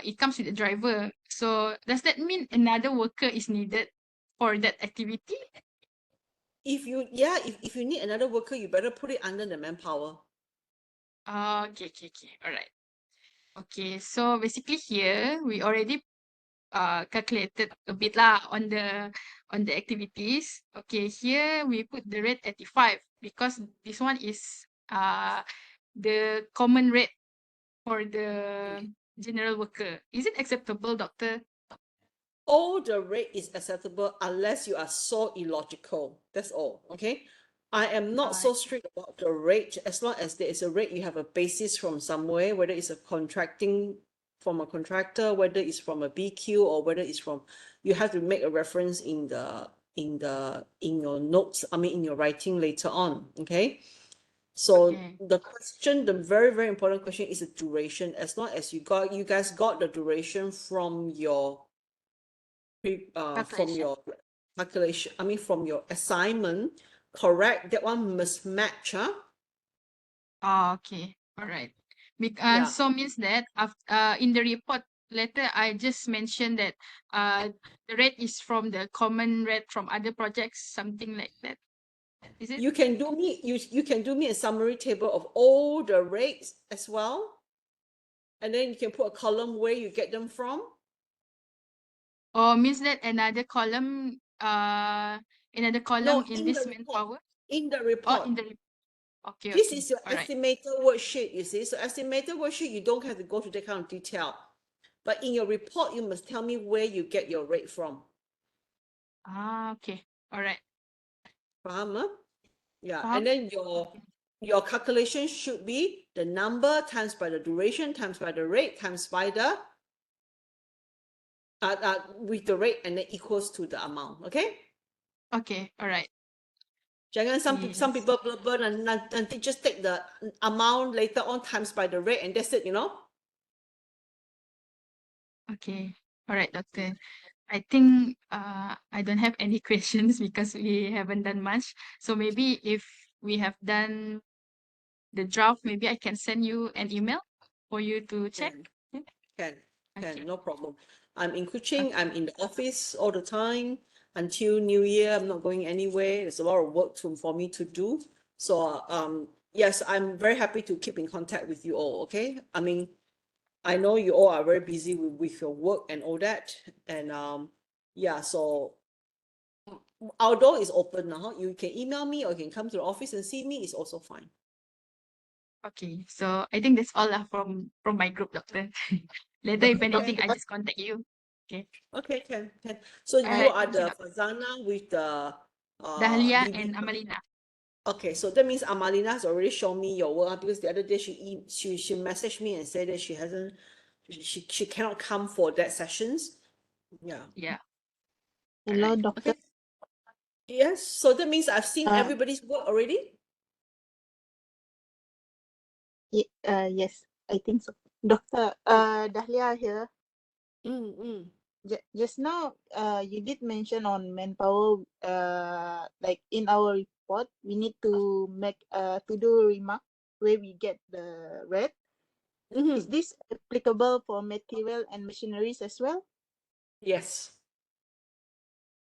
it comes with a driver. So does that mean another worker is needed for that activity? If you need another worker, you better put it under the manpower. Okay, okay, okay. All right. Okay, so basically here we already calculated a bit lah on the activities. Okay, here we put the rate at 85 because this one is the common rate for the general worker. Is it acceptable, doctor? All the rate is acceptable unless you are so illogical. That's all. Okay. I am not so strict about the rate. As long as there is a rate, you have a basis from somewhere, whether it's a contracting from a contractor, whether it's from a BQ, or whether it's from, you have to make a reference in your notes, in your writing later on. Okay. So Okay. the question, the very, very important question is the duration. As long as you guys got the duration from your Calculation. calculation, from your assignment, correct? That one must match, huh? Oh, okay. All right. Yeah. So means that in the report letter, I just mentioned that the rate is from the common rate from other projects, something like that. Is it? You can do me a summary table of all the rates as well. And then you can put a column where you get them from. Or means that another column No, in in the this report. manpower? In the Or report. in the okay, This okay. is your All right. estimator worksheet, you see. So estimator worksheet, you don't have to go to that kind of detail. But in your report, you must tell me where you get your rate from. Okay. All right. Faham, huh? Yeah. Faham? And then your calculation should be the number times by the duration times by the rate times by the with the rate, and then equals to the amount. Okay. Okay. All right. Jangan some Yes. people blur and nanti just take the amount later on times by the rate and that's it, Okay. All right, doctor. I think I don't have any questions because we haven't done much. So maybe if we have done the draft, maybe I can send you an email for you to check. Can, Yeah? can, Okay. no problem. I'm in Kuching, Okay. I'm in the office all the time until New Year. I'm not going anywhere. There's a lot of work for me to do. So, yes, I'm very happy to keep in contact with you all, okay? I know you all are very busy with your work and all that. And, yeah, so our door is open now. You can email me or you can come to the office and see me. It's also fine. Okay. So I think that's all from my group, doctor. Later, if anything, I just contact you. Okay. Okay, can. So All you right. are Thank you, the doctor. Fazana with the Dahlia DB. and Amalina. Okay, so that means Amalina has already shown me your work, because the other day she messaged me and said that she cannot come for that sessions. Yeah. Yeah. Hello, Alright. doctor. Okay. Yes, so that means I've seen Uh, everybody's work already. yes, I think so. Doctor, Dahlia here. Just now, you did mention on manpower, like in our report, we need to make to do remark where we get the rate. Is this applicable for material and machineries as well? Yes.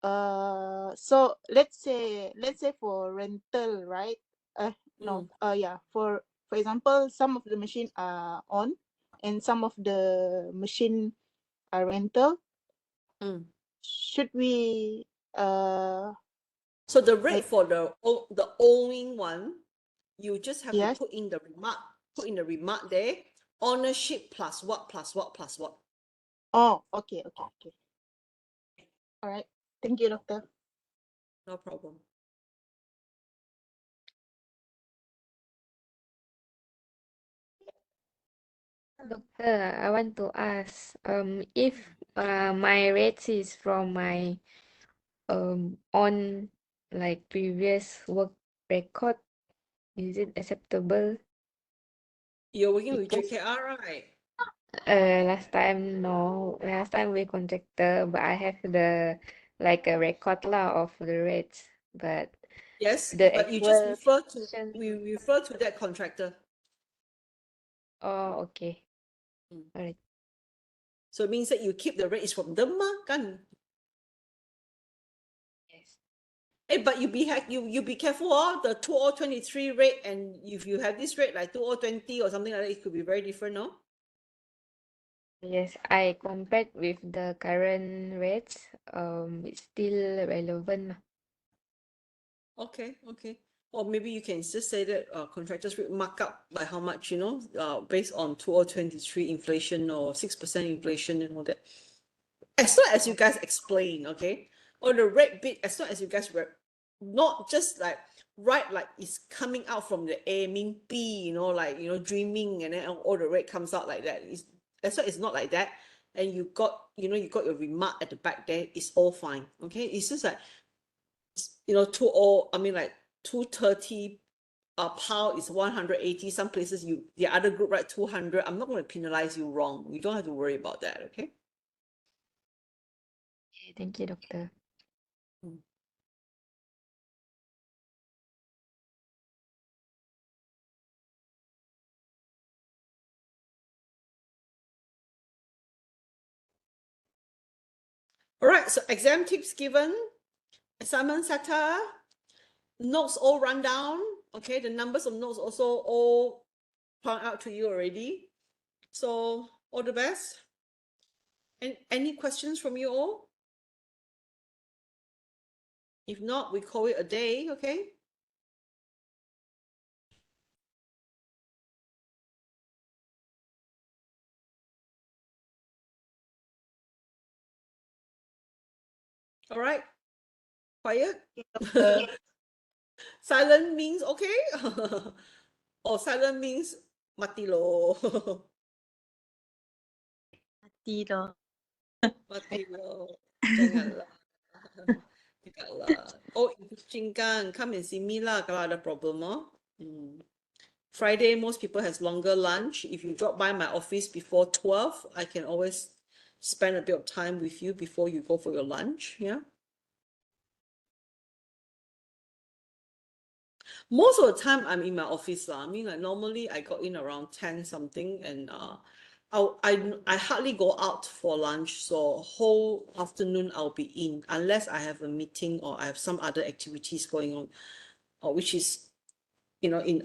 So let's say for rental, right? No. Yeah. For example, some of the machine are on, and some of the machine are rental. Should we So the rate like, for the owning one, you just have to yes? put in the remark there, ownership plus what plus what plus what. Oh, okay. All right. Thank you, doctor. No problem. Doctor, I want to ask, if my rates is from my on like previous work record, is it acceptable? You're working with Because JKR, right? last time we contractor, but I have the like a record lah of the rates, but Yes, the but you just actual position. we refer to that contractor. Oh, okay. All right. So it means that you keep the rates from them, kan? Yes. Hey, but you be careful, the 2023 rate, and if you have this rate like 2020 or something like that, it could be very different, no? Yes, I compared with the current rates. It's still relevant. Okay. Or maybe you can just say that contractors rate mark up by how much, based on 2023 inflation or 6% inflation and all that. As long as you guys explain, okay? Or the rate bit, as long as you guys not just like right like it's coming out from the A, mean B, dreaming, and then all the rate comes out like that. As long as it's not like that, and you got your remark at the back there, it's all fine. Okay, it's just like 230 PAL is 180. Some places the other group write 200. I'm not going to penalize you wrong. You don't have to worry about that. Okay. Okay, thank you, doctor. All right, so exam tips given, assignment setter, notes all run down. Okay, the numbers of notes also all found out to you already. So all the best. And any questions from you all? If not, we call it a day, okay? All right, quiet. Silent means okay, or silent means mati lo. Mati loh. Mati lo. Janganlah. Janganlah. Oh, interesting kan. Come and see me lah kalau ada problem Friday, most people has longer lunch. If you drop by my office before 12, I can always spend a bit of time with you before you go for your lunch. Yeah. Most of the time I'm in my office. I mean, like normally I got in around 10 something, and I hardly go out for lunch. So whole afternoon I'll be in unless I have a meeting or I have some other activities going on, or which is in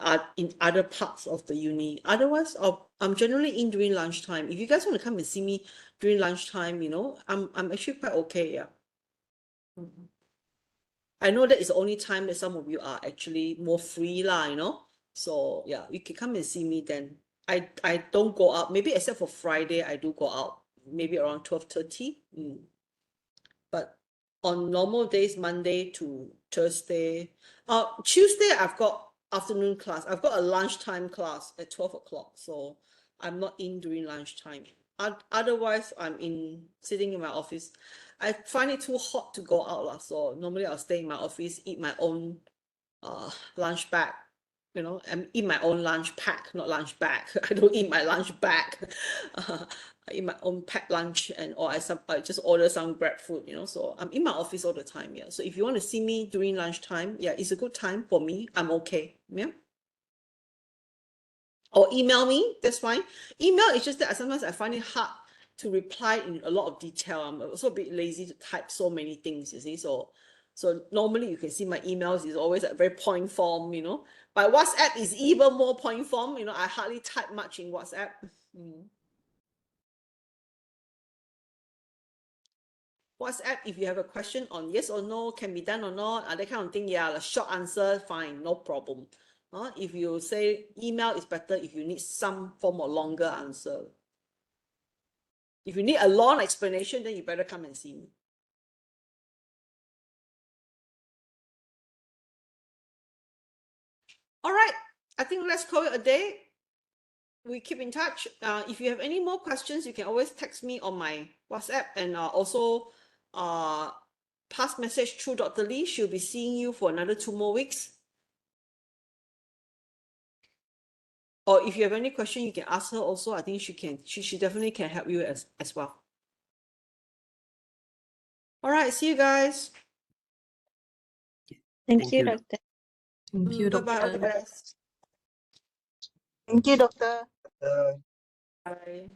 other parts of the uni. Otherwise, I'm generally in during lunchtime. If you guys want to come and see me during lunchtime, I'm actually quite okay. Yeah. I know that is the only time that some of you are actually more free lah. So yeah, you can come and see me then. I don't go out, maybe except for Friday, I do go out, maybe around 12:30. But on normal days, Monday to Thursday, Tuesday, I've got afternoon class. I've got a lunchtime class at 12 o'clock. So I'm not in during lunchtime. Otherwise, I'm sitting in my office. I find it too hot to go out, so normally I'll stay in my office, eat my own lunch bag, and eat my own lunch pack, not lunch bag. I don't eat my lunch bag. I eat my own packed lunch, or I just order some Grab food, so I'm in my office all the time. Yeah. So if you want to see me during lunchtime, yeah, it's a good time for me. I'm okay. Yeah. Or email me, that's fine. Email is just that sometimes I find it hard to reply in a lot of detail. I'm also a bit lazy to type so many things, you see. So normally you can see my emails is always a very point form, you know. But WhatsApp is even more point form, you know. I hardly type much in WhatsApp. WhatsApp, if you have a question on yes or no, can be done or not, that kind of thing, yeah, a short answer, fine, no problem. If you say email is better if you need some form of longer answer. If you need a long explanation, then you better come and see me. All right, I think let's call it a day. We keep in touch. If you have any more questions, you can always text me on my WhatsApp, and also pass message through Dr. Lee. She'll be seeing you for another 2 more weeks. Or if you have any question, you can ask her also. I think she definitely can help you as well. All right, see you guys. Thank you, Doctor. Thank you, Bye-bye, all the Doctor. best. Thank you, Doctor. Bye.